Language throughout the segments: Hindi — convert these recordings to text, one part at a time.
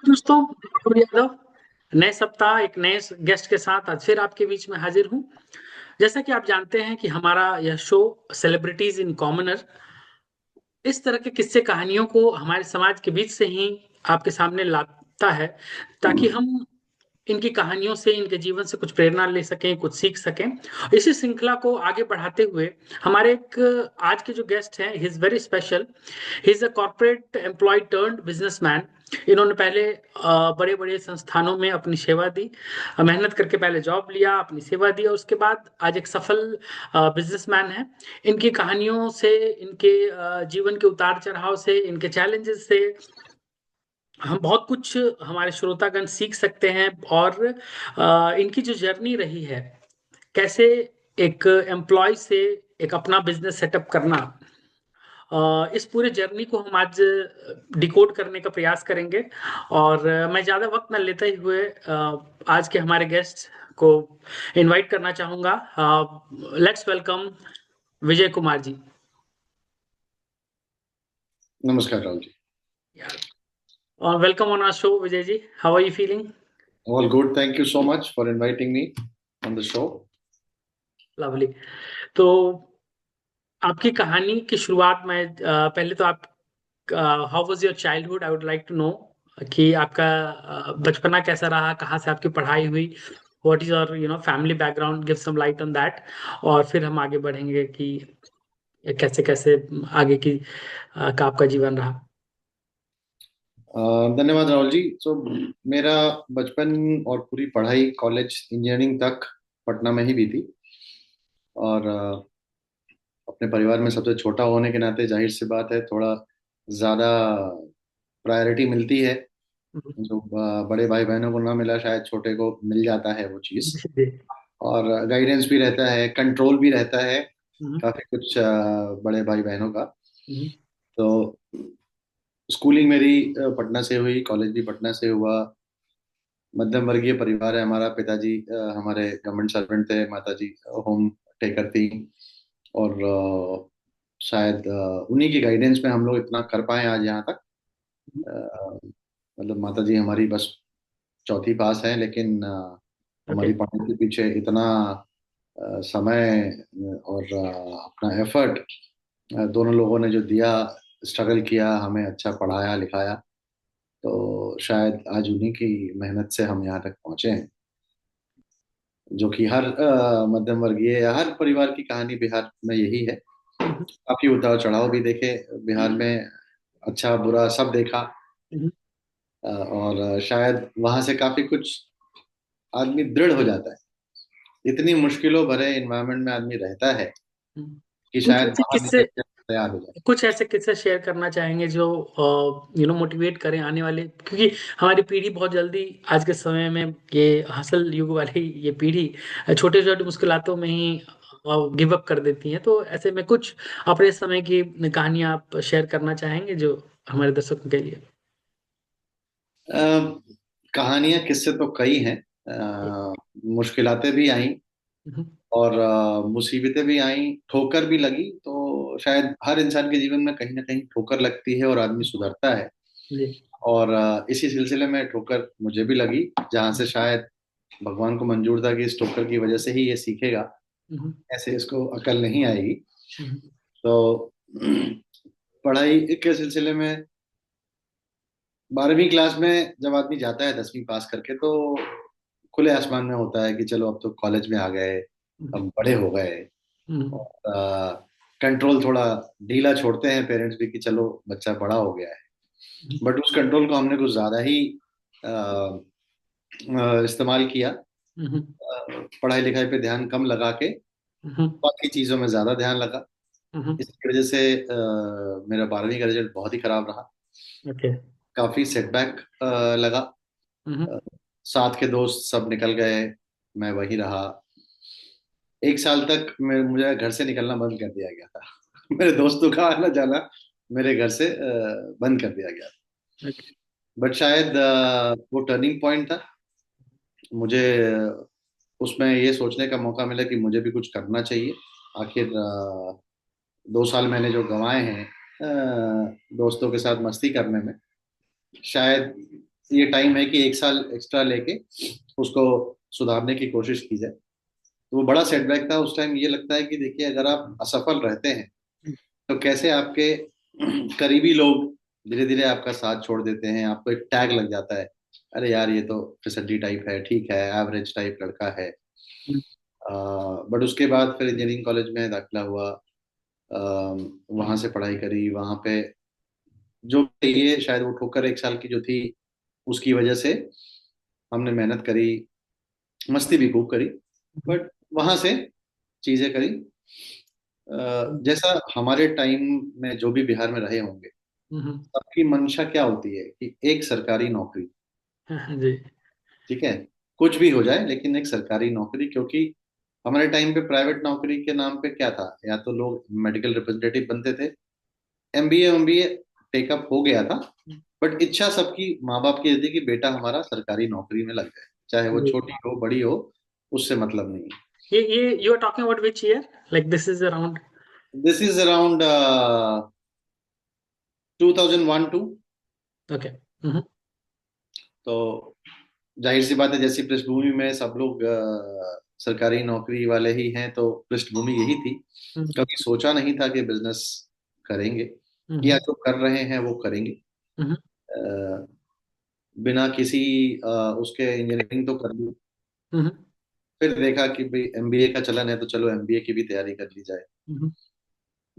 दोस्तों, राहुल यादव नए सप्ताह एक नए गेस्ट के साथ आज फिर आपके बीच में हाजिर हूँ। जैसा कि आप जानते हैं कि हमारा यह शो सेलिब्रिटीज इन कॉमनर इस तरह के किस्से कहानियों को हमारे समाज के बीच से ही आपके सामने लाता है, ताकि हम इनकी कहानियों से, इनके जीवन से कुछ प्रेरणा ले सकें, कुछ सीख सकें। इसी श्रृंखला को आगे बढ़ाते हुए हमारे एक आज के जो गेस्ट हैं, he is very special. He is a corporate employ turned businessman. इन्होंने पहले बड़े बड़े संस्थानों में अपनी सेवा दी, मेहनत करके पहले जॉब लिया, अपनी सेवा दी और उसके बाद आज एक सफल बिजनेसमैन है। इनकी कहानियों से, इनके जीवन के उतार चढ़ाव से, इनके चैलेंजेस से हम बहुत कुछ हमारे श्रोतागण सीख सकते हैं। और इनकी जो जर्नी रही है, कैसे एक एम्प्लॉय से एक अपना बिजनेस सेटअप करना, इस पूरे जर्नी को हम आज डिकोड करने का प्रयास करेंगे। और मैं ज़्यादा वक्त न लेते हुए आज के हमारे गेस्ट को इनवाइट करना चाहूँगा। Let's welcome Vijay Kumar ji. नमस्कार Rahul ji. Welcome on our show Vijay ji, how are you feeling? All good, thank you so much for inviting me on the show. Lovely. तो आपकी कहानी की शुरुआत में पहले तो आप, how was your childhood, I would like to know कि आपका बचपना कैसा रहा, कहाँ से आपकी पढ़ाई हुई, what is your family background, give some light on that. और फिर हम आगे बढ़ेंगे कि कैसे कैसे आगे की का आपका जीवन रहा। धन्यवाद राहुल जी। सो मेरा बचपन और पूरी पढ़ाई कॉलेज इंजीनियरिंग तक पटना में ही बीती। और अपने परिवार में सबसे छोटा होने के नाते जाहिर सी बात है, थोड़ा ज़्यादा प्रायोरिटी मिलती है। जो बड़े भाई बहनों को ना मिला, शायद छोटे को मिल जाता है वो चीज़। जी। और गाइडेंस भी रहता है, कंट्रोल भी रहता है, हम्म, काफ़ी कुछ बड़े भाई बहनों का। हम्म, तो स्कूलिंग मेरी पटना से हुई, कॉलेज भी पटना से हुआ। मध्यम वर्गीय परिवार है हमारा। पिताजी हमारे गवर्नमेंट सर्वेंट थे, माताजी होम टेकर थी। और शायद उन्हीं की गाइडेंस में हम लोग इतना कर पाए आज यहाँ तक। अ, मतलब माताजी हमारी बस चौथी पास है, लेकिन ओके। हमारी पढ़ाई के पीछे इतना समय और अपना एफर्ट दोनों लोगों ने जो दिया, स्ट्रगल किया, हमें अच्छा पढ़ाया लिखाया। तो शायद आज उन्हीं की मेहनत से हम यहाँ तक पहुंचे हैं। जो कि हर मध्यम वर्गीय या हर परिवार की कहानी बिहार में यही है। हम्म, काफी उतार चढ़ाव भी देखे बिहार में, अच्छा बुरा सब देखा। हम्म, और शायद वहां से काफी कुछ आदमी दृढ़ हो जाता है। इतनी मुश्किलों भरे इन्वायरमेंट में आदमी रहता है हम्म। कि कुछ शायद ऐसे बाहर निकल किस्से के तैयार हो जाए। कुछ ऐसे किस्से शेयर करना चाहेंगे जो मोटिवेट करें आने वाले, क्योंकि हमारी पीढ़ी बहुत जल्दी आज के समय में, ये हसल युग वाली ये पीढ़ी छोटे छोटे मुश्किलातों में ही गिव अप कर देती है। तो ऐसे में कुछ अपने समय की कहानियां आप शेयर करना चाहेंगे जो हमारे दर्शकों के लिए? कहानियां किस्से तो कई हैं। मुश्किलातें भी आई हम्म, और मुसीबतें भी आई, ठोकर भी लगी। तो शायद हर इंसान के जीवन में कहीं ना कहीं ठोकर लगती है और आदमी सुधरता है। जी। और इसी सिलसिले में ठोकर मुझे भी लगी, जहाँ से शायद भगवान को मंजूर था कि इस ठोकर की वजह से ही ये सीखेगा, हम्म, ऐसे इसको अकल नहीं आएगी। हम्म, तो पढ़ाई के सिलसिले में 12वीं क्लास में जब आदमी जाता है 10वीं पास करके, तो खुले आसमान में होता है कि चलो अब तो कॉलेज में आ गए, हम्म, अब बड़े हो गए। हम्म, और कंट्रोल थोड़ा ढीला छोड़ते हैं पेरेंट्स भी कि चलो बच्चा बड़ा हो गया है। बट उस कंट्रोल को हमने कुछ ज्यादा ही इस्तेमाल किया। हम्म, पढ़ाई लिखाई पे ध्यान कम लगा के हम्म, बाकी चीजों में ज्यादा ध्यान लगा। हम्म, इसकी वजह से मेरा 12वीं का रिजल्ट बहुत ही खराब रहा। ओके। काफी सेटबैक लगा। हम्म, अ, साथ के दोस्त सब निकल गए, मैं वही रहा। एक साल तक मुझे घर से निकलना बंद कर दिया गया था। मेरे दोस्तों का आना जाना मेरे घर से बंद कर दिया गया। ओके। बट शायद वो टर्निंग पॉइंट था। मुझे उसमें ये सोचने का मौका मिला कि मुझे भी कुछ करना चाहिए। आखिर 2 साल मैंने जो गंवाए हैं दोस्तों के साथ मस्ती करने में, शायद ये टाइम है कि एक साल एक्स्ट्रा लेके उसको सुधारने की कोशिश की जाए। तो वो बड़ा सेटबैक था उस टाइम। ये लगता है कि देखिए, अगर आप असफल रहते हैं तो कैसे आपके करीबी लोग धीरे धीरे आपका साथ छोड़ देते हैं, आपको एक टैग लग जाता है, अरे यार ये तो फिसड्डी टाइप है, ठीक है, एवरेज टाइप लड़का है। बट उसके बाद फिर इंजीनियरिंग कॉलेज में दाखिला हुआ, वहां से पढ़ाई करी। वहां पे जो ये शायद वो ठोकर एक साल की जो थी, उसकी वजह से हमने मेहनत करी, मस्ती भी खूब करी। बट वहां से चीजें करी। जैसा हमारे टाइम में जो भी बिहार में रहे होंगे, सबकी मंशा क्या होती है कि एक सरकारी नौकरी, जी। ठीक है, कुछ भी हो जाए लेकिन एक सरकारी नौकरी। क्योंकि हमारे टाइम पे प्राइवेट नौकरी के नाम पे क्या था, या तो लोग मेडिकल रिप्रेजेंटेटिव बनते थे, एमबीए टेकअप हो गया था, बट इच्छा सबकी माँ बाप की थी कि बेटा हमारा सरकारी नौकरी में लग जाए, चाहे वो जी। छोटी हो बड़ी हो, उससे मतलब नहीं है। ये you are talking about which year, like this is around? This is around 2001 two. Okay. तो जाहिर सी बात है, जैसी पृष्ठभूमि में सब लोग सरकारी नौकरी वाले ही हैं, तो पृष्ठभूमि यही थी। कभी सोचा नहीं था कि बिजनेस करेंगे, या जो कर रहे हैं वो करेंगे। अ, बिना किसी उसके इंजीनियरिंग तो कर ली। फिर देखा कि भाई एमबीए का चलन है, तो चलो एमबीए की भी तैयारी कर ली जाए।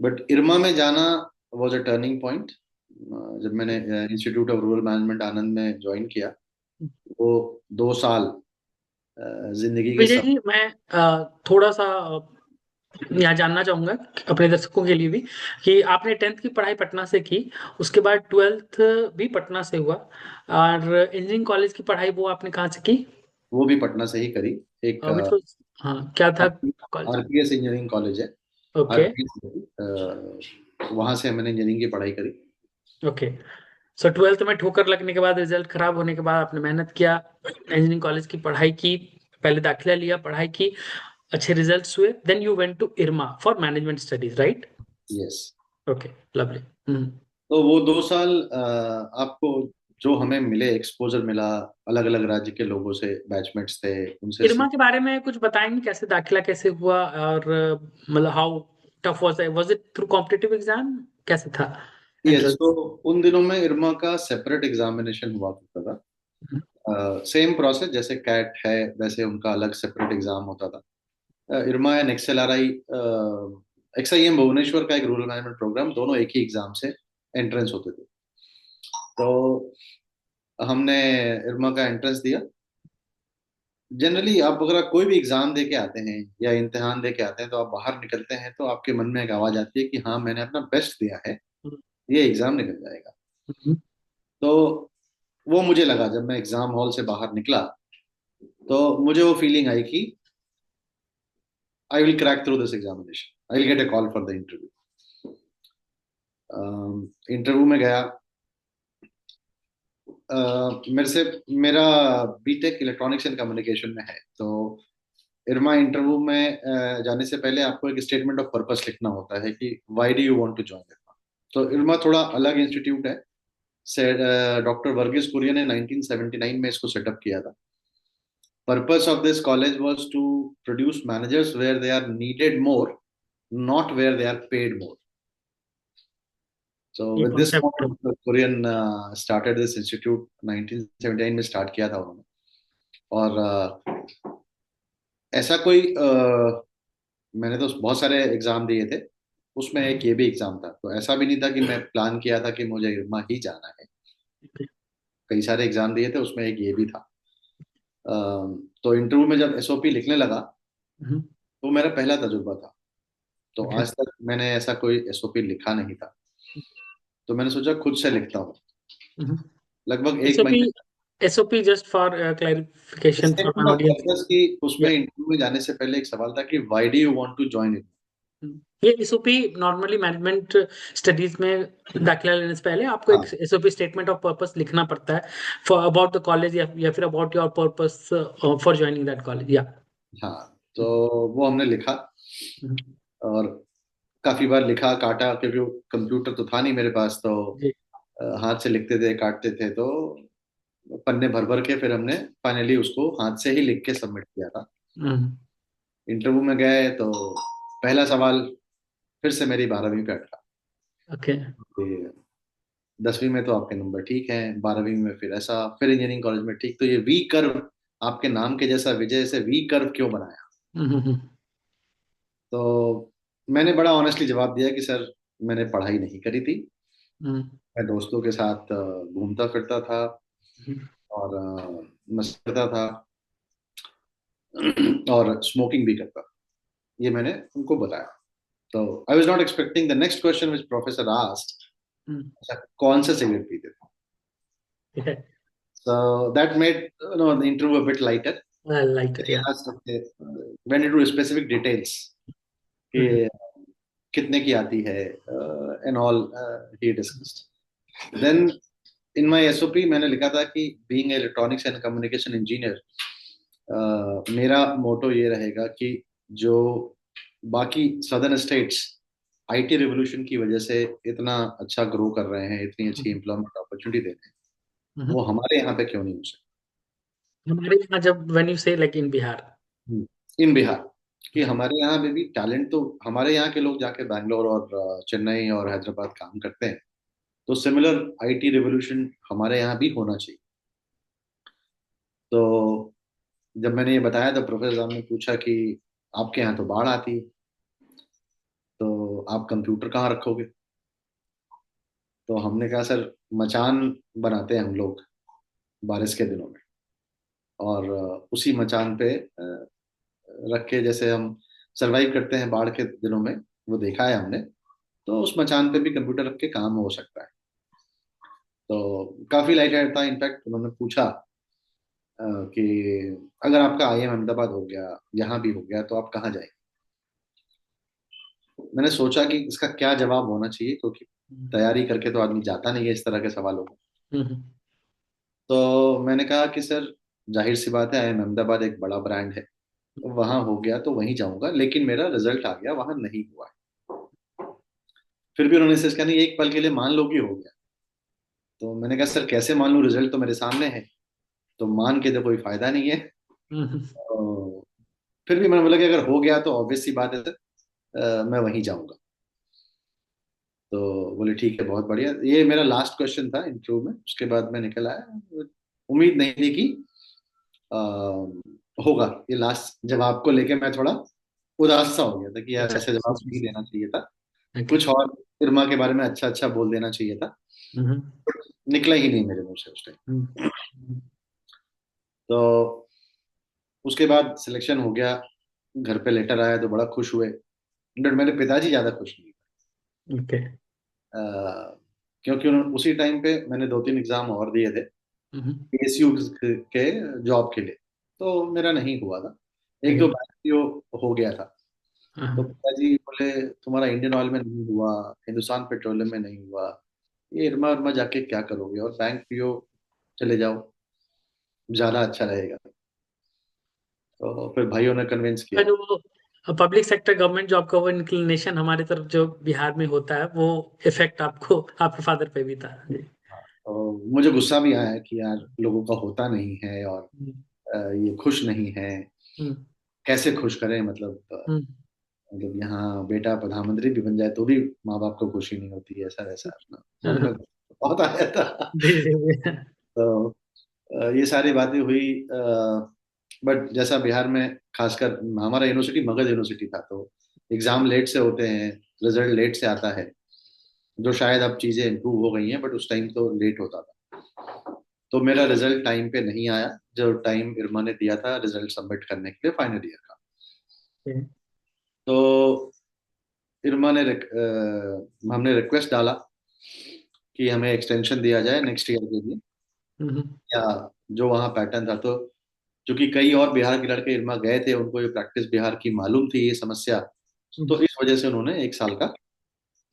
बट इरमा में जाना वॉज अ टर्निंग पॉइंट। जब मैंने इंस्टीट्यूट ऑफ रूरल मैनेजमेंट आनंद में ज्वाइन किया, वो 2 साल जिंदगी के विजय सब। जी, मैं थोड़ा सा यहाँ जानना चाहूंगा अपने दर्शकों के लिए भी, कि आपने 10th की पढ़ाई पटना से की, उसके बाद 12th भी पटना से हुआ, और इंजीनियरिंग कॉलेज की पढ़ाई वो आपने कहाँ से की? वो भी पटना से ही करी। एक विच वाज, हाँ क्या था कॉलेज? आरपीएस इंजीनियरिंग कॉलेज है, ओके। आरपीएस, वहां से मैंने इंजीनियरिंग की पढ़ाई करी। ओके। सो 12th में ठोकर लगने के बाद, रिजल्ट खराब होने के बाद, आपने मेहनत किया, इंजीनियरिंग कॉलेज की पढ़ाई की, पहले दाखिला लिया, पढ़ाई की, अच्छे रिजल्ट्स हुए, then you went to IRMA for management studies, right? Yes. Okay, lovely. Hmm. तो वो 2 साल आपको जो हमें मिले, एक्सपोजर मिला, अलग अलग राज्य के लोगों से, बैचमेट्स थे, उनसे इरमा सीख। के बारे में कुछ बताएंगे, कैसे दाखिला कैसे हुआ, और मतलब how tough was it through competitive exam, कैसे था यस, तो एंट्रेंस? उन दिनों में इरमा का सेपरेट एग्जामिनेशन हुआ करता था। सेम प्रोसेस जैसे कैट है, वैसे उनका अलग सेपरेट एग्जाम होता था। इरमा एंड एक्सएलआरआई, एक्सआईएम भुवनेश्वर का एक रूरल मैनेजमेंट प्रोग्राम, दोनों एक ही एग्जाम से एंट्रेंस होते थे। तो हमने इरमा का एंट्रेंस दिया। जनरली आप अगर आप कोई भी एग्जाम दे के आते हैं या इम्तिहान दे के आते हैं, तो आप बाहर निकलते हैं तो आपके मन में एक आवाज आती है कि हाँ, मैंने अपना बेस्ट दिया है, ये एग्जाम निकल जाएगा। तो वो मुझे लगा, जब मैं एग्जाम हॉल से बाहर निकला तो मुझे वो फीलिंग आई कि I will crack through this examination, I will get a call for the interview. Interview में गया। मेरे से मेरा बीटेक इलेक्ट्रॉनिक्स एंड कम्युनिकेशन में है, तो इरमा इंटरव्यू में जाने से पहले आपको एक स्टेटमेंट ऑफ पर्पस लिखना होता है कि why do you want to join IRMA. तो इरमा थोड़ा अलग इंस्टीट्यूट है। डॉक्टर वर्गीस कुरियन ने 1979 में इसको सेटअप किया था। Purpose of this college was to produce managers where they are needed more, not where they are paid more. So ये with this concept. motto, the Korean started this institute 1979 में स्टार्ट किया था उन्होंने। और ऐसा कोई मैंने तो बहुत सारे एग्जाम दिए थे, उसमें एक ये भी एग्जाम था। तो ऐसा भी नहीं था कि मैं प्लान किया था कि मुझे इरमा ही जाना है। कई सारे एग्जाम दिए थे, उसमें एक ये भी था। अ, तो इंटरव्यू में जब एसओपी लिखने लगा, तो मेरा पहला तजुर्बा था। तो ओके। आज तक मैंने ऐसा कोई एसओपी लिखा नहीं था। तो मैंने सोचा खुद से लिखता हूँ। लगभग एक एसओपी, महीने SOP just for clarification for statement my of audience. Purpose की, उसमें इंटरव्यू में जाने से पहले एक सवाल था कि why do you want to join it. ये एसओपी नॉर्मली मैनेजमेंट स्टडीज में दाखिला लेने से पहले आपको एक हाँ। एसओपी स्टेटमेंट ऑफ पर्पस लिखना पड़ता है, फॉर अबाउट द कॉलेज, या फिर about your purpose for joining that college, या? हाँ, तो वो हमने लिखा, और काफी बार लिखा, काटा, क्योंकि कंप्यूटर तो था नहीं मेरे पास, तो जी। हाथ से लिखते थे, काटते थे। तो पन्ने भर भर के फिर हमने फाइनली उसको हाथ से ही लिख के सबमिट किया था। हम्म, इंटरव्यू में गए तो पहला सवाल फिर से मेरी 12वीं पे अटका ओके। कि 10वीं में तो आपके नंबर ठीक हैं, 12वीं में फिर ऐसा, फिर इंजीनियरिंग कॉलेज में ठीक, तो ये वी कर्व आपके नाम के जैसा विजय से वी कर्व क्यों बनाया? हम्म, तो मैंने बड़ा ऑनेस्टली जवाब दिया कि सर मैंने पढ़ाई नहीं करी थी, हम्म, मैं दोस्तों के साथ घूमता फिरता था हम्म, और मस्ती करता था और स्मोकिंग भी करता था, ये मैंने उनको बताया। तो I was not expecting the next question which professor asked, hmm, अच्छा कौन सा सिगरेट पीते थे? yeah, So that made the interview a bit lighter. I like it, He yeah. asked, okay, went into specific details हम्म, कि कितने की आती है and all he discussed. Then in my SOP मैंने लिखा था कि being electronics and communication engineer, मेरा मोटो ये रहेगा कि जो बाकी सदर्न स्टेट्स आईटी रिवोल्यूशन की वजह से इतना अच्छा ग्रो कर रहे हैं, इतनी अच्छी हम्म, एम्प्लॉयमेंट अपॉर्चुनिटी दे रहे हैं, हम्म। वो हमारे यहाँ पे क्यों नहीं हो हमारे यहाँ जब व्हेन यू से लाइक इन बिहार। सकती इन बिहार? कि हमारे यहाँ पे भी टैलेंट, तो हमारे यहाँ के लोग जाके बैंगलोर और चेन्नई और हैदराबाद काम करते हैं, तो सिमिलर आईटी रिवोल्यूशन हमारे यहाँ भी होना चाहिए। तो जब मैंने ये बताया तो प्रोफेसर साहब ने पूछा कि आपके यहाँ तो बाढ़ आती है, तो आप कंप्यूटर कहाँ रखोगे? तो हमने कहा सर मचान बनाते हैं हम लोग बारिश के दिनों में, और उसी मचान पे रख के जैसे हम सरवाइव करते हैं बाढ़ के दिनों में, वो देखा है हमने, तो उस मचान पे भी कंप्यूटर रख के काम हो सकता है। तो काफी लाइट हार्ट था। इनफैक्ट उन्होंने पूछा कि अगर आपका आईएम अहमदाबाद हो गया, यहाँ भी हो गया, तो आप कहाँ जाएंगे? मैंने सोचा कि इसका क्या जवाब होना चाहिए, क्योंकि तैयारी करके तो आदमी जाता नहीं है इस तरह के सवालों में। हम्म, तो मैंने कहा कि सर जाहिर सी बात है, आईएम अहमदाबाद एक बड़ा ब्रांड है, वहां हो गया तो वहीं जाऊंगा, लेकिन मेरा रिजल्ट आ गया, वहां नहीं हुआ है। फिर भी उन्होंने इंसिस्ट किया, नहीं एक पल के लिए मान लो कि हो गया। तो मैंने कहा सर कैसे मान लूं, रिजल्ट तो मेरे सामने है, तो मान के तो कोई फायदा नहीं है। हम्म, तो फिर भी मैंने बोला कि अगर हो गया तो ऑब्वियस सी बात है सर, मैं वहीं जाऊंगा। तो बोले ठीक है, बहुत बढ़िया। ये मेरा लास्ट क्वेश्चन था इंटरव्यू में, उसके बाद मैं निकल आया। उम्मीद नहीं थी कि अ, होगा। ये लास्ट जवाब को लेके मैं थोड़ा उदास सा हो गया था कि यार अच्छा, ऐसे जवाब नहीं देना चाहिए था, ओके। कुछ और इरमा के बारे में अच्छा अच्छा बोल देना चाहिए था। हम्म, निकला ही नहीं मेरे मुंह से उस हम्म, टाइम। तो उसके बाद सिलेक्शन हो गया, घर पे लेटर आया तो बड़ा खुश हुए, बट मेरे पिताजी ज्यादा खुश नहीं ओके। अ, क्योंकि उसी टाइम पे मैंने 2-3 एग्जाम और दिए थे हम्म, पीएसयू के जॉब के लिए, तो मेरा नहीं हुआ था। एक ओके। दो पीएसयू हो गया था। तो हाँ, पिताजी बोले तुम्हारा इंडियन ऑयल में नहीं हुआ, हिंदुस्तान पेट्रोलियम में नहीं हुआ, ये इरमा उरमा जाके क्या करोगे, और बैंक पीओ चले जाओ, ज्यादा अच्छा रहेगा। तो फिर भाइयों ने कन्विंस का किया। जो पब्लिक सेक्टर गवर्नमेंट जॉब का वो इंक्लिनेशन हमारे तरफ जो बिहार में होता है, वो इफेक्ट आपको आपके फादर पे भी था जी। और मुझे गुस्सा भी आया कि यार लोगों का होता नहीं है, और हम्म, ये खुश नहीं है, हम्म, कैसे खुश करें, मतलब हम्म, मतलब यहाँ बेटा प्रधानमंत्री भी बन जाए तो भी माँ बाप को खुशी नहीं होती है, ऐसा वैसा अपना मन में हाँ, बहुत आया था। जी जी जी। तो ये सारी बातें हुई। बट जैसा बिहार में खासकर हमारा यूनिवर्सिटी मगध यूनिवर्सिटी था, तो एग्जाम लेट से होते हैं, रिजल्ट लेट से आता है, जो शायद अब चीजें इम्प्रूव हो गई हैं, बट उस टाइम तो लेट होता था। तो मेरा रिजल्ट टाइम पे नहीं आया, जो टाइम इरमा ने दिया था रिजल्ट सबमिट करने के लिए फाइनल ईयर का। हम्म, तो इरमा ने हमने रिक्वेस्ट डाला कि हमें एक्सटेंशन दिया जाए नेक्स्ट ईयर के लिए, हम्म, या जो वहाँ पैटर्न था। तो क्योंकि कई और बिहार के लड़के इरमा गए थे, उनको ये प्रैक्टिस बिहार की मालूम थी ये समस्या, तो इस वजह से उन्होंने 1 साल का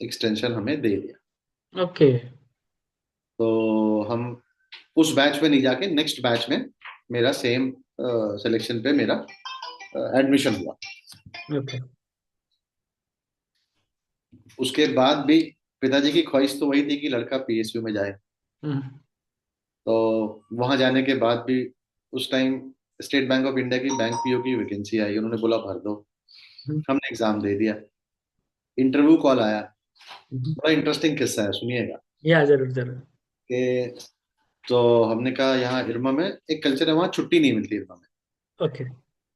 एक्सटेंशन हमें दे दिया। ओके। तो हम उस बैच में नहीं जाके नेक्स्ट बैच में मेरा सेम सिलेक्शन पे मेरा एडमिशन हुआ। ओके। उसके बाद भी पिताजी की ख्वाहिश तो वही थी कि लड़का पीएसयू में जाए। हम्म, तो वहां जाने के बाद भी उस time state bank of India की बैंक पीओ की वैकेंसी आई, उन्होंने बोला भर दो। हम्म, हमने एग्जाम दे दिया, इंटरव्यू कॉल आया। हम्म। बड़ा इंटरेस्टिंग किस्सा है, सुनिएगा। या जरूर जरूर। कि तो हमने कहा यहाँ इरमा में एक कल्चर है, वहाँ छुट्टी नहीं मिलती इरमा में। ओके।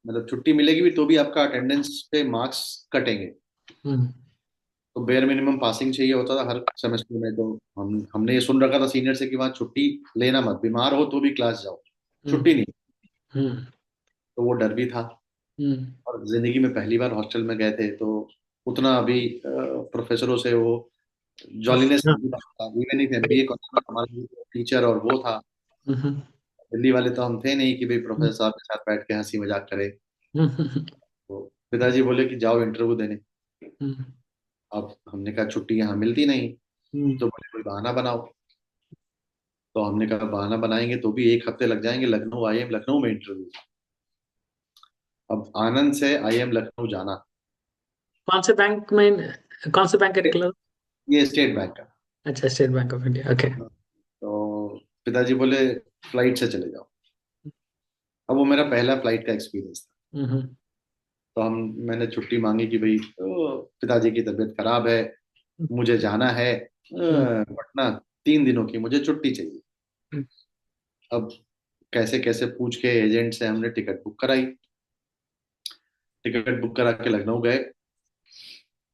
मतलब छुट्टी मिलेगी भी तो भी आपका अटेंडेंस पे मार्क्स कटेंगे। हम्म, तो बेयर मिनिमम पासिंग चाहिए होता था हर सेमेस्टर में। तो हमने ये सुन रखा था सीनियर से कि वहाँ छुट्टी लेना मत, बीमार हो तो भी क्लास जाओ, हम्म, छुट्टी नहीं। हम्म, तो वो डर भी था। हम्म। और जिंदगी में पहली बार हॉस्टल में गए थे, तो उतना अभी प्रोफेसरों से वो जॉलीनेस हाँ। नहीं था। इवन एक एमबीए कॉलेज में हमारा टीचर और वो था। हम्म, दिल्ली वाले तो हम थे नहीं कि भाई हम्म, प्रोफेसर साहब के साथ बैठ के हंसी मजाक करें। हम्म, हम्म, तो पिताजी बोले कि जाओ इंटरव्यू देने। हम्म, अब हमने कहा छुट्टी यहाँ मिलती नहीं, हम्म। तो बोले कोई बहाना बनाओ। तो हमने कहा बहाना बनाएंगे तो भी एक हफ्ते लग जाएंगे, लखनऊ आईएम लखनऊ में इंटरव्यू। अब आनंद से आईएम लखनऊ जाना, कौन से बैंक में, कौन से बैंक का निकला? ये स्टेट बैंक का। अच्छा, state bank of India, okay. तो पिताजी बोले फ्लाइट से चले जाओ। अब वो मेरा पहला फ्लाइट का एक्सपीरियंस था। हम्म, तो मैंने छुट्टी मांगी कि भाई पिताजी की तबीयत खराब है, मुझे जाना है हम्म, पटना, 3 दिनों की मुझे छुट्टी चाहिए। हम्म, अब कैसे कैसे पूछ के एजेंट से हमने टिकट बुक कराई। टिकट बुक करा के लखनऊ गए।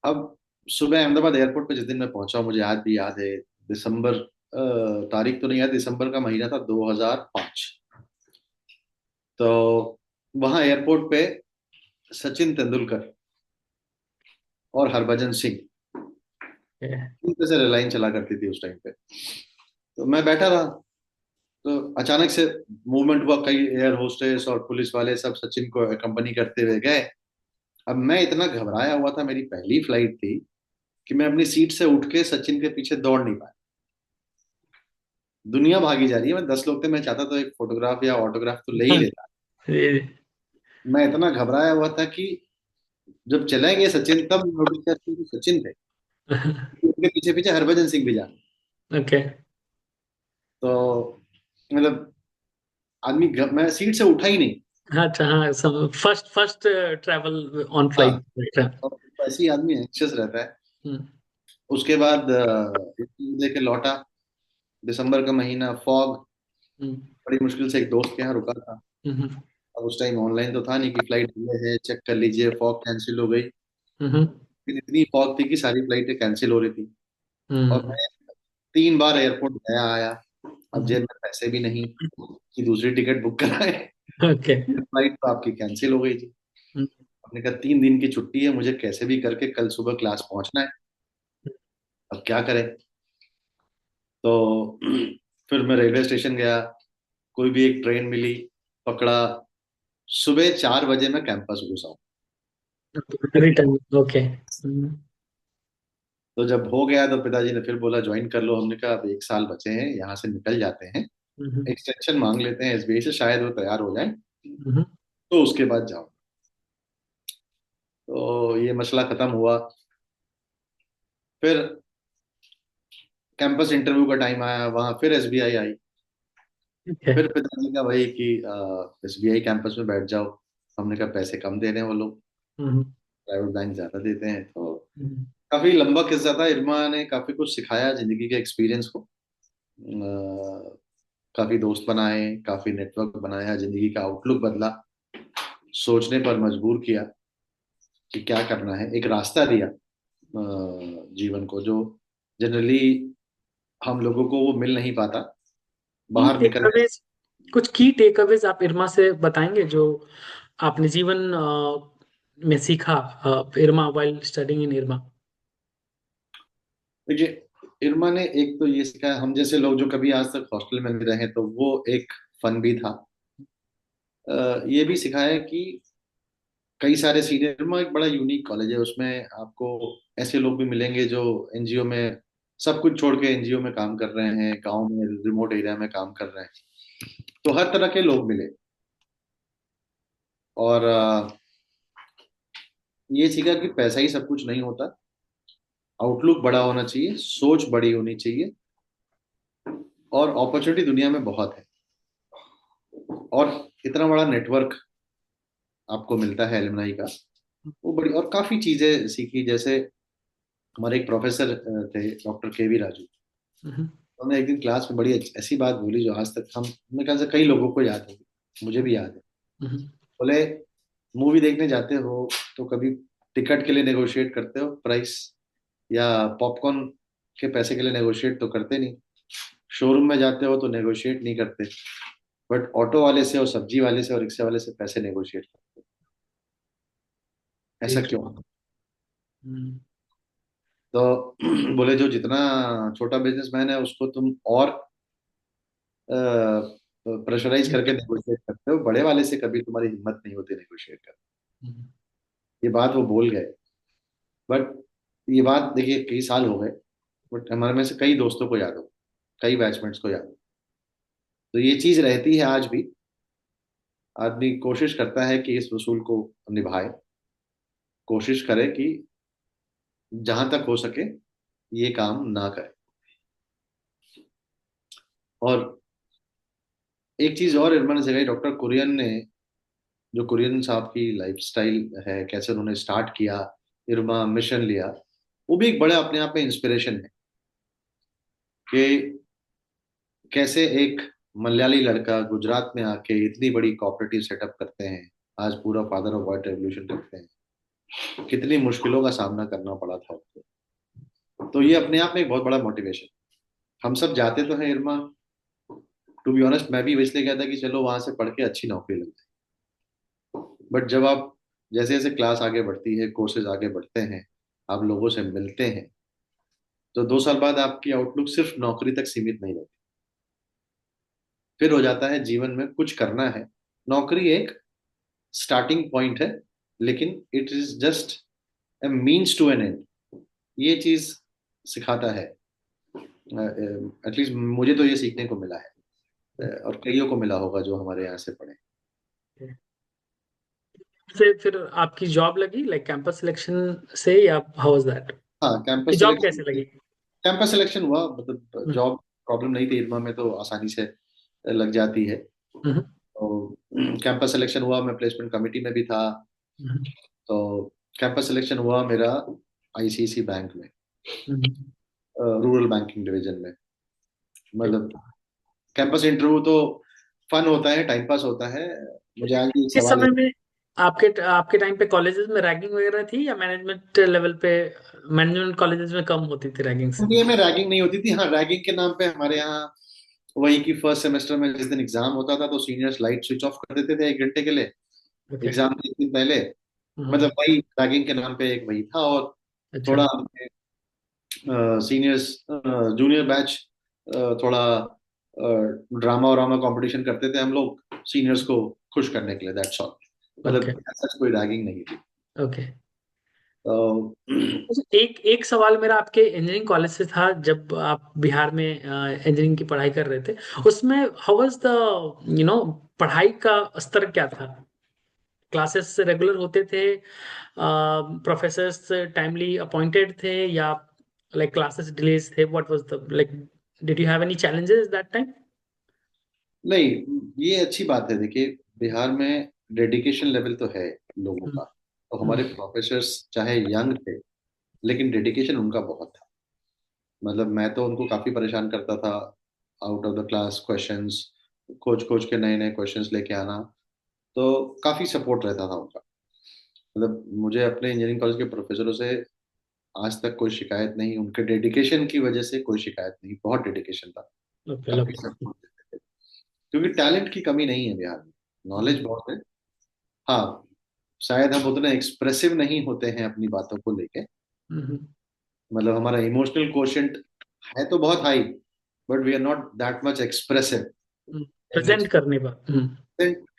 अब सुबह अहमदाबाद एयरपोर्ट पे जिस दिन मैं पहुंचा, मुझे आज भी याद है। दिसंबर, तारीख तो नहीं याद, दिसंबर का महीना था 2005। तो वहां एयरपोर्ट पे सचिन तेंदुलकर और हरभजन सिंह, ओके। उनपे से लाइन चला करती थी उस टाइम पे। तो मैं बैठा था, तो अचानक से मूवमेंट हुआ, कई एयर होस्टेस और पुलिस वाले सब सचिन को कंपनी करते हुए गए। अब मैं इतना घबराया हुआ था, मेरी पहली फ्लाइट थी, कि मैं अपनी सीट से उठ के सचिन के पीछे दौड़ नहीं पाया। दुनिया भागी जा रही है, मैं 10 लोग थे, मैं चाहता तो एक फोटोग्राफ या ऑटोग्राफ तो ले ही हाँ, लेता। ये- मैं इतना घबराया हुआ था कि जब चले गए सचिन, तब नोटिस किया कि सचिन थे, उनके पीछे पीछे हरभजन सिंह भी जा रहे। ओके। तो मतलब मैं सीट से उठा ही नहीं। अच्छा, हाँ, सब फर्स्ट फर्स्ट ट्रैवल ऑन हाँ, फ्लाइट, राइट। और ऐसे ही आदमी एंक्शियस रहता है। हम्म, उसके बाद लेके लौटा, दिसंबर का महीना, फॉग। हम्म, बड़ी मुश्किल से एक दोस्त के यहाँ रुका था। हम्म, अब उस टाइम ऑनलाइन तो था नहीं कि फ्लाइट डिले है, चेक कर लीजिए, फॉग कैंसिल हो गई। हम्म, फिर इतनी फॉग थी कि सारी फ्लाइटें कैंसिल हो रही थी। और हम्म, मैं 3 बार एयरपोर्ट गया आया। अब हम्म, जेब में पैसे भी नहीं कि दूसरी टिकट बुक कराए। ओके। फ्लाइट तो आपकी कैंसिल हो गई थी। हम्म, हमने कहा 3 दिन की छुट्टी है, मुझे कैसे भी करके कल सुबह क्लास पहुंचना है। अब क्या करें। तो फिर मैं रेलवे स्टेशन गया, कोई भी एक ट्रेन मिली, पकड़ा। सुबह 4 बजे मैं कैंपस घुसा। Return, okay. हम्म, तो जब हो गया तो पिताजी ने फिर बोला ज्वाइन कर लो। हमने कहा अब 1 साल बचे हैं, यहाँ से निकल जाते हैं, हम्म, एक्सटेंशन मांग लेते हैं एसबीआई से, शायद वो तैयार हो जाए, हम्म, तो उसके बाद जाओ। तो ये मसला खत्म हुआ। फिर कैंपस इंटरव्यू का टाइम आया, वहां फिर एसबीआई आई। ओके। फिर पिताजी का वही कि एसबीआई कैंपस में बैठ जाओ। हमने कहा पैसे कम दे रहे हैं वो लोग, हम्म, प्राइवेट बैंक ज्यादा देते हैं। तो हम्म, काफी लंबा किस्सा था। इरमा ने काफी कुछ सिखाया जिंदगी के एक्सपीरियंस को। काफी दोस्त बनाए, काफी नेटवर्क बनाया, जिंदगी का आउटलुक बदला, सोचने पर मजबूर किया कि क्या करना है, एक रास्ता दिया जीवन को, जो जनरली हम लोगों को वो मिल नहीं पाता की बाहर निकलने। टेकअवेज, कुछ की टेकअवेज आप इरमा से बताएंगे जो आपने जीवन में सीखा, इरमा वाइल स्टडिंग इन इरमा। देखिए, इरमा ने एक तो ये सिखाया, हम जैसे लोग जो कभी आज तक हॉस्टल में नहीं रहे, तो वो एक फन भी था। ये भी सिखाया कि कई सारे सीनियर, इरमा एक बड़ा यूनिक कॉलेज है, उसमें आपको ऐसे लोग भी मिलेंगे जो एनजीओ में सब कुछ छोड़ के एनजीओ में काम कर रहे हैं, गांव में रिमोट एरिया में काम कर रहे हैं। तो हर तरह के लोग मिले। और ये सीखा कि पैसा ही सब कुछ नहीं होता, आउटलुक बड़ा होना चाहिए, सोच बड़ी होनी चाहिए। और अपॉर्चुनिटी दुनिया में बहुत है, और इतना बड़ा नेटवर्क आपको मिलता है एलुमनाई का, वो बड़ी, और काफी चीजें सीखी। जैसे हमारे एक प्रोफेसर थे, डॉक्टर के वी राजू। हम्म, उन्होंने एक दिन क्लास में बड़ी ऐसी बात बोली जो आज तक हम, मेरे ख्याल से कई लोगों को याद होगी, मुझे भी याद है। हम्म, बोले, मूवी देखने जाते हो तो कभी टिकट के लिए नेगोशिएट करते हो प्राइस, या पॉपकॉर्न के पैसे के लिए नेगोशिएट तो करते नहीं, शोरूम में जाते हो तो नेगोशिएट नहीं करते, बट ऑटो वाले से और सब्जी वाले से और रिक्शा वाले से पैसे नेगोशिएट करते हो। ऐसा ठीक है। क्यों? हम्म, तो बोले, जो जितना छोटा बिजनेसमैन है उसको तुम और प्रेशराइज करके नेगोशिएट करते हो, बड़े वाले से कभी तुम्हारी हिम्मत नहीं होती नेगोशिएट करने। हम्म, ये बात वो बोल गए। बट ये बात देखिए कई साल हो गए, बट हमारे में से कई दोस्तों को याद हो, कई बैचमेट्स को याद हो। तो ये चीज रहती है आज भी। आदमी कोशिश करता है कि इस वसूल को निभाए, कोशिश करे कि जहां तक हो सके ये काम ना करे। और एक चीज और इरमान जगह, डॉक्टर कुरियन ने, जो कुरियन साहब की लाइफस्टाइल है, कैसे उन्होंने स्टार्ट किया, इरमा मिशन लिया, वो भी एक बड़े अपने आप में इंस्पिरेशन है। कि कैसे एक मलयाली लड़का गुजरात में आके इतनी बड़ी कोऑपरेटिव सेटअप करते हैं, आज पूरा फादर ऑफ व्हाइट रेवोल्यूशन करते हैं, कितनी मुश्किलों का सामना करना पड़ा था उनको। तो ये अपने आप में एक बहुत बड़ा मोटिवेशन। हम सब जाते तो हैं इरमा, टू बी ऑनेस्ट मैं भी इसलिए गया था कि चलो वहां से पढ़ के अच्छी नौकरी लग जाए। बट जब आप, जैसे जैसे क्लास आगे बढ़ती है, कोर्सेज आगे बढ़ते हैं, आप लोगों से मिलते हैं, तो 2 साल बाद आपकी आउटलुक सिर्फ नौकरी तक सीमित नहीं रहती। फिर हो जाता है जीवन में कुछ करना है। नौकरी एक स्टार्टिंग पॉइंट है, लेकिन it is just a means to an end. ये चीज सिखाता है। एटलीस्ट मुझे तो ये सीखने को मिला है, और कईयों को मिला होगा जो हमारे यहाँ से पढ़े। से फिर आपकी जॉब लगी लाइक कैंपस सिलेक्शन से, या हाउ वाज दैट? हाँ, कि कैंपस जॉब सिलेक्शन। कैसे लगी? कैंपस सिलेक्शन हुआ, मतलब हम्म, जॉब प्रॉब्लम नहीं थी, इरमा में तो आसानी से लग जाती है। हम्म, तो कैंपस सिलेक्शन हुआ, मैं प्लेसमेंट कमेटी में भी था। हम्म, तो कैंपस सिलेक्शन हुआ मेरा आईसीआईसी बैंक में, हम्म, रूरल बैंकिंग डिवीजन में। ठीक। मतलब कैंपस इंटरव्यू तो फन होता है, टाइम पास होता है। मुझे आज भी एक इस सवाल है। समय में आपके आपके टाइम पे कॉलेजेस में रैगिंग वगैरह थी, या मैनेजमेंट लेवल पे? मैनेजमेंट कॉलेजेस में कम होती थी रैगिंग्स? एमबीए में रैगिंग नहीं होती थी। हाँ, रैगिंग के नाम पे हमारे यहाँ वही कि फर्स्ट सेमेस्टर में जिस दिन एग्जाम होता था तो सीनियर्स लाइट स्विच ऑफ कर देते थे 1 घंटे के लिए, ओके। एग्जाम के 1 दिन पहले। मतलब वही रैगिंग के नाम पे एक वही था। और अच्छा। थोड़ा सीनियर्स, जूनियर बैच थोड़ा ड्रामा वरामा कंपटीशन करते थे हम लोग, सीनियर्स को खुश करने के लिए, दैट्स ऑल। ओके। मतलब ऐसा कोई रैगिंग नहीं थी। ओके। तो एक एक सवाल मेरा आपके इंजीनियरिंग कॉलेज से था, जब आप बिहार में इंजीनियरिंग की पढ़ाई कर रहे थे, उसमें हाउ वाज द पढ़ाई का स्तर क्या था? क्लासेस रेगुलर होते थे? प्रोफेसर्स टाइमली अपॉइंटेड थे, या लाइक क्लासेस डिलेज थे? What was the like, did you have any challenges that time? नहीं, ये अच्छी बात है। देखिए, बिहार में डेडिकेशन लेवल तो है लोगों का, और हमारे प्रोफेसर्स चाहे यंग थे, लेकिन डेडिकेशन उनका बहुत था। मतलब मैं तो उनको काफी परेशान करता था, out of the class questions खोज खोज के नए नए क्वेश्चंस लेके आना। तो काफी सपोर्ट रहता था उनका। मतलब मुझे अपने इंजीनियरिंग कॉलेज के प्रोफेसरों से आज तक कोई शिकायत नहीं, उनके डेडिकेशन की वजह से कोई शिकायत नहीं, बहुत डेडिकेशन था। ओके, काफी लव। सपोर्ट देते थे, क्योंकि टैलेंट की कमी नहीं है बिहार में, नॉलेज बहुत है। हाँ, शायद हम उतने एक्सप्रेसिव नहीं होते हैं अपनी बातों को लेके। मतलब हमारा इमोशनल कोशेंट है तो बहुत high, but we are not that much expressive. Present करने पर।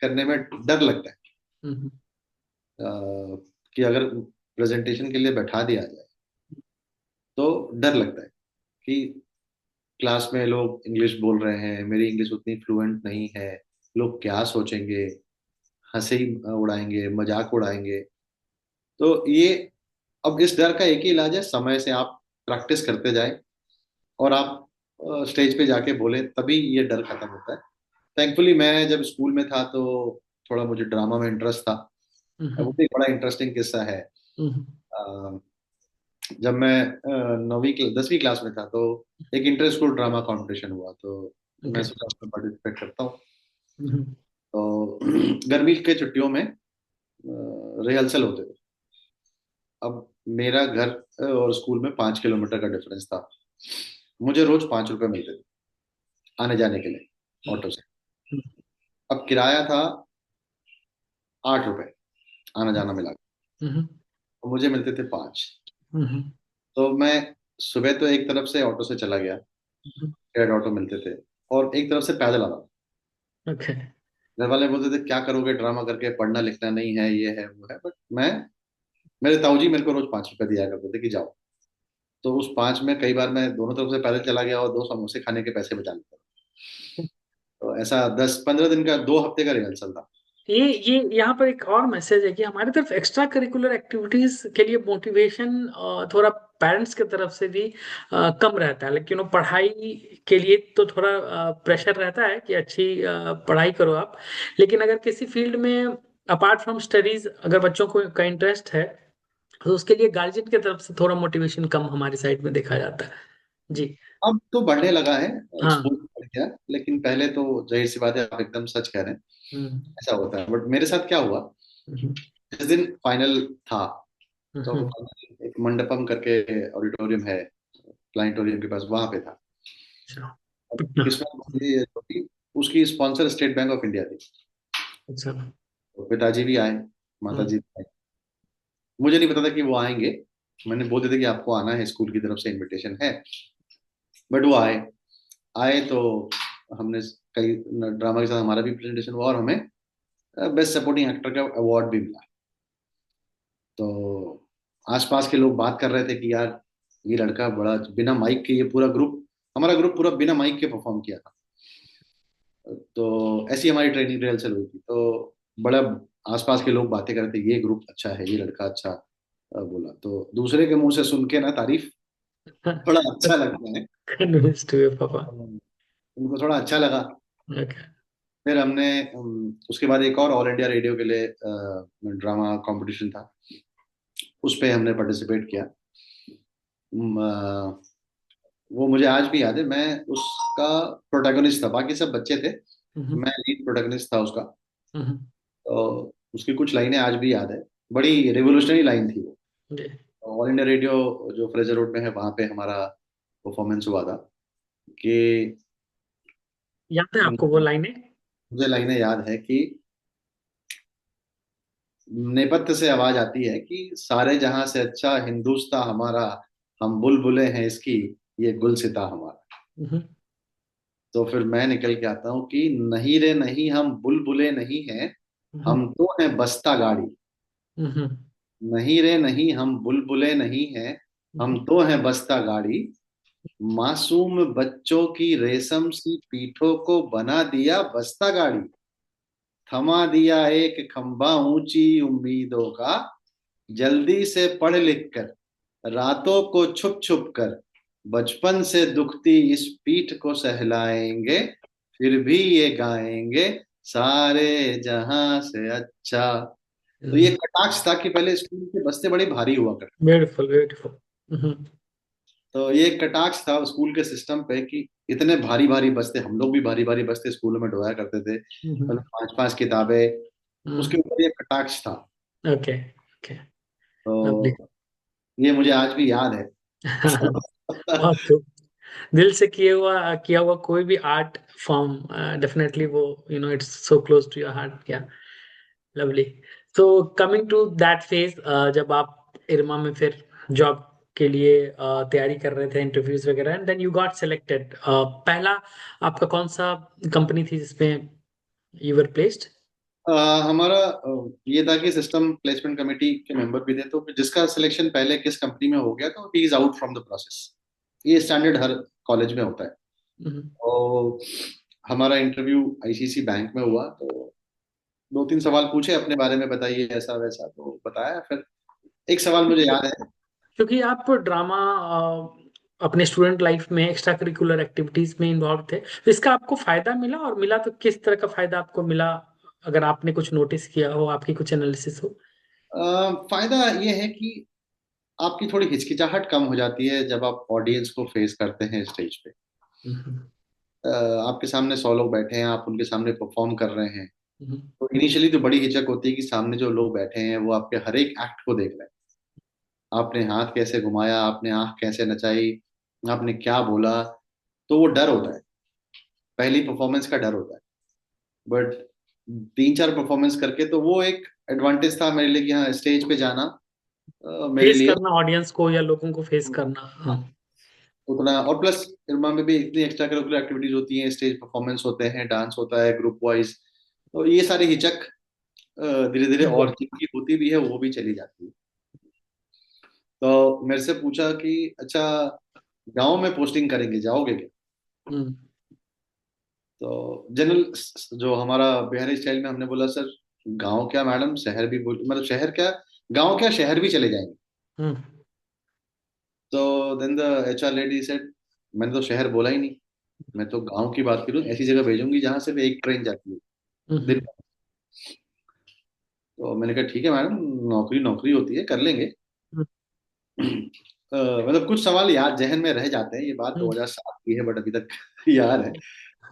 करने में डर लगता है, हम्म, अ, कि अगर प्रेजेंटेशन के लिए बैठा दिया जाए तो डर लगता है कि क्लास में लोग इंग्लिश बोल रहे हैं, मेरी इंग्लिश उतनी फ्लुएंट नहीं है, लोग क्या सोचेंगे, हंसी उड़ाएंगे, मजाक उड़ाएंगे। तो ये, अब इस डर का एक ही इलाज है, समय से आप प्रैक्टिस करते जाएं, और आप स्टेज पे जाके बोले, तभी ये डर खत्म होता है। थैंकफुली मैं जब स्कूल में था तो थोड़ा मुझे ड्रामा में इंटरेस्ट था। वो हम्म, भी एक बड़ा इंटरेस्टिंग किस्सा है। हम्म, अ, जब मैं 10वीं क्लास में था तो एक इंटर स्कूल ड्रामा कंपटीशन हुआ, तो मैं ओके, सोचा उसमें पार्टिसिपेट करता हूँ। हम्म, तो गर्मी के छुट्टियों में रिहर्सल होते थे। अब मेरा घर और स्कूल में 5 किलोमीटर का डिफरेंस था। मुझे रोज 5 रुपए मिलते थे आने जाने के लिए ऑटो से। अब किराया था 8 रुपए आना जाना मिला के, हम्म, और मुझे मिलते थे 5। हम्म, तो मैं सुबह तो एक तरफ से ऑटो से चला गया, शेयर्ड ऑटो मिलते थे, और एक तरफ से पैदल आ रहा था। ओके, घर वाले बोलते थे क्या करोगे ड्रामा करके, पढ़ना लिखना नहीं है, ये है वो है, बट मैं, मेरे ताऊजी मेरे को रोज 5 रुपए दिया करते थे कि जाओ। तो उस 5 में कई बार मैं दोनों तरफ से पैदल चला गया और 2 समोसे खाने के पैसे बचा लेता था। तो ऐसा 10-15 दिन का, 2 हफ्ते का रिहर्सल था। ये यहाँ पर एक और मैसेज है कि हमारी तरफ एक्स्ट्रा करिकुलर एक्टिविटीज के लिए मोटिवेशन थोड़ा पेरेंट्स की तरफ से भी कम रहता है, लेकिन वो पढ़ाई के लिए तो थोड़ा प्रेशर रहता है कि अच्छी पढ़ाई करो आप। लेकिन अगर किसी फील्ड में अपार्ट फ्रॉम स्टडीज अगर बच्चों को का इंटरेस्ट है, तो उसके लिए गार्जियन की तरफ से थोड़ा मोटिवेशन कम हमारी साइड में देखा जाता है। जी। अब तो बढ़ने लगा है, हाँ। स्कूल बढ़ गया, लेकिन पहले तो जाहिर सी बात है, आप एकदम सच कह रहे हैं, हम्म, ऐसा होता है। बट मेरे साथ क्या हुआ, हम्म, जिस दिन फाइनल था, तो हम्म, final एक मंडपम करके ऑडिटोरियम है प्लानिटोरियम के पास, वहां पे था। अच्छा, अब पटना। किस्मत बड़ी है कि उसकी sponsor state bank of India थी। अच्छा। तो पिताजी भी आए, माता हम्म, जी भी आए। मुझे नहीं पता था कि वो आएंगे। मैंने बोल दिया था कि आपको आना है, स्कूल की तरफ से इनविटेशन है। बट वो आए। आए तो हमने कई ड्रामा के साथ हमारा भी प्रेजेंटेशन हुआ, और हमें बेस्ट सपोर्टिंग एक्टर का अवार्ड भी मिला। तो आसपास के लोग बात कर रहे थे कि यार ये लड़का बड़ा, बिना माइक के, ये पूरा ग्रुप, हमारा ग्रुप पूरा बिना माइक के परफॉर्म किया था। तो ऐसी हमारी ट्रेनिंग रिहर्सल हुई थी। तो बड़ा आसपास के लोग बातें कर रहे थे, ये ग्रुप अच्छा है, ये लड़का अच्छा बोला। तो दूसरे के मुंह से सुन के ना तारीफ, बड़ा अच्छा लगता है। कन्विंस्ड हुए पापा। उनको थोड़ा अच्छा लगा। ओके। फिर हमने उसके बाद एक और ऑल इंडिया रेडियो के लिए ड्रामा कंपटीशन था, उस पे हमने पार्टिसिपेट किया। वो मुझे आज भी याद है, मैं उसका प्रोटैगनिस्ट था, बाकी सब बच्चे थे, हम्म, मैं लीड प्रोटैगनिस्ट था उसका। हम्म, तो उसकी कुछ लाइनें आज भी याद है, बड़ी रिवोल्यूशनरी लाइन थी वो। जी। ऑल इंडिया रेडियो जो फ्रेजर रोड में है, वहां पे हमारा परफॉर्मेंस हुआ था कि, याद है आपको वो लाइनें? मुझे लाइनें याद है कि नेपथ्य से आवाज आती है कि सारे जहां से अच्छा हिंदुस्तां हमारा, हम बुलबुलें हैं इसकी, ये गुलसिता हमारा। हम्म, तो फिर मैं निकल के आता हूँ कि नहीं रे नहीं, हम बुलबुलें नहीं हैं, हम्म, हम तो हैं बस्ता गाड़ी। हम्म, नहीं रे नहीं, हम बुलबुलें नहीं हैं, हम हम्म, तो हैं बस्ता गाड़ी। मासूम बच्चों की रेशम सी पीठों को बना दिया बस्ता गाड़ी। थमा दिया एक खंभा ऊंची उम्मीदों का, जल्दी से पढ़ लिख कर रातों को छुप छुप कर, बचपन से दुखती इस पीठ को सहलाएंगे, फिर भी ये गाएंगे, सारे जहां से अच्छा। तो ये कटाक्ष था कि पहले स्कूल के बस्ते बड़े भारी हुआ करते। Beautiful, beautiful. हम्म, तो ये एक कटाक्ष था स्कूल के सिस्टम पे कि इतने भारी भारी बस्ते, हम लोग भी भारी भारी बस्ते स्कूलों में ढोया करते थे, मतलब 5-5 किताबें, उसके ऊपर ये कटाक्ष था। Okay, okay, lovely. तो ये मुझे आज भी याद है। बहुत खूब। दिल से किया हुआ कोई भी आर्ट फॉर्म, डेफिनेटली वो it's so close to your heart, या lovely. So coming to that phase, जब आप इरमा में फिर जॉब के लिए तैयारी कर रहे थे, इंटरव्यूज वगैरह, and then you got selected, पहला आपका कौन सा कंपनी थी जिसमें यू वर प्लेस्ड? अ, हमारा ये था कि सिस्टम प्लेसमेंट कमेटी के मेंबर भी थे, तो जिसका सिलेक्शन पहले किस कंपनी में हो गया तो he is out from the process. ये स्टैंडर्ड हर कॉलेज में होता है। तो हमारा इंटरव्यू आईसीसी बैंक में हुआ। तो 2-3 सवाल पूछे, अपने बारे में बताइए ऐसा वैसा, तो बताया। फिर एक सवाल मुझे याद है। क्योंकि आप ड्रामा अपने स्टूडेंट लाइफ में एक्स्ट्रा करिकुलर एक्टिविटीज में इन्वॉल्व थे, तो इसका आपको फायदा मिला, और मिला तो किस तरह का फायदा आपको मिला, अगर आपने कुछ नोटिस किया हो, आपकी कुछ एनालिसिस हो। फायदा ये है कि आपकी थोड़ी हिचकिचाहट कम हो जाती है जब आप ऑडियंस को फेस करते हैं स्टेज पे। हम्म, आपके सामने 100 लोग बैठे हैं, आप उनके सामने परफॉर्म कर रहे हैं। हम्म, तो इनिशियली तो बड़ी हिचक होती है कि सामने जो लोग बैठे हैं वो आपके हर एक एक्ट को देख रहे हैं। आपने हाथ कैसे घुमाया, आपने आंख कैसे नचाई, आपने क्या बोला। तो वो डर होता है, पहली परफॉर्मेंस का डर होता है। बट 3-4 परफॉर्मेंस करके तो वो एक एडवांटेज था मेरे लिए कि हाँ, स्टेज पे जाना मेरे फेस लिए करना ऑडियंस को या लोगों को फेस करना, हाँ। उतना। और प्लस इरमा में भी इतनी एक्स्ट्रा करिकुलर एक्टिविटीज होती हैं, स्टेज परफॉर्मेंस होते हैं, डांस होता है ग्रुप वाइज। तो ये सारी हिचक धीरे धीरे, दूर और हो। जिनकी होती भी है वो भी चली जाती है। तो मेरे से पूछा कि अच्छा, गांव में पोस्टिंग करेंगे, जाओगे क्या? हम्म। तो जनरल जो हमारा बिहारी स्टाइल में हमने बोला, सर गांव क्या मैडम, शहर भी मतलब शहर क्या, गांव क्या, शहर भी चले जाएंगे। हम्म। तो then the HR lady said, मैंने तो शहर बोला ही नहीं, मैं तो गांव की बात करूं, ऐसी जगह भेजूंगी जहां सिर्फ एक ट्रेन जाती है दिन हम्म। में। तो मैंने कहा ठीक है मैडम, नौकरी नौकरी होती है, कर लेंगे। मतलब कुछ सवाल याद जहन में रह जाते हैं, ये बात हम्म। 2007 की है बट अभी तक याद है।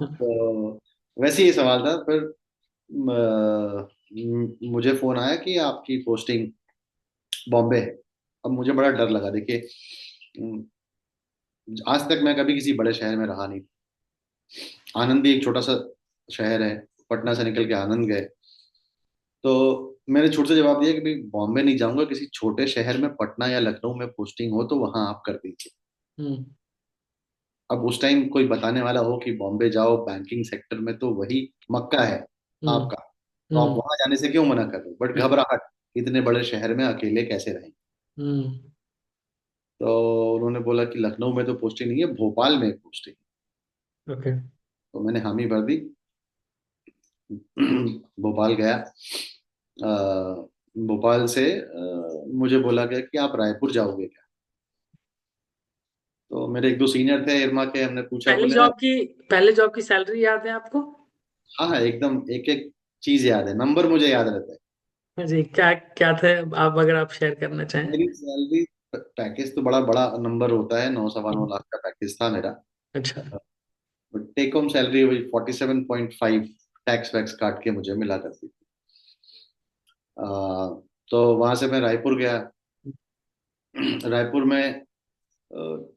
तो वैसे ही सवाल था। फिर मुझे फोन आया कि आपकी पोस्टिंग बॉम्बे है। अब मुझे बड़ा डर लगा। देखिए, अम, आज तक मैं कभी किसी बड़े शहर में रहा नहीं। आनंद भी एक छोटा सा शहर है, पटना से निकल के आनंद गए। तो मैंने छूट से जवाब दिया कि भाई बॉम्बे नहीं जाऊंगा, किसी छोटे शहर में, पटना या लखनऊ में पोस्टिंग हो तो वहां आप कर दीजिए। हम्म। अब उस टाइम कोई बताने वाला हो कि बॉम्बे जाओ बैंकिंग सेक्टर में, तो वही मक्का है हम्म। आपका। तो आप हम्म। वहां जाने से क्यों मना कर रहे हो? बट घबराहट, इतने बड़े शहर में अकेले कैसे रहेंगे। हम्म। तो उन्होंने बोला कि लखनऊ में तो पोस्टिंग नहीं है, भोपाल में पोस्टिंग। ओके। तो मैंने हामी भर दी। भोपाल गया। अ, भोपाल से मुझे बोला गया कि आप रायपुर जाओगे क्या? तो मेरे एक दो सीनियर थे इरमा के, हमने पूछा, पहली बोले हाँ। जॉब की पहले जॉब की सैलरी याद है आपको? हाँ हाँ, एकदम एक एक चीज याद है, नंबर मुझे याद रहता है। जी, क्या क्या थे, आप अगर आप शेयर करना चाहें। मेरी सैलरी, पैकेज तो बड़ा बड़ा नंबर होता है, 9 सवा 9 लाख का पैकेज था मेरा। अच्छा। टेक होम सैलरी वही 47.5, टैक्स वैक्स काट के मुझे मिला करती थी। अ, तो वहां से मैं रायपुर गया। रायपुर में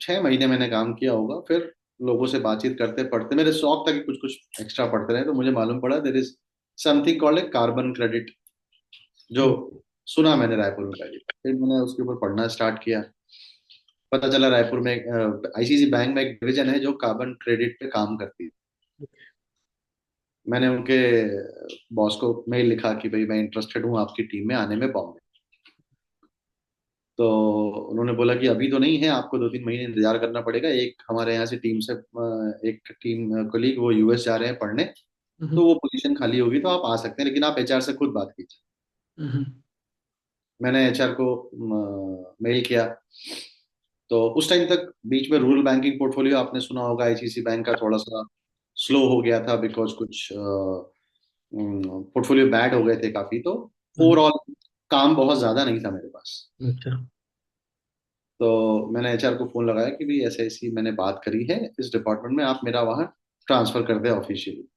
6 महीने मैंने काम किया होगा। फिर लोगों से बातचीत करते पढ़ते, मेरे शौक था कि कुछ कुछ एक्स्ट्रा पढ़ते रहे, तो मुझे मालूम पड़ा there is something called a carbon credit, जो हम्म। सुना मैंने रायपुर में पहले। फिर मैंने उसके ऊपर पढ़ना स्टार्ट किया। पता चला रायपुर में आईसीसी बैंक में एक डिवीजन है जो कार्बन क्रेडिट पे काम करती है। मैंने उनके बॉस को मेल लिखा कि भाई मैं इंटरेस्टेड हूँ आपकी टीम में आने में बॉम्बे। तो उन्होंने बोला कि अभी तो नहीं है, आपको 2-3 महीने इंतजार करना पड़ेगा। एक हमारे यहाँ से टीम से एक टीम कोलीग वो यूएस जा रहे हैं पढ़ने, हम्म। तो वो पोजीशन खाली होगी तो आप आ सकते हैं, लेकिन आप एचआर से खुद बात कीजिए। हम्म। मैंने एचआर को मेल किया। तो उस टाइम तक बीच में रूरल बैंकिंग पोर्टफोलियो आपने सुना होगा, आईसीसी बैंक का थोड़ा सा स्लो हो गया था, बिकॉज कुछ पोर्टफोलियो बैड हो गए थे काफी। तो हम्म। ओवरऑल काम बहुत ज्यादा नहीं था मेरे पास। अच्छा। तो मैंने एचआर को फोन लगाया कि भाई ऐसे ऐसी मैंने बात करी है इस डिपार्टमेंट में, आप मेरा वहाँ ट्रांसफर कर दे ऑफिशियली।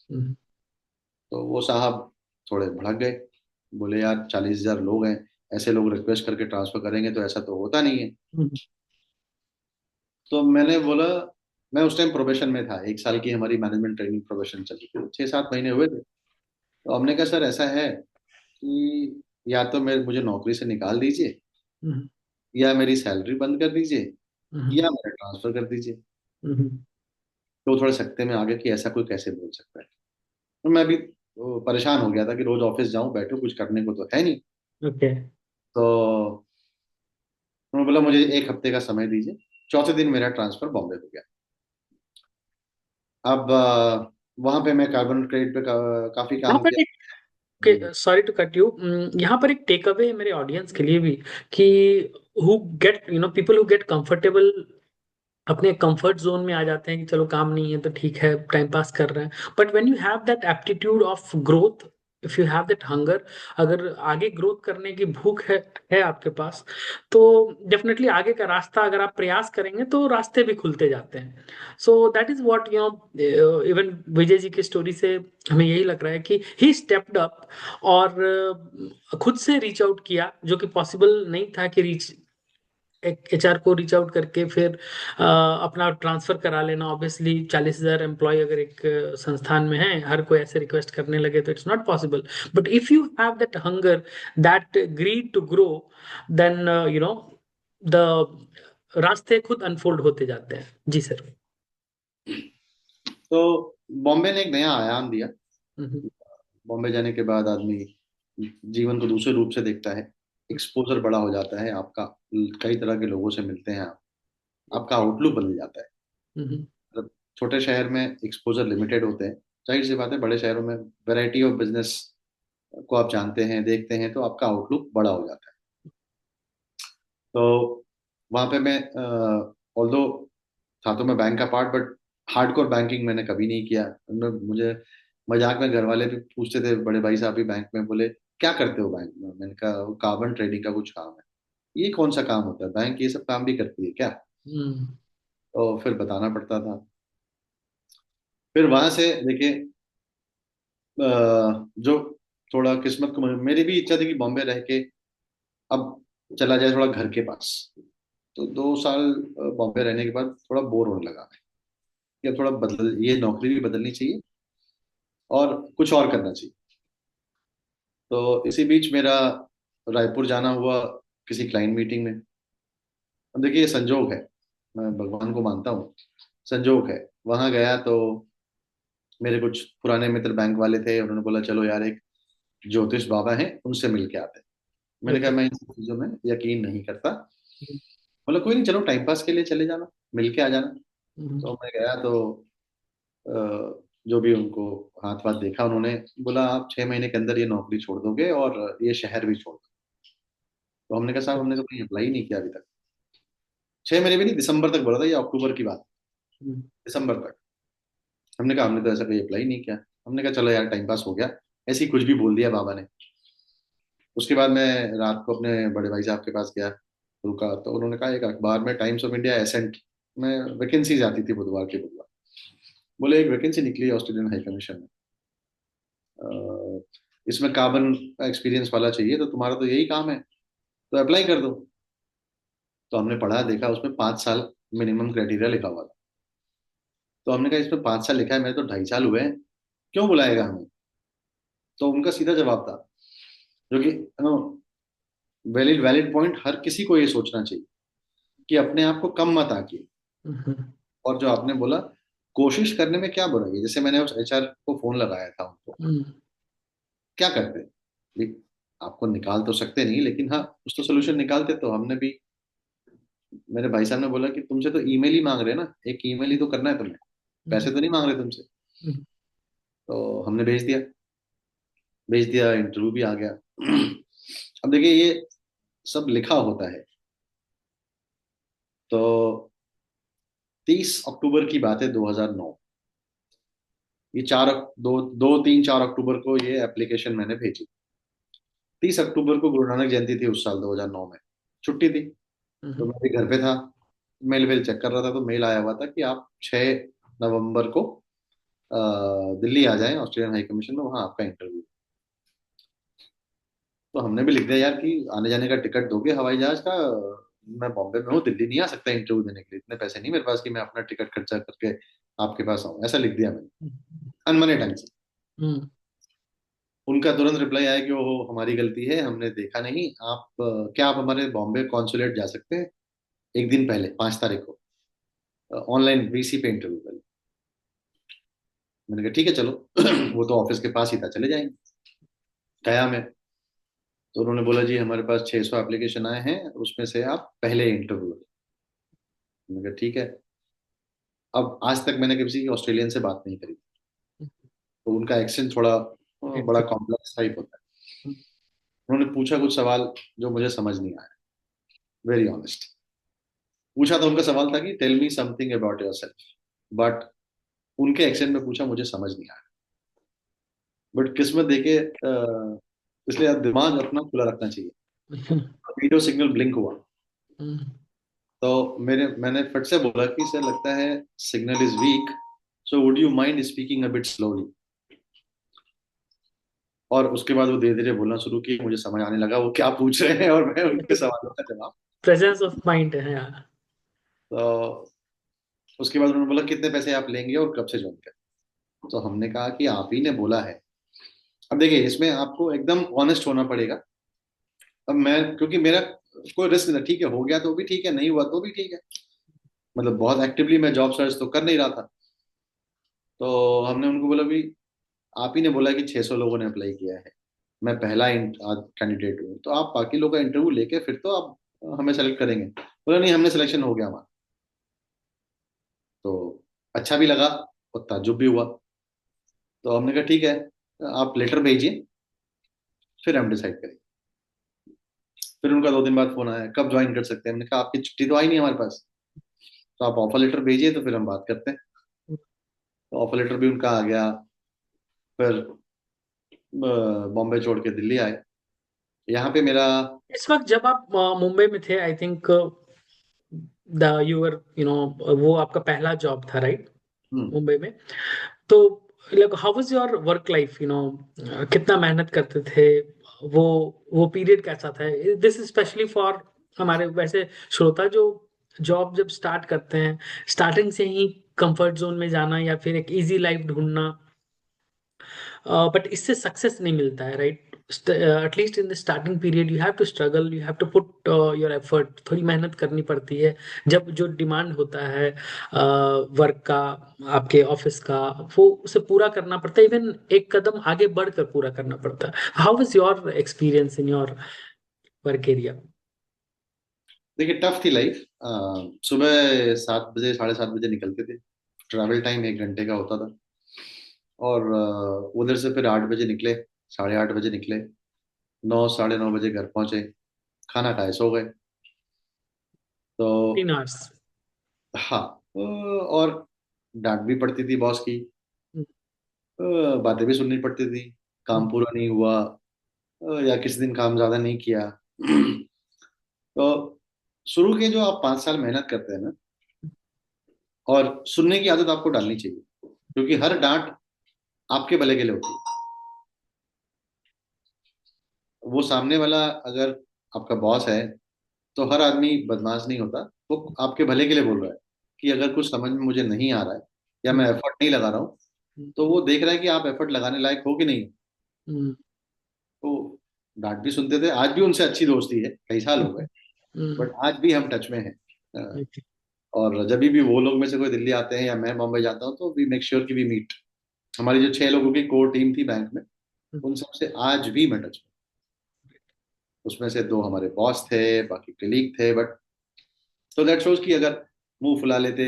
हम्म। तो वो साहब थोड़े भड़क गए, बोले यार 40,000 लोग हैं, ऐसे लोग रिक्वेस्ट करके ट्रांसफर करेंगे तो ऐसा तो होता नहीं है। हम्म। तो मैंने बोला, मैं उस टाइम प्रोबेशन में था, 1 साल की हमारी मैनेजमेंट ट्रेनिंग प्रोबेशन चली थी, 6-7 महीने हुए थे। तो हमने कहा सर ऐसा है कि या तो मैं मुझे नौकरी से निकाल दीजिए, हम्म। या मेरी सैलरी बंद कर दीजिए, हम्म। या मेरा ट्रांसफर कर दीजिए। हम्म। तो वो थोड़े सख्ते में आ गए कि ऐसा कोई कैसे बोल सकता है। तो मैं भी परेशान हो गया था कि रोज ऑफिस जाऊं बैठूं, कुछ करने को तो है नहीं। ओके। तो उन्होंने बोला मुझे 1 हफ्ते का समय दीजिए। चौथे दिन मेरा ट्रांसफर बॉम्बे हो गया। अब वहां पे मैं कार्बन क्रेडिट पे काफी यहाँ काम पर किया। हम्म। एक, सॉरी टू कट यू, यहाँ पर एक टेक अवे मेरे ऑडियंस के लिए भी, कि who get, people who get comfortable अपने कंफर्ट जोन में आ जाते हैं कि चलो काम नहीं है तो ठीक है, टाइम पास कर रहे हैं। But when you have that aptitude of growth, if you have that hunger, अगर आगे ग्रोथ करने की भूख है आपके पास, तो डेफिनेटली आगे का रास्ता अगर आप प्रयास करेंगे तो रास्ते भी खुलते जाते हैं। So that is what you know, even Vijay ji की स्टोरी से हमें यही लग रहा है कि ही स्टेप्ड अप और खुद से रीच आउट किया, जो कि पॉसिबल नहीं था कि रीच एक एचआर को रीच आउट करके फिर अपना ट्रांसफर करा लेना। ऑब्वियसली 40,000 एम्प्लॉय अगर एक संस्थान में है, हर कोई ऐसे रिक्वेस्ट करने लगे तो it's not possible. But if you have that hunger, that greed to grow, then you know the रास्ते खुद अनफोल्ड होते जाते हैं। जी सर। तो बॉम्बे ने एक नया आयाम दिया। हम्म। बॉम्बे जाने के बाद आदमी जीवन को दूसरे रूप से देखता है, एक्सपोजर बड़ा हो जाता है आपका, कई तरह के लोगों से मिलते हैं आप, आपका आउटलुक बदल जाता है। हम्म। मतलब छोटे शहर में एक्सपोजर लिमिटेड होते हैं, जाहिर सी बात है बड़े शहरों में वैरायटी ऑफ बिजनेस को आप जानते हैं, देखते हैं, तो आपका आउटलुक बड़ा हो जाता है। तो वहाँ पे मैं ऑल्दो था तो मैं बैंक का पार्ट, बट हार्डकोर बैंकिंग मैंने कभी नहीं किया। मुझे मजाक में घर वाले भी पूछते थे, बड़े भाई साहब भी बैंक में, बोले क्या करते हो बैंक में? मैंने कहा वो कार्बन ट्रेडिंग का कुछ काम है। ये कौन सा काम होता है, बैंक ये सब काम भी करती है क्या? हम्म। तो फिर बताना पड़ता था। फिर वहां से देखिए, जो थोड़ा किस्मत को, मेरी भी इच्छा थी कि बॉम्बे रह के अब चला जाए थोड़ा घर के पास। तो 2 साल बॉम्बे रहने के बाद थोड़ा बोर होने लगा कि अब थोड़ा बदल, ये नौकरी भी बदलनी चाहिए और कुछ और करना चाहिए। तो इसी बीच मेरा रायपुर जाना हुआ किसी क्लाइंट मीटिंग में। अब देखिए ये संजोग है, मैं भगवान को मानता हूँ, संजोग है। वहां गया तो मेरे कुछ पुराने मित्र बैंक वाले थे, उन्होंने बोला चलो यार एक ज्योतिष बाबा हैं उनसे मिल के आते हैं। मैंने कहा ओके। मैं इन सब चीजों में यकीन नहीं करता। बोला कोई नहीं, चलो टाइम पास के लिए चले जाना, मिल के आ जाना। तो मैं गया तो अ, जो भी उनको हाथ वाथ देखा उन्होंने, बोला आप 6 महीने के अंदर ये नौकरी छोड़ दोगे और ये शहर भी छोड़ दोगे। तो हमने कहा साहब हमने तो कहीं अप्लाई नहीं किया अभी तक। 6 महीने भी नहीं, दिसंबर तक बोला था, ये अक्टूबर की बात, दिसंबर तक। हमने कहा हमने तो ऐसा कोई अप्लाई नहीं किया। हमने कहा चलो यार टाइम पास हो गया, ऐसे ही कुछ भी बोल दिया बाबा ने। उसके बाद मैं रात को अपने बड़े भाई साहब के पास गया, रुका, तो उन्होंने कहा एक अखबार में टाइम्स ऑफ इंडिया एसेंट में वैकेंसीज आती थी बुधवार के बुधवार। बोले एक वैकेंसी निकली है ऑस्ट्रेलियन हाई कमीशन में, इसमें कार्बन का एक्सपीरियंस वाला चाहिए, तो तुम्हारा तो यही काम है, तो अप्लाई कर दो। तो हमने पढ़ा देखा, उसमें 5 साल मिनिमम क्राइटेरिया लिखा हुआ था। तो हमने कहा इसमें 5 साल लिखा है, मेरे तो 2.5 साल हुए हैं, क्यों बुलाएगा हमें? तो उनका सीधा जवाब था, जो कि नो, वैलिड वैलिड पॉइंट, हर किसी को ये सोचना चाहिए कि अपने आप को कम मत आकिए। और जो आपने बोला, कोशिश करने में क्या बुराई है? जैसे मैंने उस एचआर को फोन लगाया था उनको, क्या करते भी, आपको निकाल तो सकते नहीं, लेकिन हाँ कुछ तो सोल्यूशन निकालते। तो हमने भी, मेरे भाई साहब ने बोला कि तुमसे तो ईमेल ही मांग रहे हैं ना, एक ईमेल ही तो करना है तुम्हें, पैसे तो नहीं मांग रहे तुमसे। तो हमने भेज दिया, इंटरव्यू भी आ गया। अब देखिए ये सब लिखा होता है। तो 30 अक्टूबर की बात है 2009। ये 4 2 2 3 4 अक्टूबर को ये एप्लीकेशन मैंने भेजी। 30 अक्टूबर को गुरु नानक जयंती थी उस साल 2009 में, छुट्टी थी। तो मैं भी घर पे था, मेल वेल चेक कर रहा था, तो मेल आया हुआ था कि आप 6 नवंबर को अ, दिल्ली आ जाएं ऑस्ट्रेलियन हाई कमीशन में, वहाँ आपका इंटरव्यू। तो हमने भी लिख दिया यार कि आने जाने का टिकट दोगे हवाई जहाज का, मैं बॉम्बे में हूँ, दिल्ली नहीं आ सकता इंटरव्यू देने के लिए, इतने पैसे नहीं मेरे पास कि मैं अपना टिकट खर्चा करके आपके पास आऊँ, ऐसा लिख दिया मैंने अनमने ढंग से। उनका तुरंत रिप्लाई आया कि ओहो हमारी गलती है, हमने देखा नहीं, आप क्या आप हमारे बॉम्बे कॉन्सुलेट जा सकते हैं एक दिन पहले, 5 तारीख को, ऑनलाइन वीसी पे इंटरव्यू पहले। मैंने कहा ठीक है चलो। वो तो ऑफिस के पास ही था, चले जाएंगे। गया मैं, तो उन्होंने बोला जी हमारे पास 600 एप्लीकेशन आए हैं, उसमें से आप पहले इंटरव्यू। मैंने कहा ठीक है। अब आज तक मैंने किसी ऑस्ट्रेलियन से बात नहीं करी, तो उनका एक्सेंट थोड़ा बड़ा कॉम्प्लेक्स टाइप होता है। उन्होंने पूछा कुछ सवाल जो मुझे समझ नहीं आया, वेरी ऑनेस्ट। पूछा था, उनका सवाल था कि tell me something about yourself, but उनके एक्सेंट में पूछा, मुझे समझ नहीं आया। बट किस्मत देके इसलिए आप दिमाग अपना खुला रखना चाहिए। वीडियो सिग्नल ब्लिंक हुआ, तो मैंने फट से बोला कि सर लगता है signal is weak, so would you mind speaking a bit slowly. और उसके बाद वो धीरे धीरे बोलना शुरू किया, मुझे समझ आने लगा वो क्या पूछ रहे हैं और मैं उनके सवालों का जवाब। प्रेजेंस ऑफ माइंड है यार। तो उसके बाद उन्होंने बोला कितने पैसे आप लेंगे और कब से ज्वाइन करें। तो हमने कहा कि आप ही ने बोला है। अब देखिए, इसमें आपको एकदम ऑनेस्ट होना पड़ेगा। अब मैं, क्योंकि मेरा कोई रिस्क नहीं था, ठीक है हो गया तो भी ठीक है, नहीं हुआ तो भी ठीक है। मतलब बहुत एक्टिवली मैं जॉब सर्च तो कर नहीं रहा था। तो हमने उनको बोला भी आप ही ने बोला कि 600 लोगों ने अप्लाई किया है, मैं पहला कैंडिडेट हूँ, तो आप बाकी लोगों का इंटरव्यू लेके फिर तो आप हमें सेलेक्ट करेंगे। बोला नहीं, हमने सिलेक्शन हो गया हमारा। तो अच्छा भी लगा और ताज्जुब भी हुआ। तो हमने कहा ठीक है, आप लेटर भेजिए, फिर हम डिसाइड करेंगे। फिर उनका 2 दिन बाद फोन आया, कब ज्वाइन कर सकते हैं। हमने कहा आपकी छुट्टी तो आई नहीं हमारे पास, तो आप ऑफर लेटर भेजिए तो फिर हम बात करते हैं। तो ऑफर लेटर भी उनका आ गया। फिर बॉम्बे छोड़ के दिल्ली आए। यहाँ पे मेरा इस वक्त जब आप मुंबई में थे, I think the your you know वो आपका पहला जॉब था, राइट? हम्म, मुंबई में। तो like how was your work life, कितना मेहनत करते थे? वो वो पीरियड कैसा था? दिस स्पेशली फॉर हमारे वैसे श्रोता जो जॉब जब स्टार्ट करते हैं, स्टार्टिंग से ही कंफर्ट जोन में जाना या फिर एक इजी लाइफ ढूंढना, बट इससे सक्सेस नहीं मिलता है, right? At least in the starting period you have to struggle, you have to put your effort, थोड़ी मेहनत करनी पड़ती है। जब जो डिमांड होता है वर्क का, आपके ऑफिस का, वो उसे पूरा करना पड़ता है, इवन एक कदम आगे बढ़कर पूरा करना पड़ता है। How was your experience in your work area? देखिए टफ थी लाइफ। सुबह 7 बजे 7:30 बजे निकलते थे, ट्रैवल टाइम 1 घंटे का होता था। और उधर से फिर 8 बजे निकले, 8:30 बजे निकले, 9 साढ़े 9 बजे घर पहुंचे, खाना खाए सो गए। तो 3 आवर्स? हाँ, और डांट भी पड़ती थी बॉस की, बातें भी सुननी पड़ती थी, काम पूरा नहीं हुआ, या किसी दिन काम ज्यादा नहीं किया। तो शुरू के जो आप 5 साल मेहनत करते हैं ना, और सुनने की आदत आपको डालनी चाहिए, क्योंकि हर डांट आपके भले के लिए होती है। वो सामने वाला अगर आपका बॉस है, तो हर आदमी बदमाश नहीं होता, वो आपके भले के लिए बोल रहा है कि अगर कुछ समझ में मुझे नहीं आ रहा है या मैं एफर्ट नहीं लगा रहा हूँ, तो वो देख रहा है कि आप एफर्ट लगाने लायक हो कि नहीं। तो डांट भी सुनते थे, आज भी उनसे अच्छी दोस्ती है, कई साल हो गए, बट आज भी हम टच में हैं। और जब भी वो लोग में से कोई दिल्ली आते हैं या मैं बॉम्बे जाता हूँ, तो वी मेक श्योर कि वी मीट। हमारी जो 6 लोगों की कोर टीम थी बैंक में, उन सबसे आज भी मैं टच में। उसमें से 2 हमारे बॉस थे, बाकी कलीग थे, बट तो दैट शोज कि अगर मुंह फुला लेते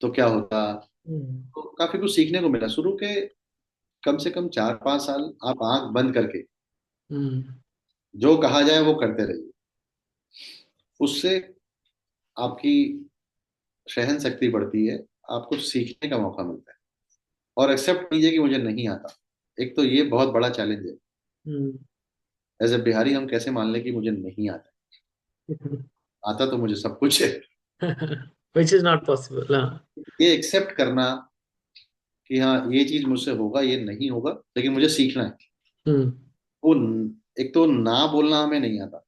तो क्या होता। तो काफी कुछ सीखने को मिला शुरू के कम से कम 4-5 साल। आप आंख बंद करके जो कहा जाए वो करते रहिए, उससे आपकी सहन शक्ति बढ़ती है, आपको सीखने का मौका मिलता है। और एक्सेप्ट कीजिए कि मुझे नहीं आता। एक तो ये बहुत बड़ा चैलेंज है, एज ए बिहारी हम कैसे मान लें कि मुझे नहीं आता। आता तो मुझे सब कुछ है। Which is not possible. हाँ। ये एक्सेप्ट करना कि हाँ ये चीज मुझसे होगा, ये नहीं होगा, लेकिन मुझे सीखना है। हम्म। वो एक तो ना बोलना हमें नहीं आता,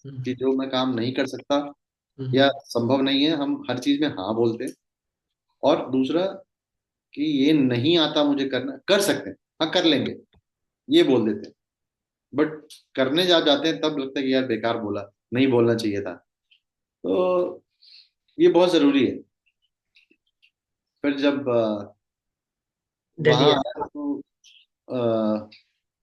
हम्म। कि जो मैं काम नहीं कर सकता या हम्म। संभव नहीं है, हम हर चीज में हाँ बोलते हैं। और दूसरा कि ये नहीं आता मुझे करना, कर सकते हैं, हाँ कर लेंगे, ये बोल देते हैं। बट करने जा जाते हैं तब लगता है कि यार बेकार बोला, नहीं बोलना चाहिए था। तो ये बहुत जरूरी है। फिर जब दिल्ली वहां है। आया तो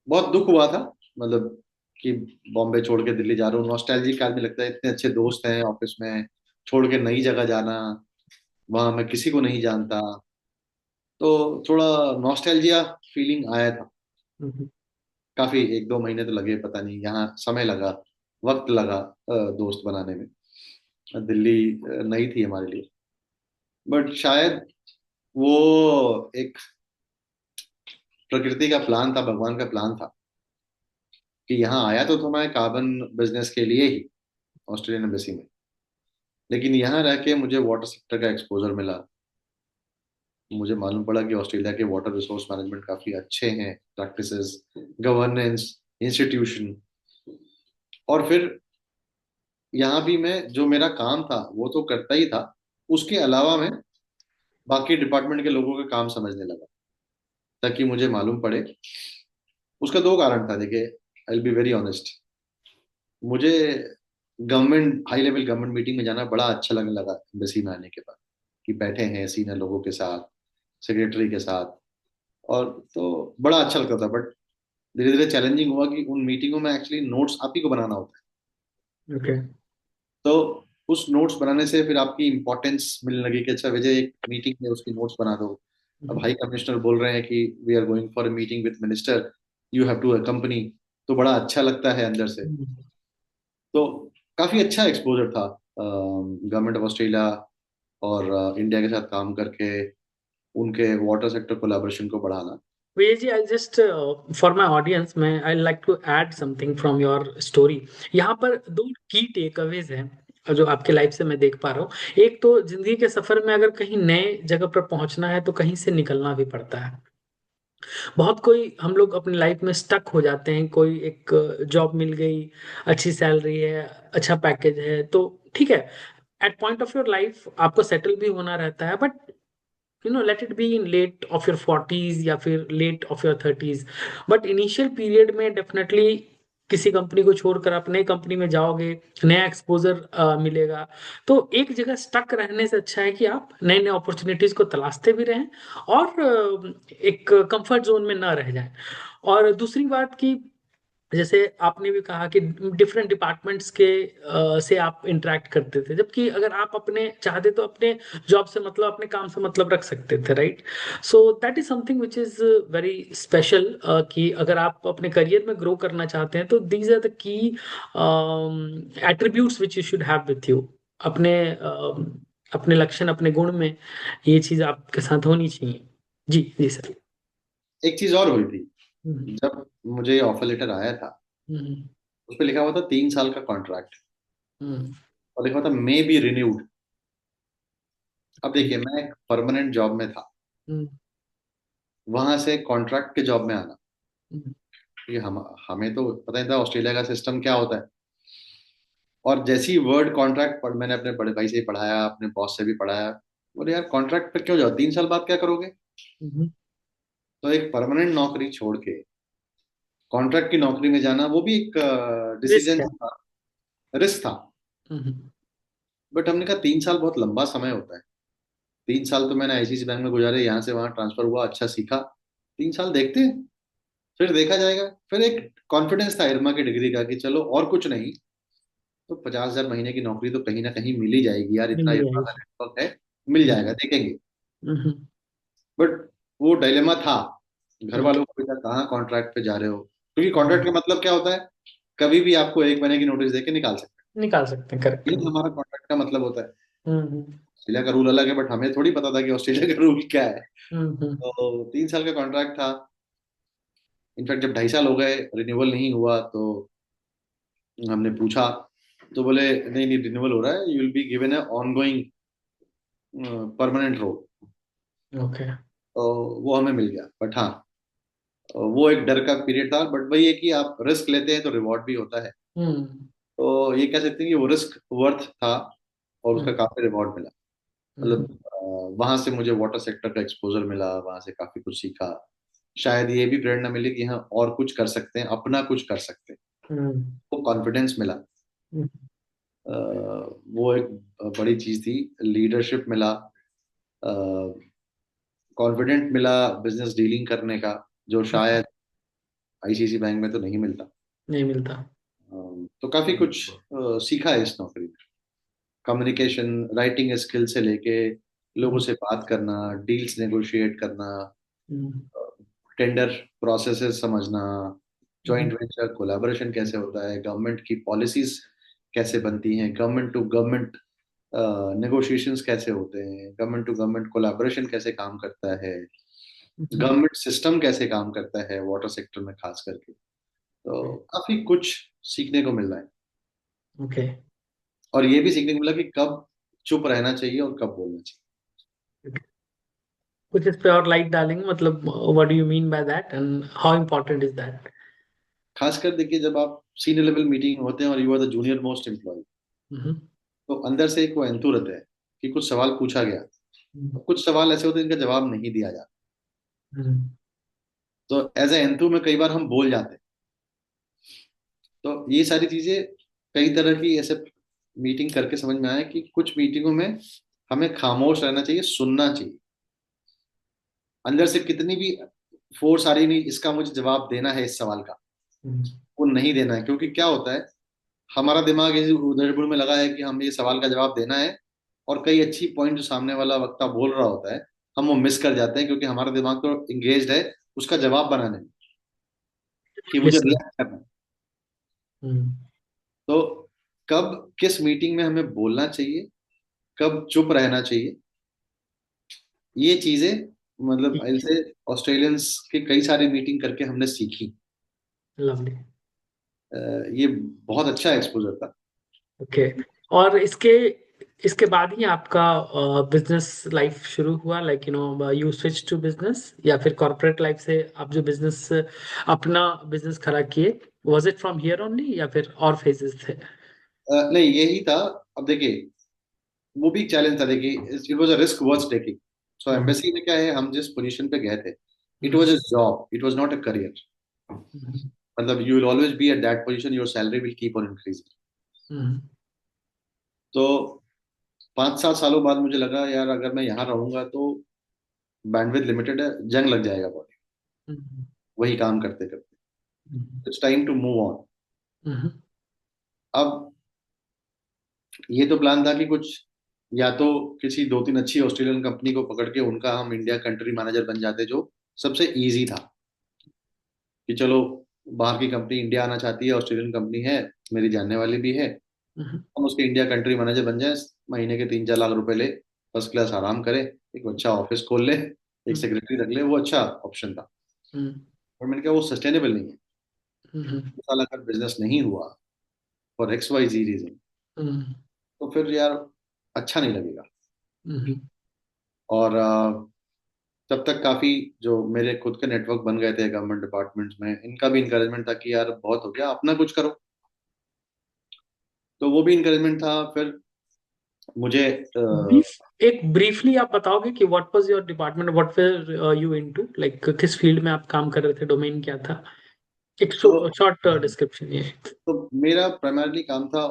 बहुत दुख हुआ था। मतलब कि बॉम्बे छोड़ के दिल्ली जा रहा हूँ, नॉस्टैल्जिक आदमी लगता है, इतने अच्छे दोस्त हैं ऑफिस में, छोड़ के नई जगह जाना, वहां मैं किसी को नहीं जानता। तो थोड़ा नॉस्टैल्जिया फीलिंग आया था। हम्म। काफी 1-2 महीने तो लगे, पता नहीं, यहाँ समय लगा, वक्त लगा दोस्त बनाने में। दिल्ली नई थी हमारे लिए, बट शायद वो एक प्रकृति का प्लान था, भगवान का प्लान था कि यहाँ आया तो मैं कार्बन बिजनेस के लिए ही ऑस्ट्रेलियन एम्बेसी में, लेकिन यहाँ रह के मुझे वाटर सेक्टर का एक्सपोजर मिला। मुझे मालूम पड़ा कि ऑस्ट्रेलिया के वाटर रिसोर्स मैनेजमेंट काफी अच्छे हैं, प्रैक्टिसेस, गवर्नेंस, इंस्टीट्यूशन। और फिर यहाँ भी मैं जो मेरा काम था वो तो करता ही था, उसके अलावा मैं बाकी डिपार्टमेंट के लोगों का काम समझने लगा, ताकि मुझे मालूम पड़े। उसका दो कारण था, देखिए, I will be very honest. मुझे government, high level government meeting में जाना बड़ा अच्छा लगने लगा एम्बेसी में आने के बाद, कि बैठे हैं सीनियर लोगों के साथ, सेक्रेटरी के साथ, और तो बड़ा अच्छा लगता था। बट धीरे धीरे चैलेंजिंग हुआ कि उन मीटिंगों में एक्चुअली नोट्स आप ही को बनाना होता है। ओके। तो उस नोट्स बनाने से फिर आपकी इंपॉर्टेंस मिलने लगी कि अच्छा विजय, एक मीटिंग है उसकी नोट्स बना दो। अब हाई कमिश्नर बोल रहे हैं कि we are going for a meeting with minister, you have to accompany. तो बड़ा अच्छा लगता है अंदर से। तो काफी अच्छा एक्सपोजर था गवर्नमेंट ऑफ ऑस्ट्रेलिया और इंडिया के साथ काम करके उनके वाटर सेक्टर कोलैबोरेशन को बढ़ाना। Vijay, I'll just for my audience, मैं I like to add something from your story. यहाँ पर दो की टेकअवेज हैं जो आपके लाइफ से मैं देख पा रहा हूँ। एक तो जिंदगी के सफर में अगर कहीं नए जगह पर पहुंचना है तो कहीं से निकलना भी पड़ता है। बहुत कोई हम लोग अपनी लाइफ में स्टक हो जाते हैं, कोई एक जॉब मिल गई, अच्छी सैलरी है, अच्छा पैकेज है, तो ठीक है, at point of your life आपको सेटल भी होना रहता है, but let it be in late of your 40s या फिर late of your 30s। But initial period में डेफिनेटली किसी कंपनी को छोड़कर आप नई कंपनी में जाओगे, नया एक्सपोजर मिलेगा। तो एक जगह स्टक रहने से अच्छा है कि आप नए नए अपॉर्चुनिटीज को तलाशते भी रहें और एक कंफर्ट जोन में ना रह जाएं। और दूसरी बात की, जैसे आपने भी कहा कि डिफरेंट डिपार्टमेंट्स के से आप इंटरेक्ट करते थे, जबकि अगर आप अपने चाहते तो अपने जॉब से मतलब, अपने काम से मतलब रख सकते थे, right? So that is something which is very special, कि अगर आप अपने करियर में ग्रो करना चाहते हैं तो these are the key attributes which you should have with you. अपने अपने लक्षण, अपने गुण में ये चीज आपके साथ होनी चाहिए। जी जी सर। एक चीज और हुई थी, हम्म। जब मुझे ऑफर लेटर आया था हम्म। उस पर लिखा हुआ था 3 साल का कॉन्ट्रैक्ट, हम्म। और लिखा हुआ था मे बी रिन्यूड। अब देखिए, मैं एक परमानेंट जॉब में था, हम्म। वहां से कॉन्ट्रैक्ट के जॉब में आना, हम्म। क्योंकि हमें तो पता नहीं था ऑस्ट्रेलिया का सिस्टम क्या होता है। और जैसी वर्ड कॉन्ट्रैक्ट पढ़, मैंने अपने बड़े भाई से भी पढ़ाया, अपने बॉस से भी पढ़ाया, बोले यार कॉन्ट्रैक्ट पे क्यों जाओ, 3 साल बाद क्या करोगे। हम्म। तो एक परमानेंट नौकरी छोड़ के कॉन्ट्रैक्ट की नौकरी में जाना, वो भी एक रिस्क डिसीजन है। था, रिस्क था। हम्म। बट हमने कहा 3 साल बहुत लंबा समय होता है। 3 साल तो मैंने आईसीआईसी बैंक में गुजारे, यहाँ से वहां ट्रांसफर हुआ, अच्छा सीखा। 3 साल देखते हैं, फिर देखा जाएगा। फिर एक कॉन्फिडेंस था इरमा की डिग्री का कि चलो और कुछ नहीं तो 50,000 महीने की नौकरी तो कहीं ना कहीं मिल ही जाएगी यार, इतना मिल इरमा का जाएगी। नेटवर्क है, मिल जाएगा, देखेंगे। हम्म। बट वो डायलेमा था, घर हम्म। वालों को भी था कहाँ कॉन्ट्रैक्ट पे जा रहे हो, क्योंकि कॉन्ट्रैक्ट हम्म। का मतलब क्या होता है, कभी भी आपको 1 महीने की नोटिस देके निकाल सकते निकाल सकते हैं, करेक्ट। हैं। ये हमारा कॉन्ट्रैक्ट का मतलब होता है। हम्म। ऑस्ट्रेलिया का रूल अलग है, बट हमें थोड़ी पता था कि ऑस्ट्रेलिया का रूल क्या है। हम्म। तो 3 साल का कॉन्ट्रैक्ट था। इनफैक्ट जब 2.5 साल हो गए, रिन्यूअल नहीं हुआ, तो हमने पूछा, तो बोले नहीं नहीं, रिन्यूअल हो रहा है, you will be given a ongoing permanent role. Okay. तो वो हमें मिल गया। बट हाँ, वो एक डर का पीरियड था, बट वही है कि आप रिस्क लेते हैं तो रिवॉर्ड भी होता है। हम्म। तो ये कह सकते हैं कि वो रिस्क वर्थ था, और उसका हम्म। काफी रिवॉर्ड मिला। हम्म। मतलब वहां से मुझे वाटर सेक्टर का एक्सपोजर मिला, वहां से काफी कुछ सीखा। शायद ये भी प्रेरणा मिली कि हाँ और कुछ कर सकते हैं, अपना कुछ कर सकते हैं। हम्म। वो कॉन्फिडेंस मिला। हम्म। वो एक बड़ी चीज थी। लीडरशिप मिला, कॉन्फिडेंट मिला बिजनेस डीलिंग करने का, जो शायद आईसीआईसी बैंक में तो नहीं मिलता। नहीं मिलता। तो काफी कुछ सीखा है इस नौकरी में। कम्युनिकेशन, राइटिंग स्किल से लेके लोगों हम्म। से बात करना, डील्स नेगोशिएट करना, हम्म। टेंडर प्रोसेसेस समझना, हम्म। जॉइंट वेंचर कोलैबोरेशन कैसे होता है, गवर्नमेंट की पॉलिसीज कैसे बनती हैं, गवर्नमेंट टू गवर्नमेंट नेगोशिएशंस कैसे होते हैं, गवर्नमेंट टू गवर्नमेंट कोलैबोरेशन कैसे काम करता है, हम्म, गवर्नमेंट सिस्टम कैसे काम करता है वाटर सेक्टर में खास करके। तो काफी कुछ सीखने को मिल रहा है। ओके। और ये भी सीखने को मिला कि कब चुप रहना चाहिए और कब बोलना चाहिए। कुछ इस पे और लाइट डालेंगे, मतलब what do you mean by that and how important is that? खासकर देखिए, जब आप सीनियर लेवल मीटिंग होते हैं और you are the junior most employee, hmm, तो अंदर से एक वो एंतु रहता है कि कुछ सवाल पूछा गया, हम्म, कुछ सवाल ऐसे होते हैं जिनका जवाब नहीं दिया जाता। हम्म, तो एज ए एंथु में कई बार हम बोल जाते हैं। तो ये सारी चीजें कई तरह की ऐसे मीटिंग करके समझ में आया कि कुछ मीटिंगों में हमें खामोश रहना चाहिए, सुनना चाहिए। अंदर से कितनी भी फोर्स आ रही, नहीं इसका मुझे जवाब देना है इस सवाल का, हम्म, वो नहीं देना है। क्योंकि क्या होता है, हमारा दिमाग इस उधेड़बुड़ में लगा है कि हमें ये सवाल का जवाब देना है, और कई अच्छी पॉइंट जो सामने वाला वक्ता बोल रहा होता है हम वो मिस कर जाते हैं, क्योंकि हमारा दिमाग तो इंगेज है उसका जवाब बनाने में, कि मुझे लिसन। रिएक्ट करना है। हम्म, तो कब किस मीटिंग में हमें बोलना चाहिए, कब चुप रहना चाहिए, ये चीजें मतलब ऐसे ऑस्ट्रेलियंस की कई सारी मीटिंग करके हमने सीखी। लवली। ये बहुत अच्छा एक्सपोजर था। ओके। और इसके इसके बाद ही आपका बिजनेस लाइफ शुरू हुआ, like you switch to business, या फिर कॉर्पोरेट लाइफ से आप जो बिजनेस अपना बिजनेस खड़ा किए, was it from here only या फिर और फेजेस थे? नहीं, यही था। अब देखिए, वो भी एक चैलेंज था। देखिए, it was a risk worth taking. So hmm, embassy में क्या है, हम जिस पोजीशन पे गए थे, it hmm, was a job, it was not a career. Hmm, मतलब you will always be at that position, your salary will keep on increasing. Hmm, तो 5-7 सालों बाद मुझे लगा यार, अगर मैं यहाँ रहूंगा तो बैंडविड्थ लिमिटेड है, जंग लग जाएगा बॉडी, हम्म, वही काम करते करते। Hmm, it's time to move on. Hmm, अब ये तो प्लान था कि कुछ, या तो किसी 2-3 अच्छी ऑस्ट्रेलियन कंपनी को पकड़ के उनका हम इंडिया कंट्री मैनेजर बन जाते, जो सबसे इजी था। कि चलो, बाहर की कंपनी इंडिया आना चाहती है, ऑस्ट्रेलियन कंपनी है, मेरी जानने वाली भी है, हम्म, हम उसके इंडिया कंट्री मैनेजर बन जाए, महीने के 3-4 लाख रुपए ले, फर्स्ट क्लास आराम करे, एक अच्छा ऑफिस खोल ले, एक हम्म, सेक्रेटरी रख ले, वो अच्छा ऑप्शन था। हम्म, और मैंने कहा वो सस्टेनेबल नहीं है। हम्म, 2 साल अगर बिजनेस नहीं हुआ फॉर XYZ रीजन, हम्म, तो फिर यार अच्छा नहीं लगेगा। हम्म, और तब तक काफी जो मेरे खुद के नेटवर्क बन गए थे गवर्नमेंट डिपार्टमेंट्स में, इनका भी इंकरेजमेंट था कि यार बहुत हो गया, अपना कुछ करो। तो वो भी इंकरेजमेंट था। फिर मुझे एक ब्रीफली आप बताओगे कि what was your department, what were you into, like किस फील्ड में आप काम कर रहे थे, डोमेन क्या था? एक तो शॉर्ट डिस्क्रिप्शन ये। तो मेरा प्राइमरली काम था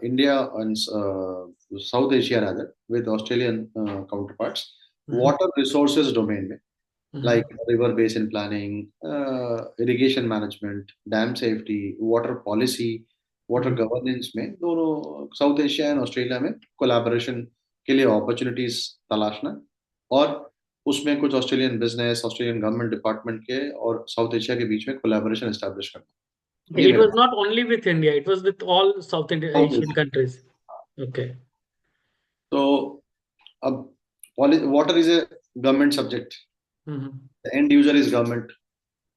India and south Asia rather, with Australian counter parts, hmm, water resources domain में, हम्म, like river basin planning, irrigation management, dam safety, water policy, water हम्म, governance में दोनों साउथ एशिया एंड ऑस्ट्रेलिया में कोलैबोरेशन के लिए अपॉर्चुनिटीज तलाशना, और उसमें कुछ Australian business, Australian government department के और साउथ एशिया के बीच में कोलैबोरेशन एस्टेब्लिश करना। ये इट वाज मेरा not only with India, it was with all South South Asian Asia. Countries? Okay. तो अब water is a government subject, hmm, and user is government.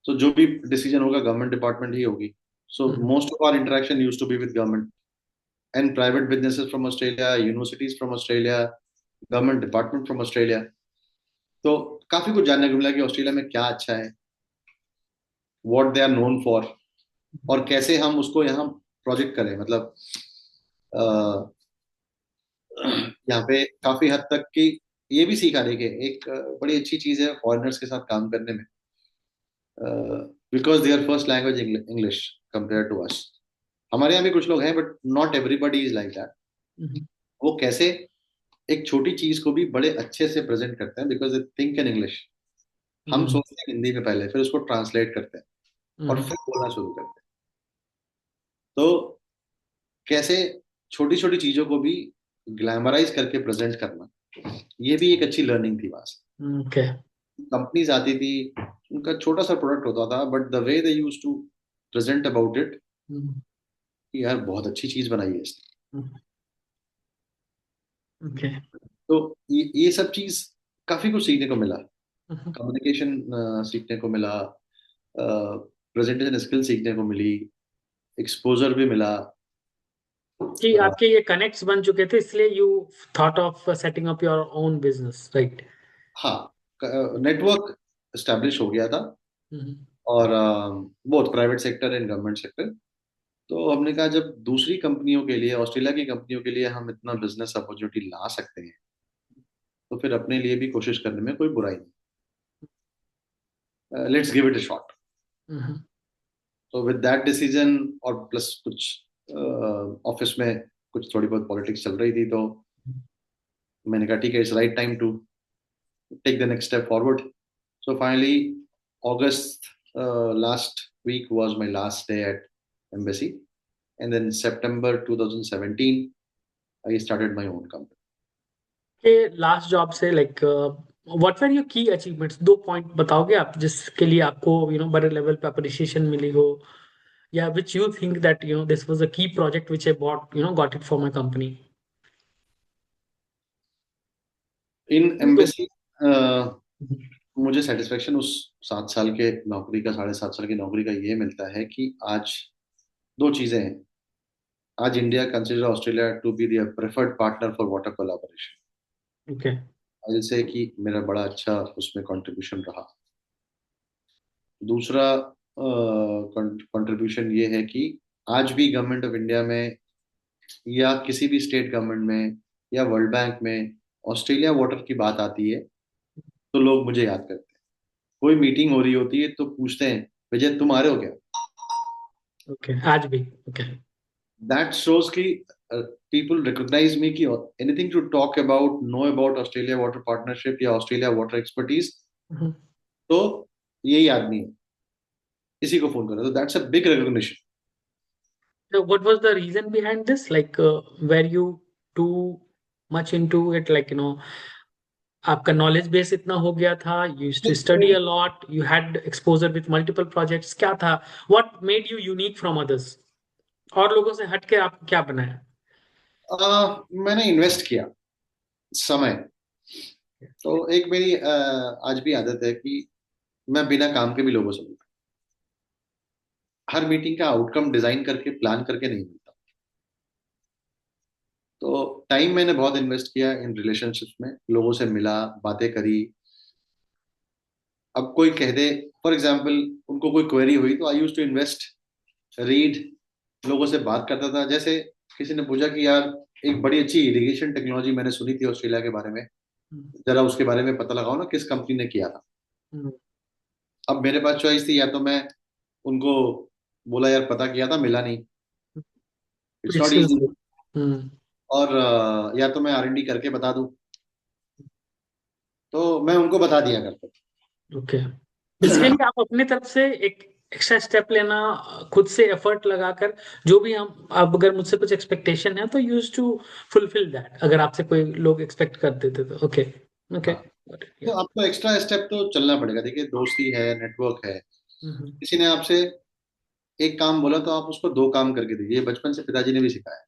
तो जो भी डिसीजन होगा गवर्नमेंट डिपार्टमेंट ही होगी। So hmm, most of our interaction used to be with government and private businesses from Australia, universities from Australia, government department from Australia. तो काफी कुछ जानने को मिला कि ऑस्ट्रेलिया में क्या अच्छा है, what they are known for, और कैसे हम उसको यहाँ प्रोजेक्ट करें। मतलब अ, यहाँ पे काफी हद तक की ये भी सीखा। देखिए, एक बड़ी अच्छी चीज है फॉरेनर्स के साथ काम करने में, because their first language English compare to us. हमारे यहाँ भी कुछ लोग हैं, but not everybody is like that. Hmm, वो कैसे एक छोटी चीज को भी बड़े अच्छे से प्रेजेंट करते हैं, because they think in English. हम हम्म, सोचते हैं हिंदी में पहले, फिर उसको ट्रांसलेट करते हैं और हम्म, फिर बोलना शुरू करते हैं। तो कैसे छोटी छोटी चीजों को भी ग्लैमराइज करके प्रेजेंट करना, ये भी एक अच्छी लर्निंग थी वहां से। ओके। कंपनीज आती थी, उनका छोटा सा प्रोडक्ट होता था, but the way they use to present about it, hmm, कि यार बहुत अच्छी चीज बनाई है इसने। Hmm, okay. तो ये सब चीज काफी कुछ सीखने को मिला। कम्युनिकेशन सीखने को मिला, प्रेजेंटेशन स्किल सीखने को मिली, एक्सपोजर भी मिला। कि आपके ये कनेक्ट्स बन चुके थे, इसलिए you thought of setting up your own business, right? हाँ, नेटवर्क स्टैब्लिश हो गया था, और बहुत private sector and government sector. तो हमने कहा जब दूसरी कंपनियों के लिए, ऑस्ट्रेलिया की कंपनियों के लिए हम इतना बिजनेस अपॉर्चुनिटी ला सकते हैं, तो फिर अपने लिए भी कोशिश करने में कोई बुराई नहीं। Let's give it a shot. तो विद दैट डिसीजन, और प्लस कुछ ऑफिस में कुछ थोड़ी बहुत पॉलिटिक्स चल रही थी, तो मैंने कहा ठीक है, it's right time to take the next step forward. So finally, August last week was my last day at embassy, and then September 2017, I started my own company. के लास्ट जॉब से लाइक व्हाट वर योर की अचीवमेंट्स, 2 पॉइंट बताओगे आप जिसके लिए आपको बड़े लेवल पे अप्रिशिएशन मिली हो, या which you think that this was a key project which I bought got it for my company? In तो embassy, मुझे सेटिस्फेक्शन उस 7 साल के नौकरी का, 7.5 साल की नौकरी का ये मिलता है कि आज दो चीजें हैं। आज India consider Australia to be the preferred partner for water collaboration. Okay. जैसे कि मेरा बड़ा अच्छा उसमें कंट्रीब्यूशन रहा। दूसरा कंट्रीब्यूशन ये है कि आज भी गवर्नमेंट ऑफ इंडिया में, या किसी भी स्टेट गवर्नमेंट में, या वर्ल्ड बैंक में ऑस्ट्रेलिया वाटर की बात आती है तो लोग मुझे याद करते हैं। कोई मीटिंग हो रही होती है तो पूछते हैं, विजय तुम आ रहे हो क्या? ओके, आज भी। ओके। दैट शोज कि पीपल रिकॉग्नाइज मी कि anything to talk about, no about Australia water partnership या ऑस्ट्रेलिया वाटर एक्सपर्टीज, तो यही आदमी है, इसी को फोन करो, तो that's a big recognition. So what was the reason behind this? Like, were you too much into it? Like, आपका नॉलेज बेस इतना हो गया था, you used to study a lot, you had exposure with multiple projects, क्या था? What made you unique from others? और लोगों से हट के आपको क्या बनाया? मैंने इन्वेस्ट किया समय। तो एक मेरी आज भी आदत है कि मैं बिना काम के भी लोगों से मिलता हूँ। हर मीटिंग का आउटकम डिजाइन करके, प्लान करके नहीं मिलता। तो टाइम मैंने बहुत इन्वेस्ट किया इन रिलेशनशिप्स में, लोगों से मिला, बातें करी। अब कोई कह दे, फॉर एग्जाम्पल, उनको कोई क्वेरी हुई, तो आई यूज टू इन्वेस्ट, रीड, लोगों से बात करता था। जैसे किसी ने पूछा कि यार, एक बड़ी अच्छी इरिगेशन टेक्नोलॉजी मैंने सुनी थी ऑस्ट्रेलिया के बारे में, जरा उसके बारे में पता लगाओ ना, किस कंपनी ने किया था। अब मेरे पास चॉइस थी, या तो मैं उनको बोला यार पता किया था, मिला नहीं, इट्स नॉट एक्सक्यूज इजी, मी। हम्म। और या तो मैं R&D करके बता दूं, तो मैं उनको बता दिया करता ओके। इसके लिए आप अपने तरफ से एक एक्स्ट्रा स्टेप लेना, खुद से एफर्ट लगाकर, जो भी हम, अब अगर मुझसे कुछ एक्सपेक्टेशन है तो यूज टू फुलफिल दैट, अगर आपसे कोई लोग एक्सपेक्ट कर देते तो। ओके। था। ओके। हाँ, तो आपको एक्स्ट्रा स्टेप तो चलना पड़ेगा। देखिए, दोस्ती है, नेटवर्क है, किसी ने आपसे एक काम बोला तो आप उसको दो काम करके दीजिए। ये बचपन से पिताजी ने भी सिखाया।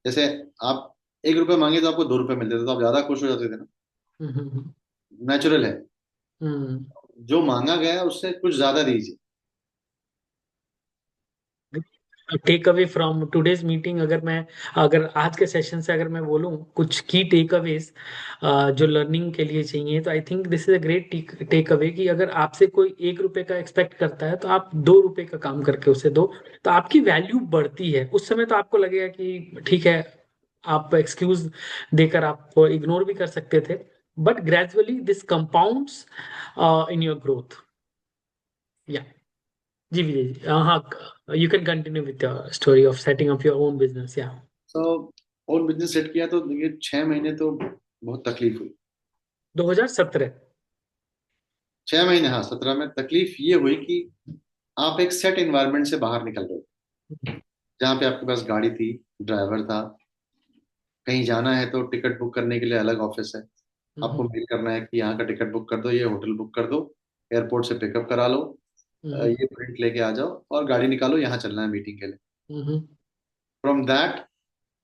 जैसे आप 1 रुपए मांगे तो आपको 2 रुपए मिलते थे, तो आप ज्यादा खुश हो जाते थे ना। नेचुरल है। जो मांगा गया है उससे कुछ ज्यादा दीजिए। Takeaway from today's meeting, अगर आज के सेशन से अगर मैं बोलूं कुछ की टेक अवेज जो लर्निंग के लिए चाहिए, तो I think this is a great takeaway कि अगर आपसे कोई 1 रुपए का एक्सपेक्ट करता है तो आप 2 रुपए का काम करके उसे दो, तो आपकी वैल्यू बढ़ती है। उस समय तो आपको लगेगा कि ठीक है, आप एक्सक्यूज देकर आप इग्नोर भी कर सकते थे, but gradually this compounds in your growth. या, जी विजय जी, हाँ, you can continue with your story of setting up your own business. या, तो और बिजनेस सेट किया, तो ये 6 महीने तो बहुत तकलीफ हुई। 2017। 6 महीने, हाँ, 17 में तकलीफ ये हुई कि आप एक सेट एनवायरनमेंट से बाहर निकल रहे हो, जहाँ पे आपके पास गाड़ी थी, ड्राइवर था, कहीं जाना है तो टिकट बुक करने के लिए अलग ऑफिस है। आपको मेल करना है कि यहाँ का टिकट बुक कर दो, ये होटल बुक कर दो, एयरपोर्ट से पिकअप करा लो, ये प्रिंट लेके आ जाओ और गाड़ी निकालो, यहाँ चलना है मीटिंग के लिए। फ्रॉम दैट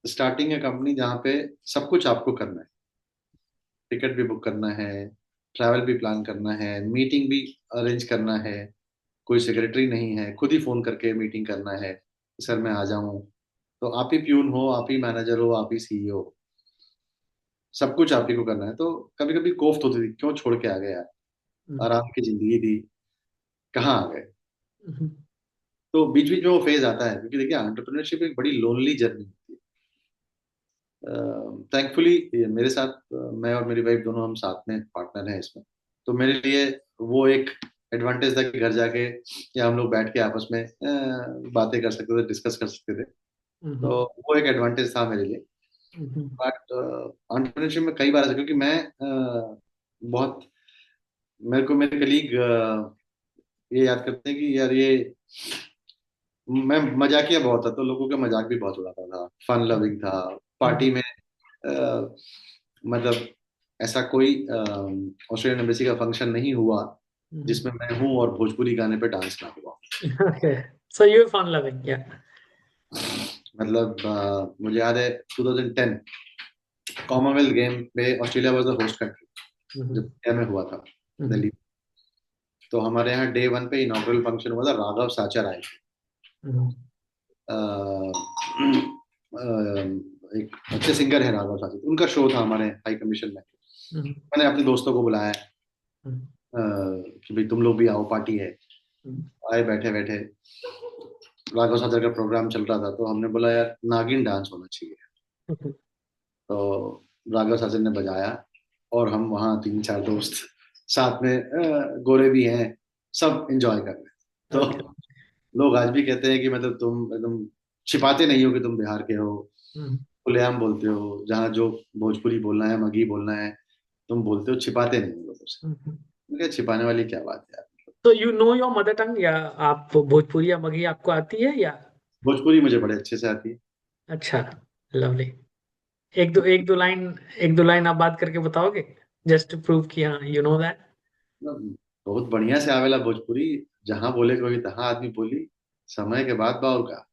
स्टार्टिंग है कंपनी जहाँ पे सब कुछ आपको करना है। टिकट भी बुक करना है, ट्रैवल भी प्लान करना है, मीटिंग भी अरेंज करना है। कोई सेक्रेटरी नहीं है, खुद ही फोन करके मीटिंग करना है, सर मैं आ जाऊं। तो आप ही प्यून हो, आप ही मैनेजर हो, आप ही सीईओ, सब कुछ आप ही को करना है। तो कभी कभी कोफ्त होती थी, क्यों छोड़ के आ गए यार, आराम की जिंदगी थी, कहाँ आ गए। तो बीच बीच में वो फेज आता है, क्योंकि देखिए एंटरप्रेन्योरशिप एक बड़ी लोनली जर्नी होती है। थैंकफुली मेरे साथ मैं और मेरी वाइफ दोनों हम साथ में पार्टनर हैं इसमें। तो मेरे लिए वो एक एडवांटेज था कि घर जाके या हम लोग बैठ के आपस में बातें कर सकते थे, डिस्कस कर सकते थे। तो वो एक एडवांटेज था मेरे लिए। बट एंटरप्रेन्योरशिप में कई बार ऐसा, क्योंकि मैं बहुत, मेरे को मेरे कलीग ये याद करते हैं कि यार ये, मैं मजाकिया बहुत था, तो लोगों का मजाक भी बहुत उड़ाता था, फन लविंग था। पार्टी में मतलब ऐसा कोई ऑस्ट्रेलियन एम्बेसी का फंक्शन नहीं हुआ जिसमें मैं हूँ और भोजपुरी गाने पे डांस ना हुआ। Okay, so you're fun loving, yeah. मतलब मुझे याद है 2010 कॉमनवेल्थ गेम में Australia was the host country, जब Mhm. इंडिया में हुआ था, Mhm. दिल्ली। तो हमारे यहाँ डे वन पे इनॉग्रल फंक्शन हुआ था, राघव साचर आए थे। Mhm. अ, एक अच्छे सिंगर है राघव साचर, उनका शो था हमारे हाई कमीशन में। Mhm. मैंने अपने दोस्तों को बुलाया कि भाई तुम लोग भी आओ, पार्टी है। Mhm. आए, बैठे बैठे राघव सागर का प्रोग्राम चल रहा था, तो हमने बोला यार नागिन डांस होना चाहिए। Mhm. तो राघव सागर ने बजाया, और हम वहाँ तीन चार दोस्त साथ में, गोरे भी हैं, सब एंजॉय कर रहे हैं। Okay. तो लोग आज भी कहते हैं कि मतलब तुम एकदम छिपाते नहीं हो कि तुम बिहार के हो, Mhm. खुलेआम बोलते हो, जहाँ जो भोजपुरी बोलना है, मगही बोलना है, तुम बोलते हो, छिपाते नहीं हो लोगों से। Mhm. मैं कहा, छिपाने वाली क्या बात है यार। तो you know your mother tongue, या आप भोजपुरी या मगही आपको आती है या? भोजपुरी मुझे बड़े अच्छे से आती है। अच्छा, लवली। एक दो लाइन आप बात करके बताओगे, जस्ट टू प्रूव कि हाँ यू नो दैट। मतलब बहुत बढ़िया से आवेला भोजपुरी, जहाँ बोले कोई तहाँ आदमी बोली, समय के बाद बाउर का।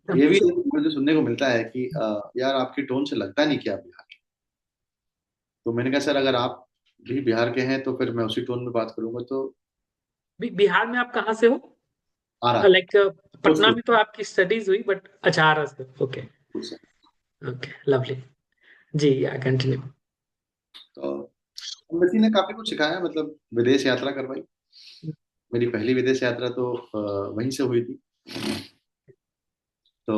ये भी मुझे सुनने को मिलता है कि यार आपकी टोन से लगता नहीं कि आप बिहार के। तो मैंने कहा सर अगर आप भी बिहार के हैं तो फिर मैं उसी टोन में बात करूंगा। तो बिहार में आप कहाँ से हो? आ रहा लाइक पटना भोजपुर में तो आपकी स्टडीज हुई, बट अच्छा, आरा से। ओके। से। Okay, lovely. जी, या कंटिन्यू। तो अम्बेसी ने काफी कुछ सिखाया, मतलब विदेश यात्रा करवाई। मेरी पहली विदेश यात्रा तो वहीं से हुई थी। तो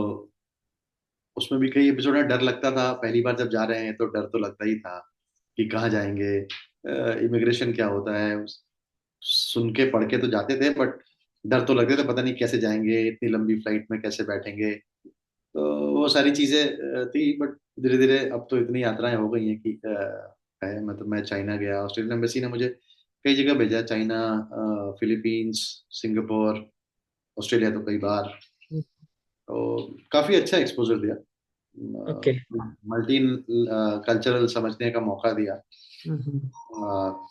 उसमें भी कई एपिसोड में डर लगता था, पहली बार जब जा रहे हैं तो डर तो लगता ही था कि कहाँ जाएंगे, इमिग्रेशन क्या होता है। सुन के पढ़ के तो जाते थे, बट डर तो लगते थे, पता नहीं कैसे जाएंगे, इतनी लंबी फ्लाइट में कैसे बैठेंगे। तो वो सारी चीजें थी। बट धीरे धीरे अब तो इतनी यात्राएं हो गई हैं कि है, मतलब मैं चाइना गया, ऑस्ट्रेलियन एम्बेसी ने मुझे कई जगह भेजा, चाइना, फिलीपींस, सिंगापुर, ऑस्ट्रेलिया तो कई बार। तो काफी अच्छा एक्सपोजर दिया, ओके। मल्टी कल्चरल समझने का मौका दिया। अ,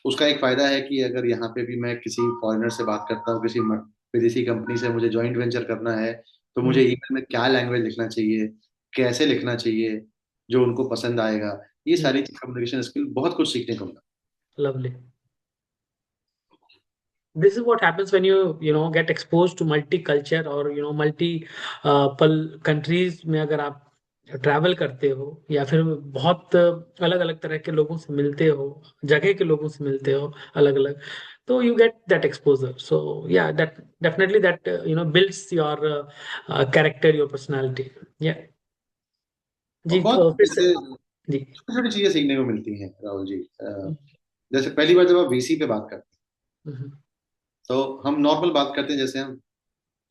उसका एक फायदा है कि अगर यहाँ पे भी मैं किसी फॉरेनर से बात करता हूँ, किसी विदेशी कंपनी से मुझे जॉइंट वेंचर करना है, तो मुझे ईमेल में क्या लैंग्वेज लिखना चाहिए, कैसे लिखना चाहिए, जो उनको पसंद आएगा, ये सारी कम्युनिकेशन स्किल, बहुत कुछ सीखने को मिला। Lovely. This is what happens when you get exposed to multiculture और multi पल countries में अगर आप ट्रैवल करते हो, या फिर बहुत अलग अलग तरह के लोगों से मिलते हो, जगह के लोगों से मिलते हो अलग अलग, तो you get that exposure. So yeah, that definitely that builds your character, your personality. Yeah. और जी, बहुत तो फिर से। जैसे जी। छोटी छोटी चीजें सीखने को मिलती हैं राहुल जी। जैसे पहली बार जब आप वीसी पे बात करते हैं, हम्म, तो हम नॉर्मल बात करते हैं, जैसे हम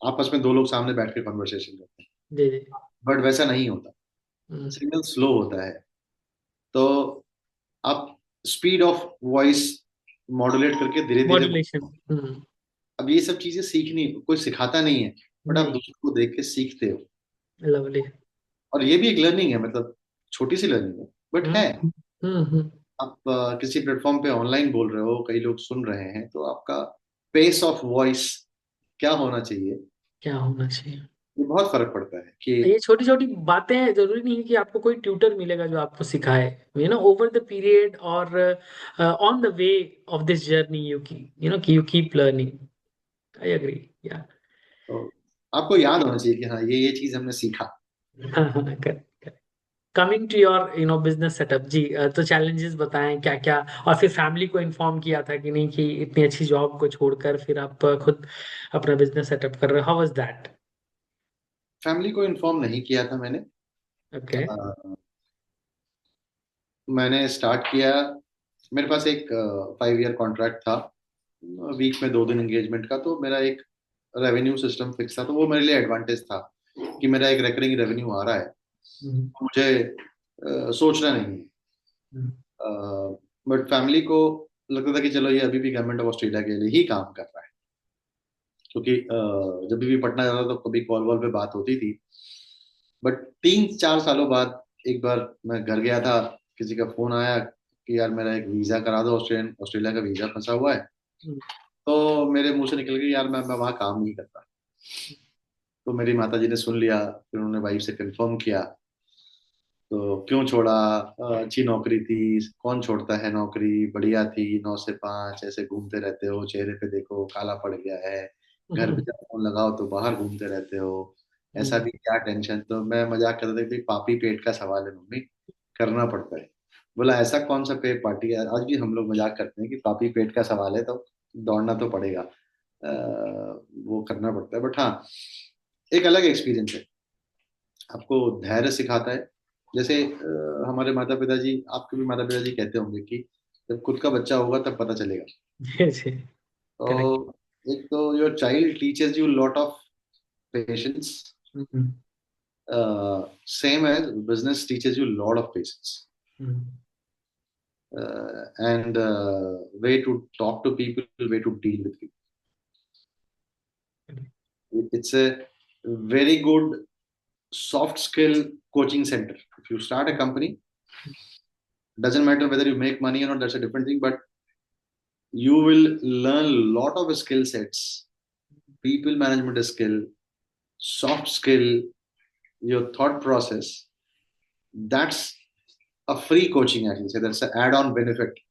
आपस में दो लोग सामने बैठ के कॉन्वर्सेशन करते हैं, जी जी। बट वैसा नहीं होता, सिग्नल स्लो होता है। तो आप स्पीड ऑफ वॉइस मॉड्यूलेट करके धीरे धीरे, मॉड्यूलेशन। अब ये सब चीजें सीखनी, कोई सिखाता नहीं है, बट आप नहीं। दूसरों को देख के सीखते हो। लवली। और ये भी एक लर्निंग है, मतलब छोटी सी लर्निंग है, बट है। हम्म हम्म। आप किसी प्लेटफॉर्म पे ऑनलाइन बोल रहे हो, कई लोग सुन रहे हैं, तो आपका पेस ऑफ वॉइस क्या होना चाहिए, क्या होना चाहिए? ये बहुत फर्क पड़ता है कि ये छोटी छोटी बातें हैं, जरूरी नहीं है कि आपको कोई ट्यूटर मिलेगा जो आपको सिखाए, ओवर द पीरियड और on the way of this journey you keep learning. I agree. या तो आपको याद होना चाहिए कि हाँ ये चीज हमने सीखा। हाँ हाँ, correct. Coming to your business setup जी, तो चैलेंजेस बताएं क्या क्या, और फिर फैमिली को इन्फॉर्म किया था कि नहीं, कि इतनी अच्छी जॉब को छोड़कर फिर आप खुद अपना बिजनेस सेटअप कर रहे हो, हाउ वाज दैट? फैमिली को इन्फॉर्म नहीं किया था मैंने। ओके। मैंने स्टार्ट किया, मेरे पास एक 5 ईयर कॉन्ट्रैक्ट था, वीक में 2 दिन एंगेजमेंट का, तो मेरा एक रेवेन्यू सिस्टम फिक्स था, तो वो मेरे लिए एडवांटेज था कि मेरा एक रेकरिंग रेवेन्यू आ रहा है, तो मुझे सोचना नहीं है। बट फैमिली को लगता था कि चलो ये अभी भी गवर्नमेंट ऑफ ऑस्ट्रेलिया के लिए ही काम कर रहा है, क्योंकि जब भी पटना जाता था तो कभी कॉल वॉल पे बात होती थी। बट 3-4 सालों बाद एक बार मैं घर गया था, किसी का फोन आया कि यार मेरा एक वीजा करा दो, ऑस्ट्रेलिया का वीजा फंसा हुआ है। तो मेरे मुंह से निकल गई यार मैं वहाँ काम नहीं करता। तो मेरी माता जी ने सुन लिया, फिर उन्होंने वाइफ से कंफर्म किया, तो क्यों छोड़ा, अच्छी नौकरी थी, कौन छोड़ता है नौकरी, बढ़िया थी, 9 से 5 ऐसे घूमते रहते हो, चेहरे पे देखो काला पड़ गया है, घर पे जब फोन लगाओ तो बाहर घूमते रहते हो, ऐसा भी क्या टेंशन। तो मैं मजाक करता था कि पापी पेट का सवाल है मम्मी, करना पड़ता है। बोला ऐसा कौन सा पेट पार्टी है, आज भी हम लोग मजाक करते हैं कि पापी पेट का सवाल है तो दौड़ना तो पड़ेगा, वो करना पड़ता है। बट हाँ, एक अलग एक्सपीरियंस है, आपको धैर्य सिखाता है। जैसे हमारे माता पिताजी, आपके भी माता पिताजी कहते होंगे कि जब खुद का बच्चा होगा तब पता चलेगा। जी जी। करेक्ट। तो एक तो your child teaches you lot of patience, same as business teaches you lot of patience, and way to talk to people, way to deal with people. It's a very good soft skill coaching center. If you start a company, doesn't matter whether you make money or not, that's a different thing, but you will learn a lot of skill sets, people management skill, soft skill, your thought process. That's a free coaching, I can say. That's an add-on benefit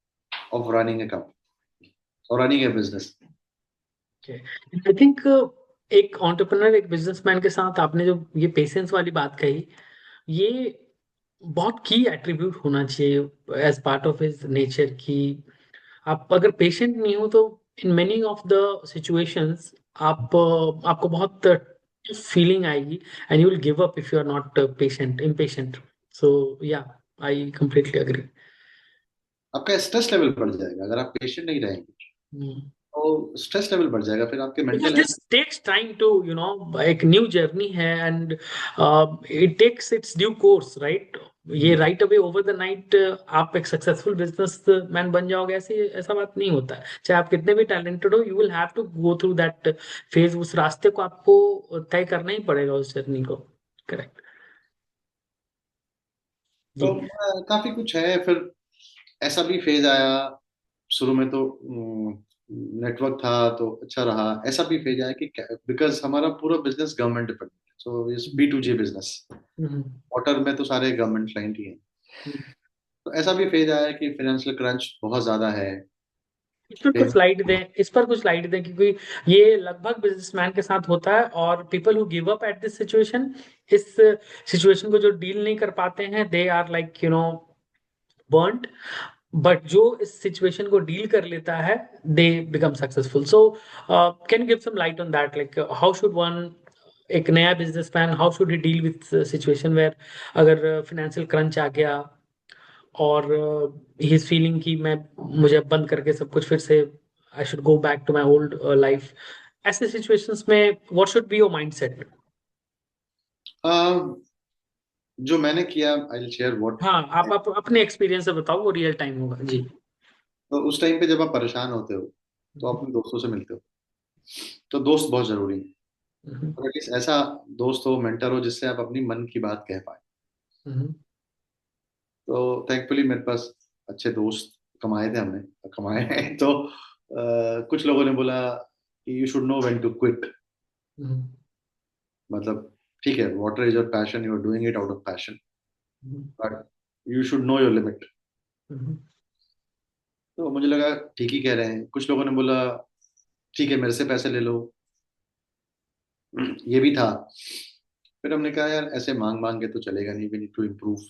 of running a company or running a business. I think एक एंटरप्रेन्योर, एक बिजनेसमैन के साथ आपने जो ये पेशेंस वाली बात कही, ये बहुत की एट्रीब्यूट होना चाहिए as part of his nature, कि आप अगर पेशेंट नहीं हो तो in many of the situations आपको बहुत फीलिंग आएगी, and you will give up if you are not patient, impatient. So yeah, I completely agree. आपका स्ट्रेस लेवल बढ़ जाएगा अगर आप पेशेंट नहीं रहेंगे, तो स्ट्रेस लेवल बढ़ जाएगा, फिर आपके Because mental this health. takes time to, एक न्यू जर्नी है, and it takes its due course, right? ये right away over the night आप एक सक्सेसफुल बिजनेसमैन बन जाओगे, ऐसे ऐसा बात नहीं होता है। चाहे आप कितने भी टैलेंटेड हो, you will have to go through that phase, उस रास्ते को आपको तय करना ही पड़ेगा, उस जर्नी को। करेक्ट। तो जी। काफी कुछ है। फिर ऐसा भी फेज आया, शुरू में तो नेटवर्क था तो अच्छा रहा, ऐसा भी फेज आया कि बिकॉज हमारा पूरा बिजनेस गवर्नमेंट डिपेंडेंट है, सो इस B2G बिजनेस, हम्म। वाटर में तो सारे गवर्नमेंट क्लाइंट ही हैं। तो ऐसा भी फेज आया कि फाइनेंशियल क्रंच बहुत ज्यादा है। इस पर कुछ फिर लाइट दें, इस पर कुछ लाइट दें, क्योंकि ये लगभग बिजनेसमैन के साथ होता है, और people who give up at this situation, इस सिचुएशन को जो डील नहीं कर पाते हैं, they are like burned. But जो इस सिचुएशन को डील कर लेता है, they become successful. So can give some light on that, like how should one, एक नया businessman, how should he deal with situation where अगर फाइनेंशियल क्रंच आ गया, और ही इज फीलिंग कि मैं, मुझे अब बंद करके सब कुछ फिर से, I should go back to my old life. ऐसे सिचुएशंस में what should be your mindset? जो मैंने किया, आई विल शेयर व्हाट। हाँ, आप अपने एक्सपीरियंस से बताओ, वो रियल टाइम होगा जी। तो उस टाइम पे जब आप परेशान होते हो तो अपने दोस्तों से मिलते हो, तो दोस्त बहुत जरूरी है। हम्म, और एटलीस्ट ऐसा दोस्त हो, मेंटर हो, जिससे आप अपनी मन की बात कह पाए। हम्म, तो थैंकफुली मेरे पास अच्छे दोस्त कमाए थे, हमने कमाए हैं। तो कुछ लोगों ने बोला कि you should know when to quit. Hmm, मतलब ठीक है, water is your passion, you are doing it out of passion, hmm, but you should know your limit. Hmm, तो मुझे लगा ठीक ही कह रहे हैं। कुछ लोगों ने बोला ठीक है मेरे से पैसे ले लो, ये भी था। फिर हमने कहा यार ऐसे मांग मांग के तो चलेगा नहीं, वी नीड टू इम्प्रूव।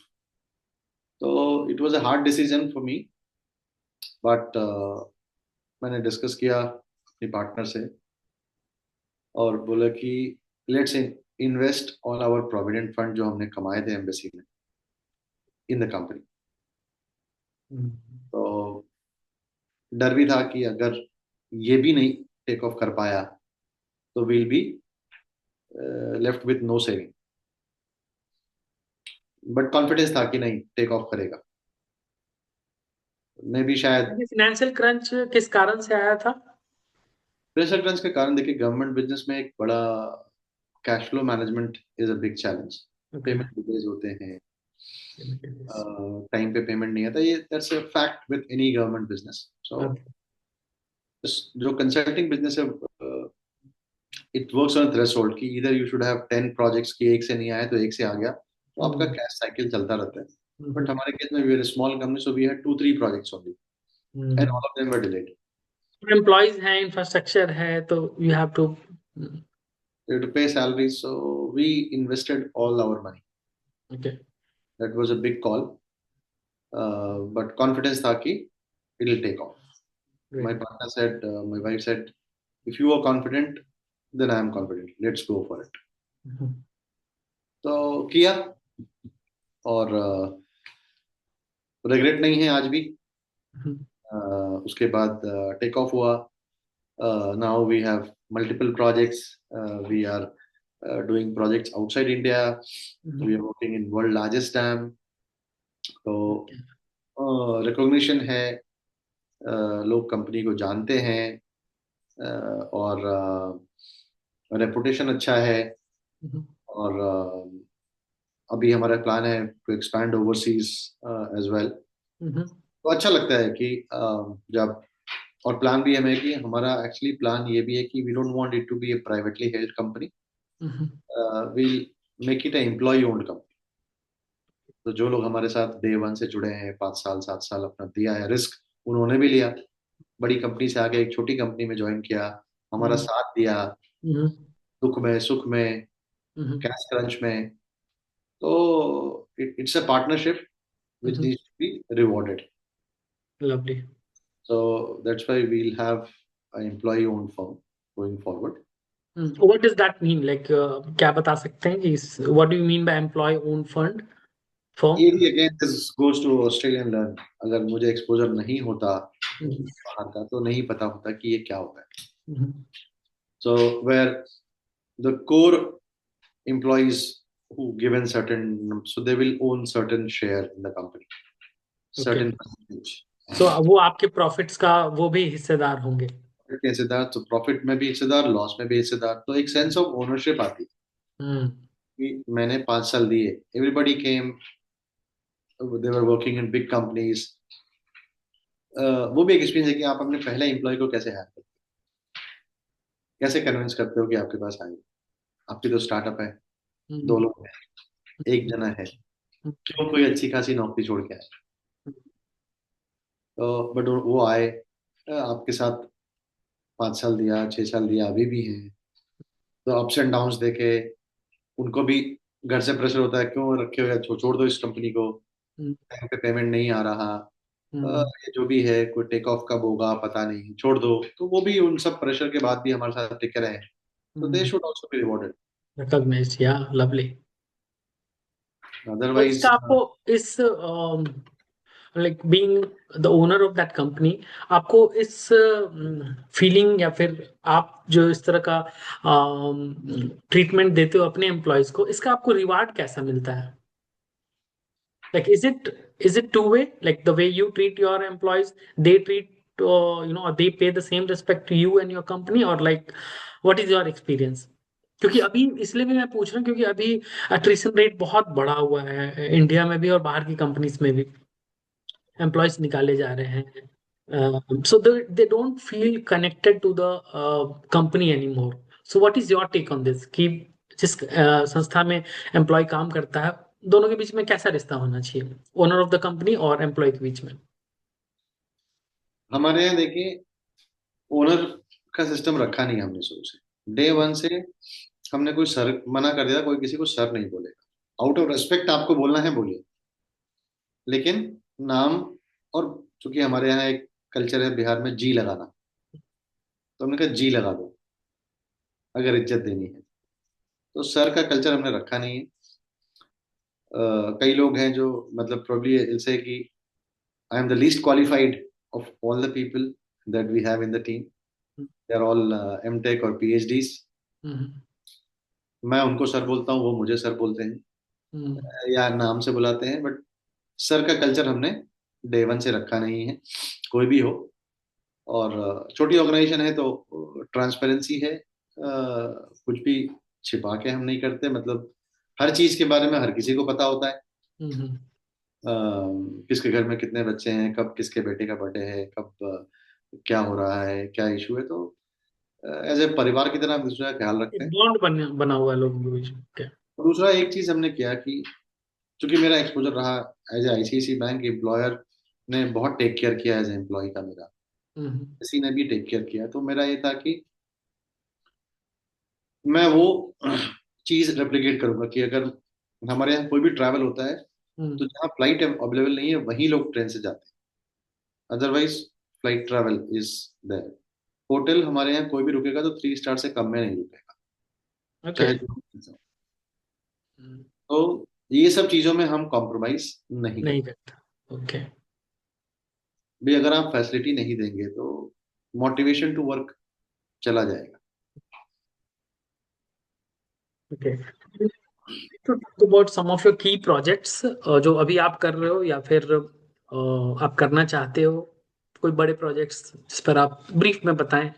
तो it was a hard decision for me, but मैंने डिस्कस किया अपनी पार्टनर से और बोला कि let's invest all our provident fund जो हमने कमाए थे एम्बेसी में इन द कंपनी। हम्म, तो डर भी था कि अगर ये भी नहीं टेक ऑफ कर पाया तो will be left with no saving, but confidence था कि नहीं टेक ऑफ करेगा। मैं भी शायद फाइनेंशियल क्रंच किस कारण से आया था? प्रेशर क्रंच के कारण, देखिए गवर्नमेंट बिजनेस में एक बड़ा cash flow management is a big challenge. Okay. Payment delays होते हैं, टाइम पे पेमेंट नहीं आता, ये that's a fact with any government business. So जो कंसल्टिंग बिजनेस है इट वर्क्स ऑन थ्रेशोल्ड कि इधर यू शुड हैव 10 प्रोजेक्ट्स की, एक से नहीं आए तो एक से आ गया, तो आपका कैश साइकिल चलता रहता है। बट हमारे केस में we are small company, so we had 2-3 projects only and all of them were delayed. Employees हैं, इंफ्रास्ट्रक्चर है, तो you have to. We have to pay salaries, so we invested all our money. Okay. That was a big call, but confidence था कि it will take off. My great. partner said, my wife said, if you are confident, then I am confident. Let's go for it. तो किया, और रिग्रेट नहीं है आज भी। उसके बाद टेक ऑफ हुआ। Now we have multiple projects, we are doing projects outside India, we are working in world largest dam. तो रिकॉग्निशन है, लोग कंपनी को जानते हैं, और रेपुटेशन अच्छा है। और अभी हमारा प्लान है to expand overseas as well. तो अच्छा लगता है कि जब, और प्लान भी हमें कि हमारा एक्चुअली प्लान ये भी है कि we don't want it to be a privately held company, we'll make it a employee owned company. तो जो लोग हमारे साथ डे वन से जुड़े हैं, 5 साल 7 साल अपना दिया है रिस्क, उन्होंने भी लिया, बड़ी कंपनी से आके एक छोटी कंपनी में ज्वाइन किया, हमारा साथ दिया, दुख में सुख में, कैश क्रंच में। तो it's a partnership which needs to be rewarded. Lovely. So that's why we'll have an employee-owned firm going forward. What does that mean, like क्या बता सकते हैं कि what do you mean by employee own fund ये फॉर्म? भी again this goes to Australian learn। अगर मुझे एक्सपोजर नहीं होता बाहर का तो नहीं पता होता कि ये क्या होता है। So where the core employees who given certain, so they will own certain share in the company, okay. certain percentage। सो वो आपके प्रॉफिट्स का वो भी हिस्सेदार होंगे? के हिस्सेदार, तो प्रॉफिट में भी हिस्सेदार, लॉस में भी हिस्सेदार, तो एक सेंस ऑफ ओनरशिप आती है हम्म। कि मैंने 5 साल दिए, everybody came, they were working in big companies. वो भी एक एक्सपीरियंस है कि आप अपने पहले एम्प्लॉय को कैसे हैक करते हो, कैसे कन्विंस करते हो कि आपके पास आए। आपकी तो स्टार्टअप है, 2 लोग हैं, एक जना है, क्यों कोई अच्छी खासी नौकरी छोड़ के आए। तो बट वो आए, आपके साथ 5 साल दिया, 6 साल दिया, अभी भी हैं। तो अप्स एंड डाउन्स देखे, उनको भी घर से प्रेशर होता है, क्यों रखे हुए, छोड़ दो इस कंपनी को, टाइम पे पेमेंट नहीं आ रहा, ये जो भी है, कोई टेक ऑफ कब होगा पता नहीं, छोड़ दो। तो वो भी उन सब प्रेशर के बाद भी हमारे साथ टिके रहे, तो they should also be rewarded. Recognised, या लवली। तो अदरवाइज इसका आपको इस like being the owner of that company, आपको इस फीलिंग या फिर आप जो इस तरह का ट्रीटमेंट देते हो अपने एम्प्लॉयज को, इसका आपको रिवार्ड कैसा मिलता है? Like, is it two way? Like the way you treat your employees, they treat or they pay the same respect to you and your company, or like what is your experience? क्योंकि अभी इसलिए भी मैं पूछ रहा हूँ क्योंकि अभी अट्रिशन रेट बहुत बढ़ा हुआ है इंडिया में भी और बाहर की कंपनीज में भी, एम्प्लॉयज निकाले जा रहे हैं, so they don't feel connected to the company any more. So what is your take on this कि जिस संस्था में एम्प्लॉय काम करता है, दोनों के बीच में कैसा रिश्ता होना चाहिए, ओनर ऑफ द कंपनी और एम्प्लॉय के बीच में? हमारे यहाँ देखिए, ओनर का सिस्टम रखा नहीं है हमने शुरू से। डे वन से हमने कोई सर मना कर दिया, कोई किसी को सर नहीं बोलेगा। आउट ऑफ रेस्पेक्ट आपको बोलना है बोलिए, लेकिन नाम, और चूंकि हमारे यहाँ एक कल्चर है बिहार में जी लगाना, तो हमने कहा जी लगा दो अगर इज्जत देनी है। तो सर का कल्चर हमने रखा नहीं है। कई लोग हैं जो मतलब प्रोबब्ली इनसे कि I am the least qualified of all the people that we have in the team, they are all MTech और पीएचडीज। हम्म, मैं उनको सर बोलता हूँ, वो मुझे सर बोलते हैं हम्म, या नाम से बुलाते हैं, बट सर का कल्चर हमने डे वन से रखा नहीं है, कोई भी हो। और छोटी ऑर्गेनाइजेशन है तो ट्रांसपेरेंसी है, कुछ भी छिपा के हम नहीं करते। मतलब हर चीज के बारे में हर किसी को पता होता है। हम्म, अ, किसके घर में कितने बच्चे हैं, कब किसके बेटे का बर्थडे है, कब क्या हो रहा है, क्या इशू है। तो एज ए परिवार की तरह हम दूसरा का ख्याल रखते एक हैं। बॉन्ड बना बना हुआ है लोगों के बीच में क्या? और दूसरा एक चीज हमने किया कि चूंकि मेरा एक्सपोजर रहा as a ICICI bank employer ने बहुत टेक केयर किया एज ए एम्प्लॉय का मेरा, हम्म, किसी ने भी टेक केयर किया, तो मेरा ये था कि मैं वो चीज रेप्लिकेट करूंगा कि अगर हमारे यहाँ कोई भी ट्रैवल होता है हम्म, तो जहाँ फ्लाइट अवेलेबल नहीं है वहीं लोग ट्रेन से जाते हैं, otherwise flight travel is there. Hotel हमारे यहाँ कोई भी रुकेगा तो 3 स्टार से कम में नहीं रुकेगा, ओके। चाहे जो भी हो। तो ये सब चीजों में हम कॉम्प्रोमाइज नहीं नहीं करते। करता। ओके। भी अगर आप फैसिलिटी नहीं देंगे तो मोटिवेशन टू वर्क चला जाएगा। ओके। तो talk about some of your key projects जो अभी आप कर रहे हो या फिर आप करना चाहते हो, कोई बड़े प्रोजेक्ट्स जिस पर आप ब्रीफ में बताएं।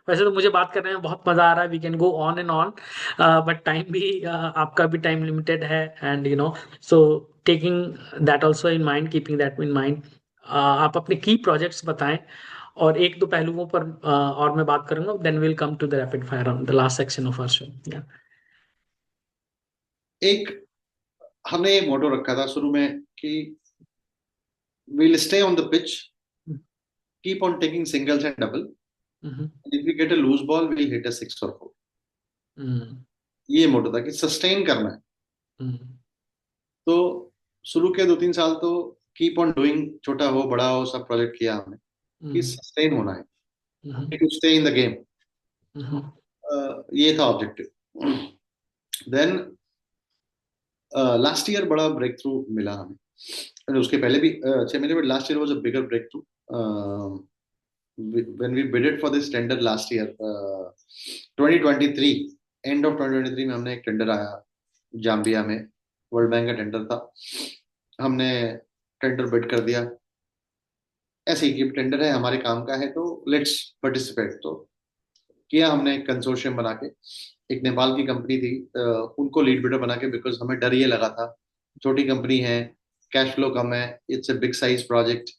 वैसे तो मुझे बात करने में बहुत मजा आ रहा है, we can go on and on, but time भी आपका भी टाइम लिमिटेड है, and so taking that also in mind, keeping that in mind, आप अपने की प्रोजेक्ट्स बताएं। और एक दो पहलुओं पर और मैं बात करूंगा, then will come to the rapid fire on the last section of our show. एक हमने ये मोटो रखा था शुरू में कि we'll stay on the pitch, keep on taking singles and double, and if we get a loose ball we'll hit a six or four। ये मोटो था कि सस्टेन करना है। तो शुरू के 2-3 साल तो कीप ऑन डूइंग, छोटा हो बड़ा हो सब प्रोजेक्ट किया हमने, कि सस्टेन होना है, to stay in the game. ये था ऑब्जेक्टिव। देन लास्ट ईयर बड़ा ब्रेक थ्रू मिला हमें, और उसके पहले भी 6 महीने, but last year was a bigger breakthrough. when we bidded for this tender last year, 2023, end of 2023 में हमने एक टेंडर आया जाम्बिया में, वर्ल्ड बैंक का टेंडर था। हमने टेंडर बिड कर दिया, ऐसे ही कि टेंडर है हमारे काम का है तो लेट्स पार्टिसिपेट। तो किया हमने एक कंसोर्शियम बना के, एक नेपाल की कंपनी थी, उनको लीड बिडर बना के, बिकॉज हमें डर ये लगा था छोटी कंपनी है, कैश फ्लो कम है, it's a big size project,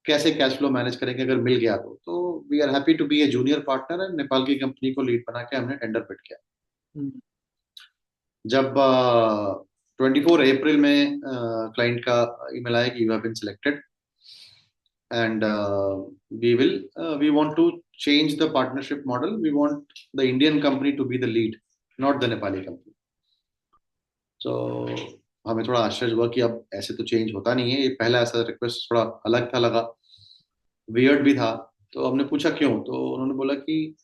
कैसे कैश फ्लो मैनेज करेंगे अगर मिल गया तो we are happy to be a junior partner, and Nepal की कंपनी को लीड बना के हमने टेंडर बिड किया। जब 24 अप्रैल में क्लाइंट का ईमेल आया कि you have been selected, and we want to change the partnership model, we want the Indian company to be the lead, not the Nepali company। so हमें थोड़ा आश्चर्य हुआ कि अब ऐसे तो चेंज होता नहीं है, ये पहला ऐसा रिक्वेस्ट थोड़ा अलग था, लगा वियर्ड भी था। तो हमने पूछा क्यों, तो उन्होंने बोला कि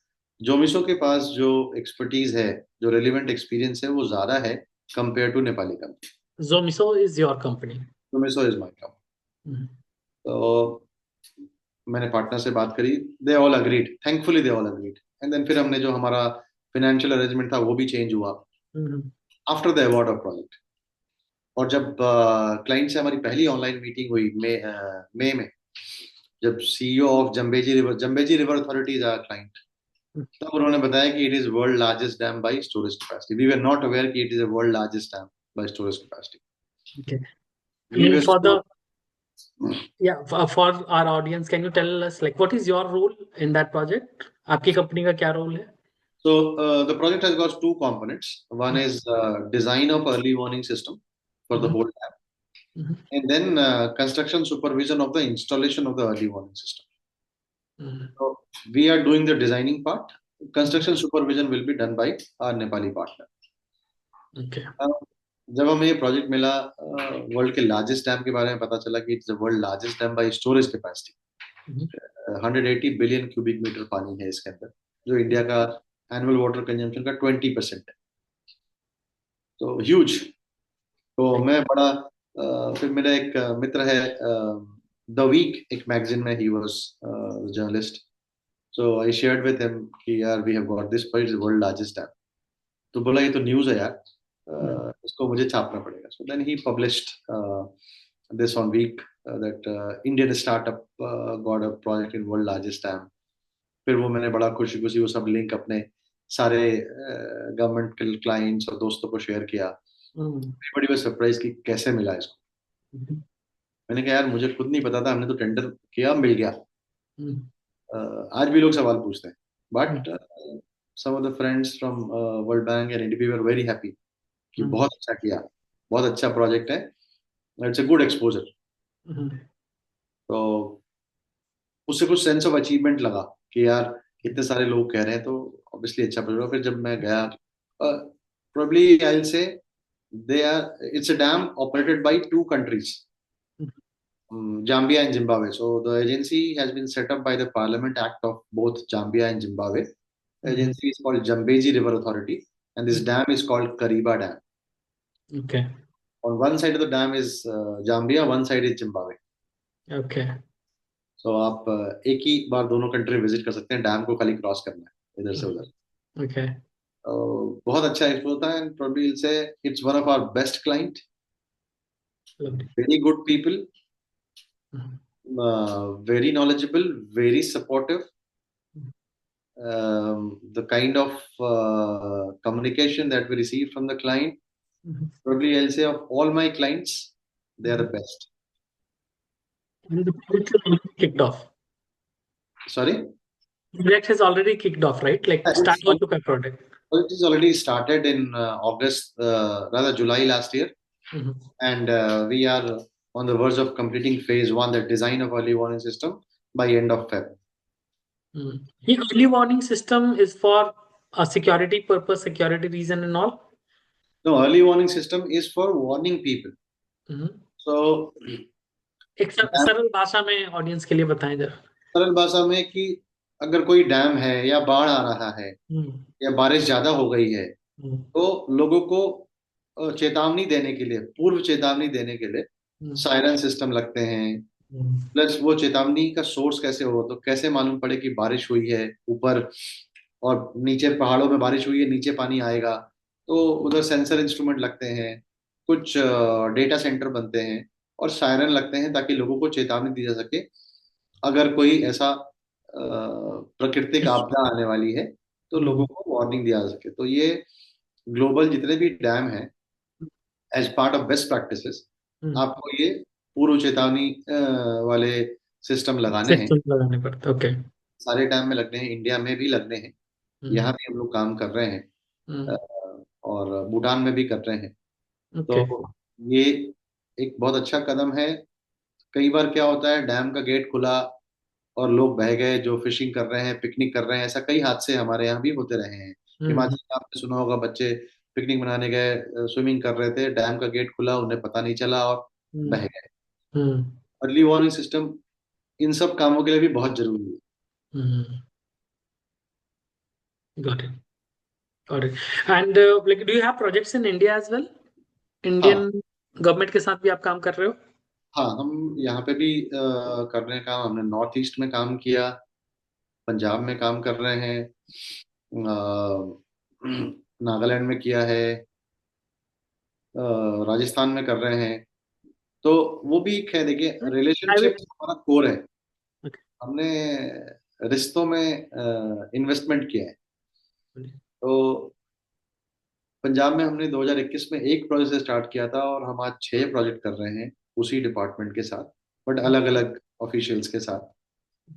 जोमिसो के पास जो एक्सपर्टीज है, जो रेलिवेंट एक्सपीरियंस है वो ज्यादा है compare to Nepali company. Zomiso is your company? Zomiso is my company. Mhm. तो मैंने पार्टनर से बात करी, they all agreed, thankfully they all agreed. And then फिर हमने जो हमारा फाइनेंशियल अरेंजमेंट था वो भी चेंज हुआ Mhm. After the award of project. और जब क्लाइंट से हमारी पहली ऑनलाइन मीटिंग हुई मई में, जब CEO of Zambezi River Authority is our client, तब उन्होंने बताया कि it is world largest dam by storage capacity. We were not aware कि it is a world largest dam by storage capacity. Okay. We were For so the, yeah, for our audience, can you tell us like what is your role in that project? आपकी कंपनी का क्या रोल है? So the project has got two components. One is design of early warning system for the Mhm. whole dam, Mhm. and then construction supervision of the installation of the early warning system. Mhm. So we are doing the designing part. Construction supervision will be done by our Nepali partner. Okay. Uh, जब हमें ये प्रोजेक्ट मिला, वर्ल्ड के लार्जेस्ट डैम के बारे में पता चला कि it's the world largest dam by storage capacity. Mhm. 180 billion cubic metre पानी है इसके अंदर, जो इंडिया का एनुअल वाटर कंजम्पशन का 20% है। तो ह्यूज। तो मैं बड़ा फिर मेरा एक मित्र है, द वीक एक मैगजीन में, he was journalist. So I shared with him कि यार वी हैव गॉट दिस पर, इट्स वर्ल्ड लार्जेस्ट डैम। तो बोला ये तो न्यूज़ है यार, Mhm. इसको मुझे छापना पड़ेगा। So then he published this on week that Indian startup got a project in world largest dam. फिर वो मैंने बड़ा खुशी खुशी वो सब लिंक अपने सारे गवर्नमेंट के क्लाइंट्स और दोस्तों को शेयर किया। Mhm. बड़ी बड़ी सरप्राइज की कैसे मिला इसको। Mhm. मैंने कहा यार मुझे खुद नहीं पता था, हमने तो टेंडर किया, मिल गया। Mhm. आज भी लोग सवाल पूछते हैं, Mhm. But some of the friends from World Bank and ADB were very happy कि Mhm. बहुत अच्छा किया, बहुत अच्छा प्रोजेक्ट है, it's a good exposure. Mhm. तो उससे कुछ सेंस ऑफ अचीवमेंट लगा कि यार इतने सारे लोग कह रहे हैं, तो ऑब्वियसली अच्छा प्रोजेक्ट। फिर जब मैं गया, probably I will say they are, it's a dam operated by two countries, Zambia and Zimbabwe. So the agency has been set up by the Parliament Act of both Zambia and Zimbabwe. The Mhm. agency is called Zambezi River Authority, and this dam is called Kariba Dam. Okay. On one side of the dam is Zambia, one side is Zimbabwe. Okay. So आप एक ही बार दोनों कंट्री विजिट कर सकते हैं, डैम को खाली क्रॉस करना है इधर से उधर। Okay. बहुत अच्छा एक्सपीरियंस होता है, and probably say it's one of our best client, Lovely. Very good people, Mhm. Very knowledgeable, very supportive. The kind of communication that we receive from the client, Mhm. probably I'll say of all my clients, they are the Mhm. best. And the project is already kicked off. Sorry? Project has already kicked off, right? Like start हो चुका है project. It is already started in August, rather July last year, Mhm. and we are on the verge of completing phase one, the design of early warning system, by end of Feb. The early warning system is for a security purpose, security reason and all. No, early warning system is for warning people. Mhm. So, एक सरल भाषा में ऑडियंस के लिए बताएं जरा। सरल भाषा में कि अगर कोई डैम है या बाढ़ आ रहा है हम्म। या बारिश ज्यादा हो गई है, हम्म। तो लोगों को चेतावनी देने के लिए, पूर्व चेतावनी देने के लिए हम्म। सायरन सिस्टम लगते हैं। हम्म। प्लस वो चेतावनी का सोर्स कैसे हो, तो कैसे मालूम पड़े कि बारिश हुई है ऊपर, और नीचे पहाड़ों में बारिश हुई है, नीचे पानी आएगा, तो उधर सेंसर इंस्ट्रूमेंट लगते हैं, कुछ डेटा सेंटर बनते हैं, और सायरन लगते हैं ताकि लोगों को चेतावनी दी जा सके अगर कोई ऐसा प्राकृतिक आपदा आने वाली है, तो लोगों हम्म। को वार्निंग दिया जा सके। तो ये ग्लोबल जितने भी डैम हैं, as part of best practices, hmm. आपको ये पूर्व चेतावनी वाले सिस्टम लगाने हैं। सिस्टम लगाने पड़ते, ओके। सारे डैम में लगने हैं, इंडिया में भी लगने हैं, यहाँ हम्म। भी हम लोग काम कर रहे हैं, हम्म। और भूटान में भी कर रहे हैं। ओके। तो ये एक बहुत अच्छा कदम है। कई बार क्या होता है, डैम का गेट खुला और लोग बह गए, जो फिशिंग कर रहे हैं, पिकनिक कर रहे हैं, ऐसा कई हादसे हमारे यहाँ भी होते रहे हैं। हम्म। हिमाचल में आपने सुना होगा, बच्चे पिकनिक मनाने गए, स्विमिंग कर रहे थे, डैम का गेट खुला, उन्हें पता नहीं चला और हम्म। बह गए। हम्म। अर्ली वार्निंग सिस्टम इन सब कामों के लिए भी बहुत जरूरी है। Hmm. Got it. Got it. And like do you have projects in India as well? हाँ, इंडियन गवर्नमेंट के साथ भी आप काम कर रहे हो? हाँ, हम यहाँ पे भी कर रहे हैं काम। हमने नॉर्थ ईस्ट में काम किया, पंजाब में काम कर रहे हैं, नागालैंड में किया है, राजस्थान में कर रहे हैं। तो वो भी एक है, देखिए रिलेशनशिप प्राइवेट। हमारा कोर है। ओके। हमने रिश्तों में इन्वेस्टमेंट किया है। तो पंजाब में हमने 2021 में एक प्रोजेक्ट से स्टार्ट किया था, और हम आज 6 प्रोजेक्ट कर रहे हैं उसी डिपार्टमेंट के साथ, बट अलग अलग ऑफिशियल्स के साथ।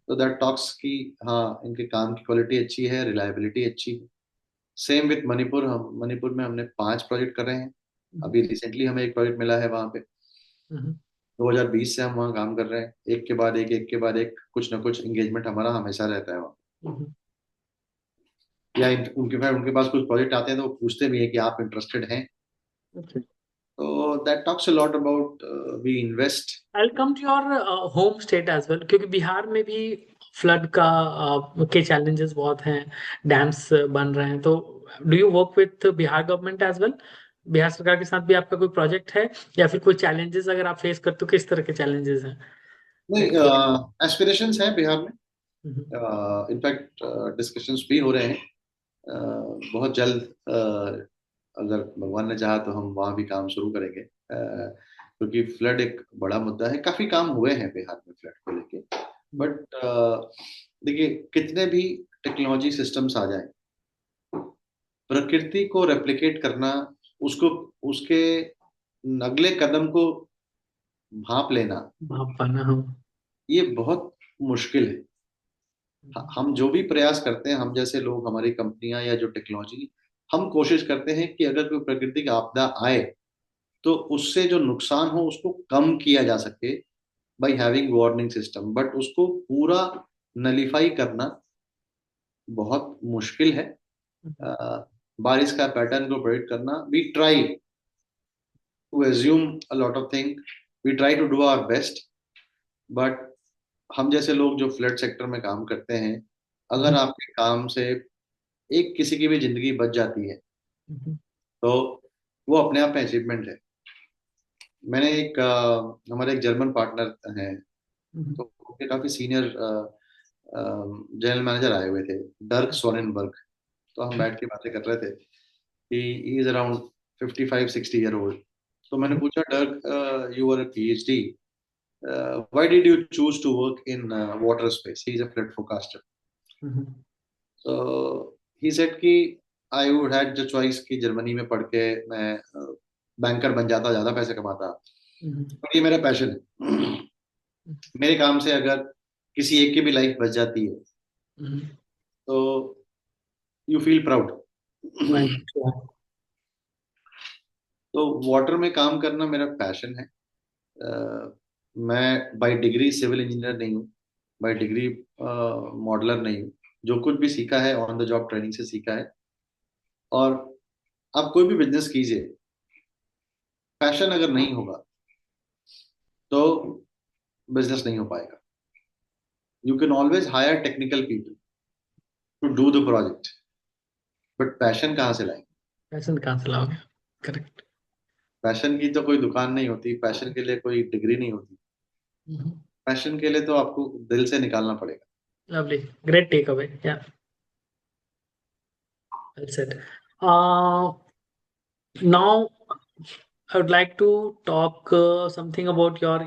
तो दैट टॉक्स की हाँ, इनके काम की क्वालिटी अच्छी है, रिलायबिलिटी अच्छी है। सेम विथ मणिपुर, हम मणिपुर में हमने 5 प्रोजेक्ट कर रहे हैं। अभी रिसेंटली हमें एक प्रोजेक्ट मिला है वहाँ पे। 2020 से हम वहाँ काम कर रहे हैं, एक के बाद एक, एक के बाद एक, कुछ ना कुछ एंगेजमेंट हमारा हमेशा रहता है वहाँ। या उनके पास कुछ प्रोजेक्ट आते हैं तो वो पूछते भी हैं कि आप इंटरेस्टेड हैं। Okay. तो that talks a lot about we invest. I'll come to your home state as well, क्योंकि बिहार में भी फ्लड का के चैलेंजेस बहुत हैं, डैम्स बन रहे हैं। तो do you work with Bihar government as well? Bihar सरकार के साथ भी आपका कोई प्रोजेक्ट है, या फिर कोई चैलेंजेस अगर आप फेस करते हो, किस तरह के चैलेंजेस हैं? नहीं, एस्पिरेशंस हैं बिहार में। हम्म, इनफैक्ट डिस्कशंस भी हो रहे हैं। बहुत जल्द अगर भगवान ने चाहा तो हम वहाँ भी काम शुरू करेंगे, क्योंकि फ्लड एक बड़ा मुद्दा है। काफी काम हुए हैं बिहार में फ्लड को लेके। बट देखिए, कितने भी टेक्नोलॉजी सिस्टम्स आ जाए, प्रकृति को रेप्लिकेट करना, उसको, उसके अगले कदम को भांप लेना, आप पाना हो। ये बहुत मुश्किल है। हम जो भी प्रयास करते हैं, हम जैसे लोग, हमारी कंपनियां या जो टेक्नोलॉजी, हम कोशिश करते हैं कि अगर कोई प्राकृतिक आपदा आए तो उससे जो नुकसान हो उसको कम किया जा सके by having warning system. But उसको पूरा नलीफाई करना बहुत मुश्किल है। बारिश का पैटर्न को प्रेडिक्ट करना, we try to assume a lot of thing, we try to do our best. But हम जैसे लोग जो फ्लड सेक्टर में काम करते हैं, अगर आपके काम से एक किसी की भी जिंदगी बच जाती है तो वो अपने आप में अचीवमेंट है। मैंने एक हमारे एक जर्मन पार्टनर हैं, तो उनके काफी सीनियर जनरल मैनेजर आए हुए थे, डर्क सोनेनबर्ग। तो हम बैठ के बातें कर रहे थे कि he is around 55-60 year old. तो मैंने पूछा, Dirk you are PhD, why did you choose to work in water space? He is a flood forecaster. तो ही सेड कि I would had the choice कि जर्मनी में पढ़ के मैं बैंकर बन जाता, ज्यादा पैसे कमाता, पर ये मेरा पैशन है। मेरे काम से अगर किसी एक की भी लाइफ बच जाती है तो यू फील प्राउड। तो वाटर में काम करना मेरा पैशन है। मैं बाय डिग्री सिविल इंजीनियर नहीं हूँ, बाय डिग्री मॉडलर नहीं हूँ। जो कुछ भी सीखा है ऑन द जॉब ट्रेनिंग से सीखा है। और आप कोई भी बिजनेस कीजिए, पैशन अगर नहीं होगा तो बिजनेस नहीं हो पाएगा। You can always hire technical people to do the project, but passion कहाँ से लाएंगे? पैशन कहाँ से लाओगे? करेक्ट। पैशन की तो कोई दुकान नहीं होती, पैशन के लिए कोई डिग्री नहीं होती। पैशन के लिए तो आपको दिल से निकालना पड़ेगा। लवली, ग्रेट टेक अवे, या well said. Now I would like to talk something about your,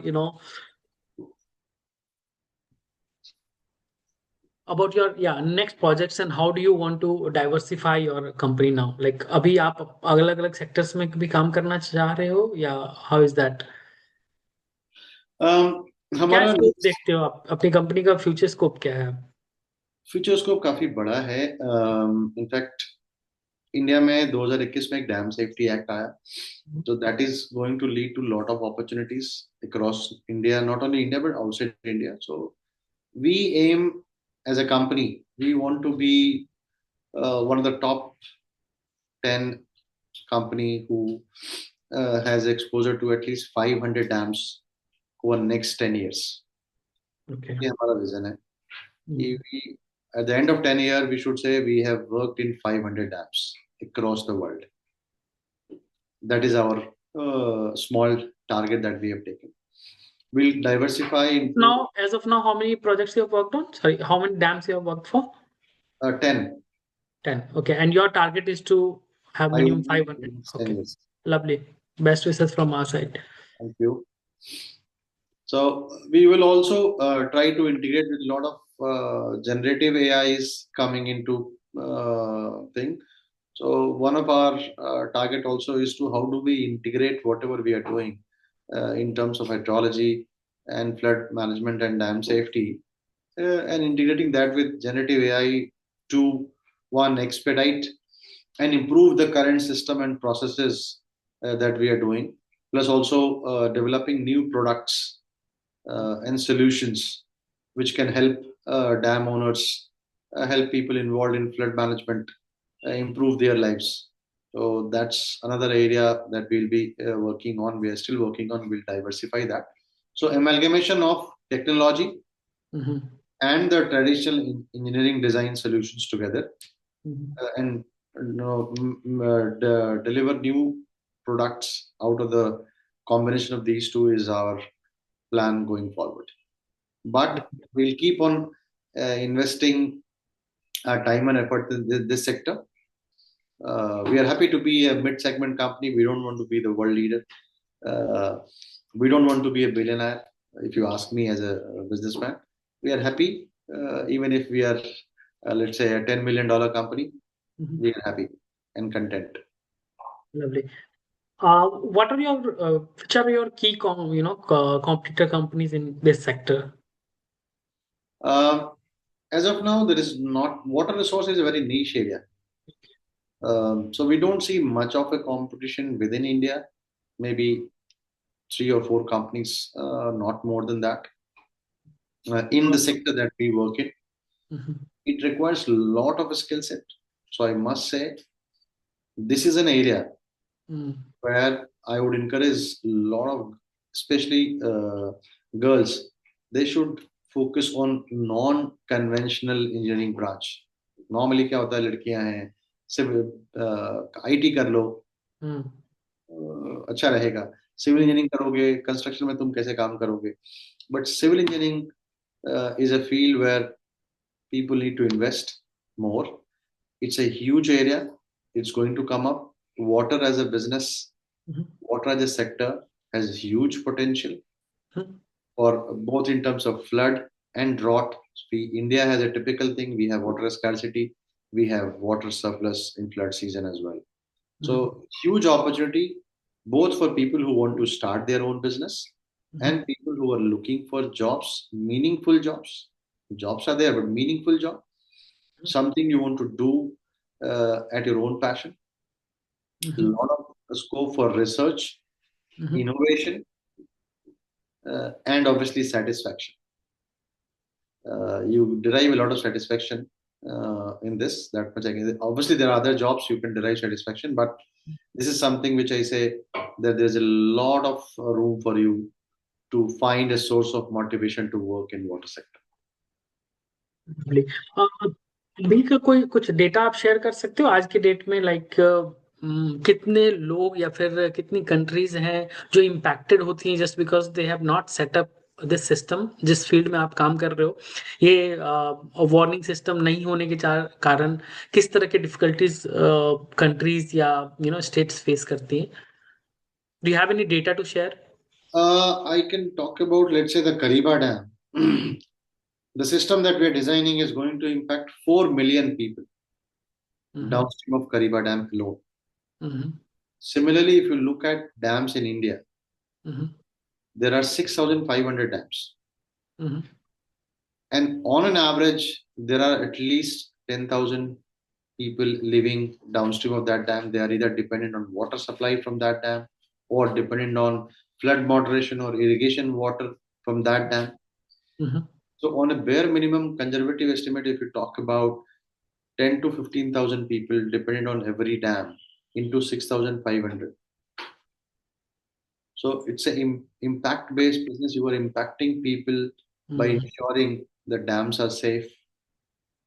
about your, yeah, next projects, and how do you want to diversify your company now? Like अभी आप अलग अलग सेक्टर्स में भी काम करना चाह रहे हो, या how is that? क्या हमारा स्कोप देखते हो आप अपनी कंपनी का? फ्यूचर स्कोप क्या है? फ्यूचर स्कोप काफी बड़ा है। इनफैक्ट इंडिया में 2021 में एक डैम सेफ्टी एक्ट आया, तो that is going to lead to lot of opportunities across India, not only India but outside India. So we am as a company, we want to be one of the top 10 company who has exposure to at least 500 dams over next 10 years. Okay. ये हमारा विजन है कि at the end of 10 years we should say we have worked in 500 dams across the world. That is our small target that we have taken. We'll diversify into Now, as of now, how many projects you have worked on? Sorry, how many dams you have worked for? 10. 10. Okay. And your target is to have minimum 500 500. in next 10 Okay. years. Lovely. Best wishes from our side. Thank you. So we will also try to integrate with a lot of generative AIs coming into thing. So one of our target also is to how do we integrate whatever we are doing in terms of hydrology and flood management and dam safety, and integrating that with generative AI to one expedite and improve the current system and processes that we are doing, plus also developing new products and solutions which can help dam owners, help people involved in flood management, improve their lives. So that's another area that we'll be working on. We are still working on. We'll diversify that. So amalgamation of technology Mm-hmm. and the traditional engineering design solutions together, Mm-hmm. and deliver new products out of the combination of these two is our plan going forward. But we'll keep on investing our time and effort in this sector. We are happy to be a mid-segment company. We don't want to be the world leader. Uh, we don't want to be a billionaire. If you ask me as a businessman, we are happy even if we are, let's say, a $10 million company. Mm-hmm. We are happy and content. Lovely. What are which are your key competitor companies in this sector? Uh, as of now, there is not, water resource is a very niche area. So we don't see much of a competition within India. Maybe three or four companies, not more than that, in the sector that we work in. Mm-hmm. It requires a lot of skill set. So I must say, this is an area Mm-hmm. where I would encourage a lot of, especially girls, they should focus on non-conventional engineering branch. Normally क्या होता है, लड़कियां हैं सिर्फ आईटी कर लो, अच्छा रहेगा, सिविल इंजीनियरिंग करोगे, कंस्ट्रक्शन में तुम कैसे काम करोगे. But civil engineering is a field where people need to invest more. It's a huge area. It's going to come up. Water as a business, Mm-hmm. water as a sector has huge potential Mm-hmm. for both in terms of flood and drought. India has a typical thing. We have water scarcity. We have water surplus in flood season as well. So huge opportunity both for people who want to start their own business and people who are looking for jobs, meaningful jobs. Jobs are there, but meaningful job, something you want to do at your own passion. A Mm-hmm. lot of scope for research, Mm-hmm. innovation, and obviously satisfaction. You derive a lot of satisfaction in this. That much I can say. Obviously, there are other jobs you can derive satisfaction, but this is something which I say that there's a lot of room for you to find a source of motivation to work in water sector. Lovely. Bill का कोई कुछ डेटा आप शेयर कर सकते हो आज के डेट में, लाइक कितने लोग या फिर कितनी कंट्रीज हैं जो इम्पैक्टेड होती हैं just because they have not set up this system, जिस फील्ड में आप काम कर रहे हो, ये वार्निंग सिस्टम नहीं होने के कारण किस तरह के डिफिकल्टीज कंट्रीज या स्टेट्स फेस करती हैं? Do you have any data to share? I can talk about, let's say, the Kariba Dam. The system that we are designing is going to impact 4 million people downstream of Kariba Dam alone. Mm-hmm. Similarly, if you look at dams in India, Mm-hmm. there are 6,500 dams. Mm-hmm. And on an average, there are at least 10,000 people living downstream of that dam. They are either dependent on water supply from that dam or dependent on flood moderation or irrigation water from that dam. Mm-hmm. So, on a bare minimum conservative estimate, if you talk about 10 to 15,000 people dependent on every dam into 6,500. So it's an impact-based business. You are impacting people by ensuring the dams are safe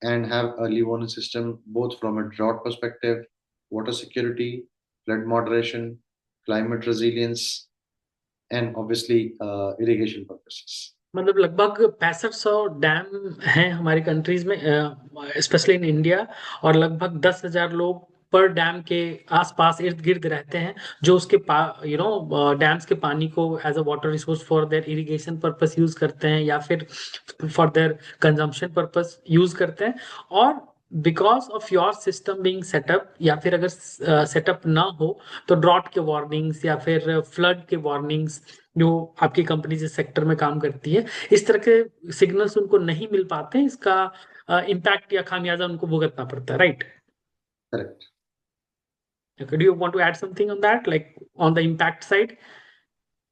and have early warning system, both from a drought perspective, water security, flood moderation, climate resilience, and obviously irrigation purposes. मतलब लगभग 6500 डैम हैं हमारी कंट्रीज में, स्पेशली इन इंडिया, और लगभग 10,000 लोग पर डैम के आसपास इर्द गिर्द रहते हैं जो उसके डैम्स के पानी को as a water resource for their irrigation purpose use करते हैं या फिर for their consumption purpose use करते हैं. और because of your system being set up, या फिर अगर सेटअप ना हो तो ड्रॉट के वार्निंग्स या फिर फ्लड के वार्निंग्स जो आपकी कंपनी जिस सेक्टर में काम करती है, इस तरह के सिग्नल्स उनको नहीं मिल पाते हैं, इसका इम्पैक्ट या खामियाजा उनको भुगतना पड़ता है, right? Correct. Okay, do you want to add something on that, like on the impact side?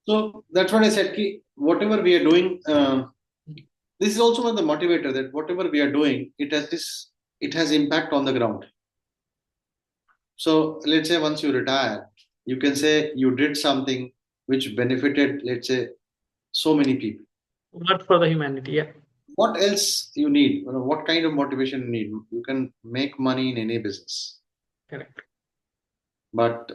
So that's what I said. Ki whatever we are doing, this is also one of the motivator that whatever we are doing, it has impact on the ground. So let's say once you retire, you can say you did something which benefited, let's say, so many people. Work for the humanity, yeah. What else you need? You know, what kind of motivation you need? You can make money in any business, Correct. but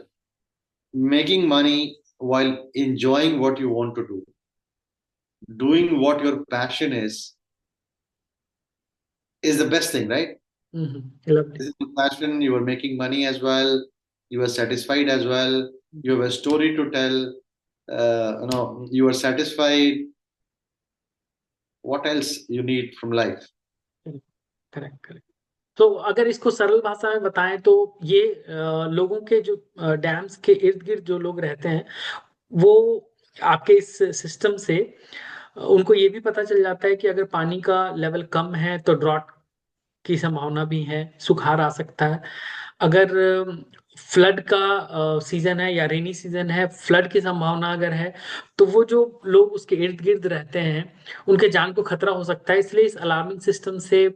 making money while enjoying what you want to do, doing what your passion is the best thing, right? Lovely. This is your passion. You are making money as well. You are satisfied as well. You have a story to tell. You are satisfied. What else you need from life? Correct correct. तो अगर इसको सरल भाषा में बताएं तो ये लोगों के जो डैम्स के इर्द गिर्द जो लोग रहते हैं वो आपके इस सिस्टम से उनको ये भी पता चल जाता है कि अगर पानी का लेवल कम है तो ड्रॉट की संभावना भी है, सुखाड़ आ सकता है। अगर फ्लड का सीजन है या रेनी सीजन है, फ्लड की संभावना अगर है तो वो जो लोग उसके इर्द गिर्द रहते हैं उनके जान को खतरा हो सकता है। इसलिए इस अलार्मिंग सिस्टम से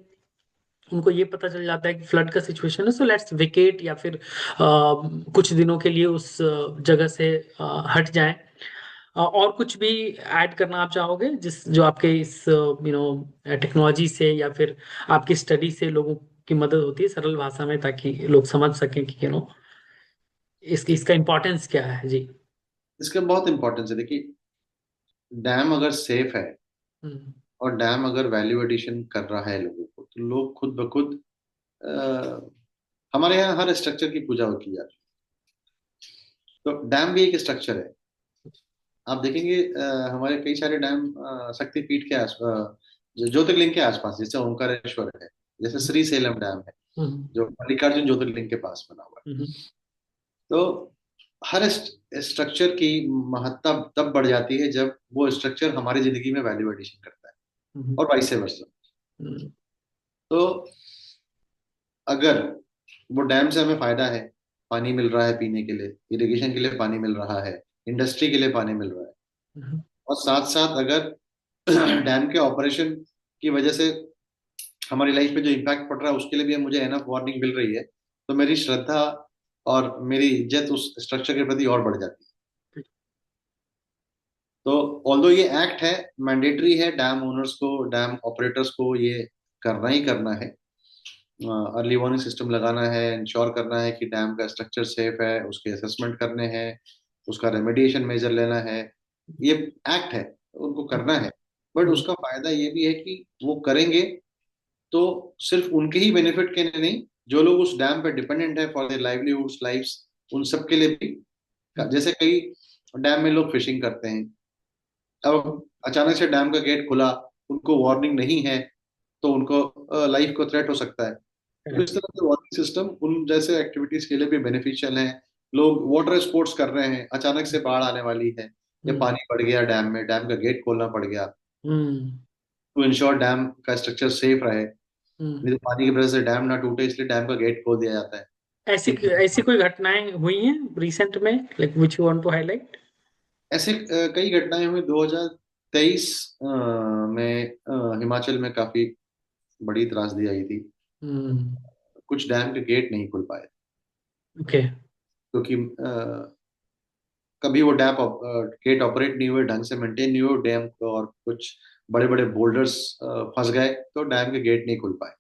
उनको ये पता चल जाता है कि फ्लड का सिचुएशन है, सो लेट्स वेकेट या फिर कुछ दिनों के लिए उस जगह से हट जाएं। और कुछ भी ऐड करना आप चाहोगे जिस जो आपके इस टेक्नोलॉजी से या फिर आपकी स्टडी से लोगों की मदद होती है सरल भाषा में, ताकि लोग समझ सकें कि इसका इम्पोर्टेंस क्या है जी। इसका बहुत इंपॉर्टेंस है। देखिए, डैम अगर सेफ है हम्म। और डैम अगर वैल्यू एडिशन कर रहा है लोगों को, तो लोग खुद ब खुद अ, हमारे यहाँ हर स्ट्रक्चर की पूजा की जाती है, तो डैम भी एक स्ट्रक्चर है। आप देखेंगे हमारे कई सारे डैम शक्तिपीठ के आस ज्योतिर्लिंग के आसपास, जैसे ओंकारेश्वर है, जैसे श्री सेलम डैम है हम्म। जो मल्लिकार्जुन ज्योतिर्लिंग के पास बना हुआ है। हम्म। तो हर स्ट्रक्चर की महत्ता तब बढ़ जाती है जब वो स्ट्रक्चर हमारी जिंदगी में वैल्यू एडिशन करता है, हम्म। और वाइस वर्सा। हम्म। तो अगर वो डैम से हमें फायदा है, पानी मिल रहा है पीने के लिए, इरिगेशन के लिए पानी मिल रहा है, इंडस्ट्री के लिए पानी मिल रहा है, हम्म। और साथ साथ अगर डैम के ऑपरेशन की वजह से हमारी लाइफ पे जो इम्पैक्ट पड़ रहा है उसके लिए भी मुझे एनफ वार्निंग मिल रही है, तो मेरी श्रद्धा और मेरी इज्जत उस स्ट्रक्चर के प्रति और बढ़ जाती है। तो ऑल्दो ये एक्ट है, मैंडेटरी है, डैम ओनर्स को, डैम ऑपरेटर्स को ये करना ही करना है। अर्ली वार्निंग सिस्टम लगाना है, इंश्योर करना है कि डैम का स्ट्रक्चर सेफ है, उसके असेसमेंट करने हैं, उसका रेमेडिएशन मेजर लेना है। ये एक्ट है, उनको करना है। बट हम्म। उसका फायदा ये भी है कि वो करेंगे तो सिर्फ उनके ही बेनिफिट के लिए नहीं, जो लोग उस डैम पे डिपेंडेंट है फॉर देयर लाइवलीहुड्स लाइफ्स, उन सब के लिए भी। जैसे कई डैम में लोग फिशिंग करते हैं, अब अचानक से डैम का गेट खुला, उनको वार्निंग नहीं है, तो उनको लाइफ को थ्रेट हो सकता है। तो इस करेक्ट। तरह से वार्निंग सिस्टम उन जैसे एक्टिविटीज के लिए भी बेनिफिशियल है। लोग वाटर स्पोर्ट्स कर रहे हैं, अचानक से बाढ़ आने वाली है या हम्म। पानी बढ़ गया डैम में, डैम का गेट खोलना पड़ गया, हम्म। टू इंश्योर डैम का स्ट्रक्चर सेफ रहे। हम्म। नहीं तो पानी की वजह से डैम ना टूटे, इसलिए डैम का गेट खोल दिया जाता है ऐसी कि ऐसी कोई घटनाएं हुई हैं रिसेंट में, like which you want to highlight? ऐसे कई घटनाएं हुई। 2023 में हिमाचल में काफी बड़ी त्रासदी आई थी। हम्म। कुछ डैम के गेट नहीं खुल पाए ओके। क्योंकि कभी वो डैम गेट ऑपरेट नहीं हुए, ढंग से मेंटेन नहीं हुए डैम को, और कुछ बड़े बड़े बोल्डर्स फंस गए, तो डैम के गेट नहीं खुल पाए।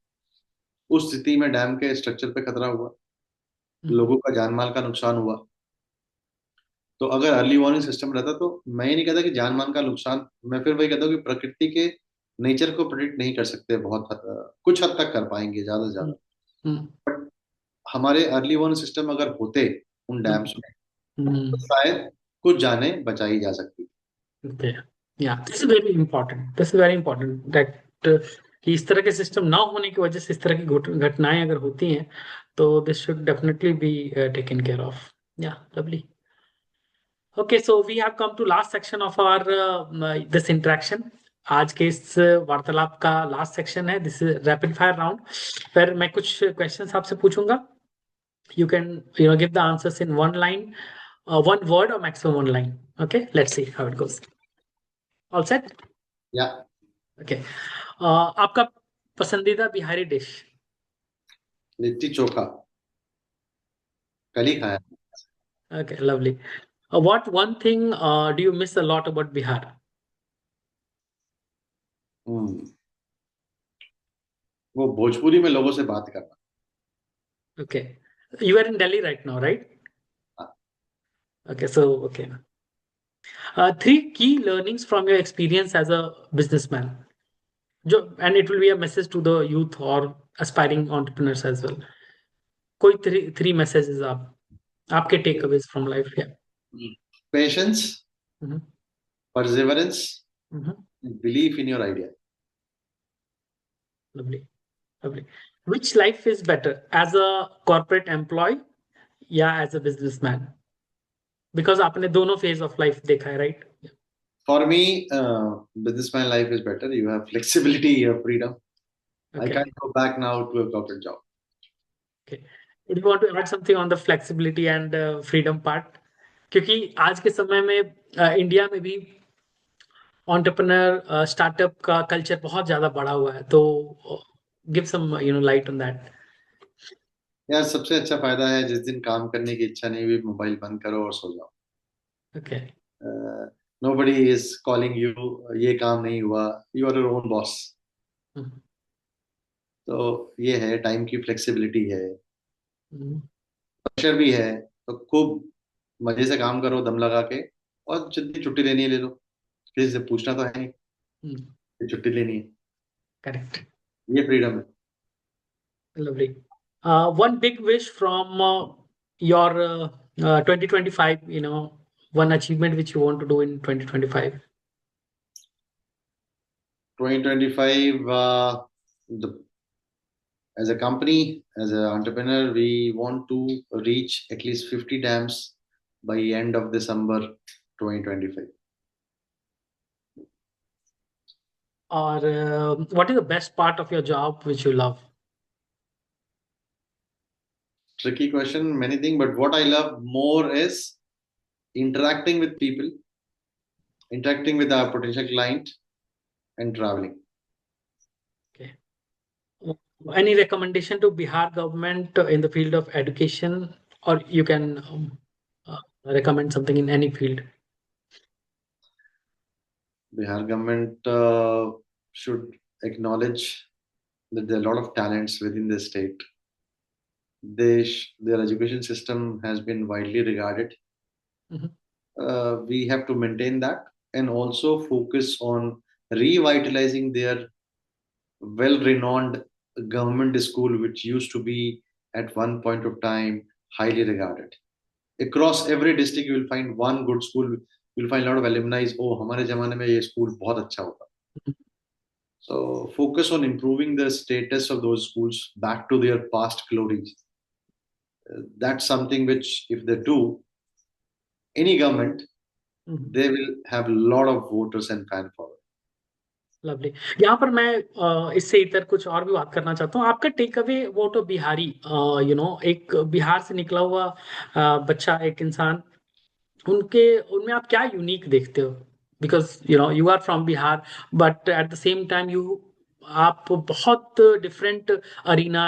उस स्थिति में डैम के स्ट्रक्चर पे खतरा हुआ, लोगों का जान माल का नुकसान हुआ। तो अगर अर्ली वार्निंग सिस्टम रहता, तो मैं ये नहीं कहता कि जान माल का नुकसान, मैं फिर वही कहता हूँ कि प्रकृति के नेचर को प्रेडिक्ट नहीं कर सकते, कुछ हद तक कर पाएंगे, ज्यादा से ज्यादा। हम्म। बट हमारे अर्ली वार्निंग सिस्टम अगर होते उन डैम्स में, तो हम्म। शायद कुछ जानें बचाई जा सकती। ओके। या this is very important, this is very important that कि इस तरह के सिस्टम ना होने की वजह से इस तरह की घटनाएं अगर होती हैं तो this should definitely be taken care of. Yeah lovely. Okay, so we have come to last section of our this interaction. आज के इस वार्तालाप का लास्ट सेक्शन है, this is rapid fire round. फिर मैं कुछ क्वेश्चंस आपसे पूछूंगा You can, give the answers in one line, one word, or maximum one line. Okay, let's see how it goes. All set? या Okay. आपका पसंदीदा बिहारी डिश? लिट्टी चोखा कल ही खाया। Okay, lovely. What one thing do you miss a lot about Bihar? हम्म, वो भोजपुरी में लोगों से बात करना। Okay. You are in Delhi right now, right? हाँ, Okay, so okay. Three key learnings from your experience as a businessman. And it will be a message to the youth or aspiring entrepreneurs as well. कोई three messages आपके takeaways from life, yeah. Patience, Mhm, Perseverance, mhm. Belief in your idea. Lovely, lovely. Which life is better, as a corporate employee, yeah, as a businessman? Because आपने दोनों phase of life देखा है, right? For me businessman life is better. You have flexibility, you have freedom. I Okay, can't go back now to a corporate job. okay. Do you want to add something on the flexibility and freedom part? क्योंकि आज के समय में इंडिया में भी एंटरप्रेन्योर स्टार्टअप का कल्चर बहुत ज्यादा बढ़ा हुआ है, तो give some light on that. यार सबसे अच्छा फायदा है जिस दिन काम करने की इच्छा नहीं हुई मोबाइल बंद करो और सो जाओ। Okay. Nobody is calling you, ये काम नहीं हुआ, you are your own boss. तो ये है, टाइम की फ्लेक्सिबिलिटी है, प्रेशर भी है। तो खूब मजे से काम करो दम लगा के, और जितनी छुट्टी लेनी है ले लो, किसी से पूछना तो है नहीं कि छुट्टी लेनी है। करेक्ट. ये फ्रीडम है। Lovely. One big wish from your 2025, one achievement which you want to do in 2025. 2025, the as a company, as an entrepreneur, we want to reach at least 50 dams by end of December 2025. Or what is the best part of your job which you love? Tricky question, many things, but what I love more is interacting with people, interacting with our potential client, and traveling. Okay. Any recommendation to Bihar government in the field of education, or you can recommend something in any field? Bihar government should acknowledge that there are a lot of talents within the state. Their education system has been widely regarded. Mhm, We have to maintain that and also focus on revitalizing their well-renowned government school, which used to be at one point of time highly regarded. Across every district, you will find one good school. You will find a lot of alumni. Oh, हमारे जमाने में ये school बहुत अच्छा होता. mhm. So focus on improving the status of those schools back to their past glories. That's something which, if they do, any government, they will have a lot of voters and fan following. Lovely. यहाँ पर मैं इससे इतर कुछ और भी बात करना चाहता हूँ. आपका टेक अवे वो तो बिहारी, एक बिहार से निकला हुआ बच्चा, एक इंसान, उनके उनमें आप क्या यूनिक देखते हो? Because you are from Bihar, but at the same time आप बहुत डिफरेंट अरीना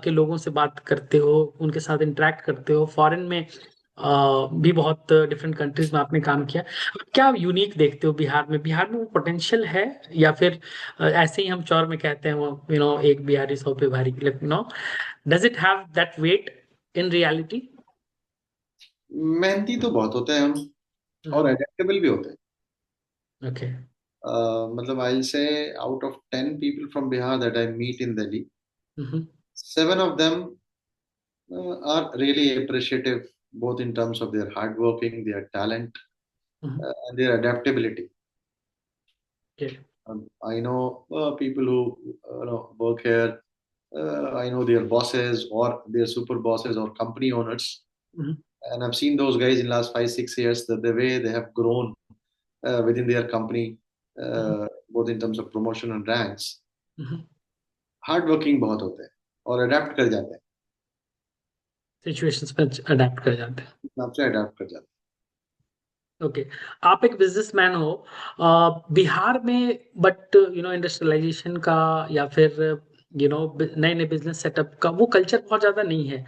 के लोगों से बात करते हो, उनके साथ इंटरेक्ट करते हो, फॉरेन में भी बहुत डिफरेंट कंट्रीज में आपने काम किया. क्या यूनिक देखते हो बिहार में? बिहार में वो पोटेंशियल है, या फिर ऐसे ही हम चौर में कहते हैं वो एक बिहारी सौ पे भारी, does it have that weight in reality? मेहनती तो बहुत होते हैं हम, और एडेप्टेबल भी होते हैं. ओके. मतलब I'll say out of 10 people from Bihar that I meet in Delhi, 7 of them are really appreciative, both in terms of their hard working, their talent, and their adaptability. I know people who work here. I know their bosses or their super bosses or company owners, and I've seen those guys in last 5 6 years, that the way they have grown within their company, both in terms of promotion and ranks. Hard working बहुत होते हैं और अडेप्ट कर जाते हैं. सिचुएशंस पे अडेप्ट कर जाते हैं। हिसाब से अडाप्ट कर जाते ओके। आप एक बिजनेसमैन हो बिहार में, बट इंडस्ट्रियलाइजेशन का या फिर नए नए बिजनेस सेटअप का वो कल्चर बहुत ज्यादा नहीं है।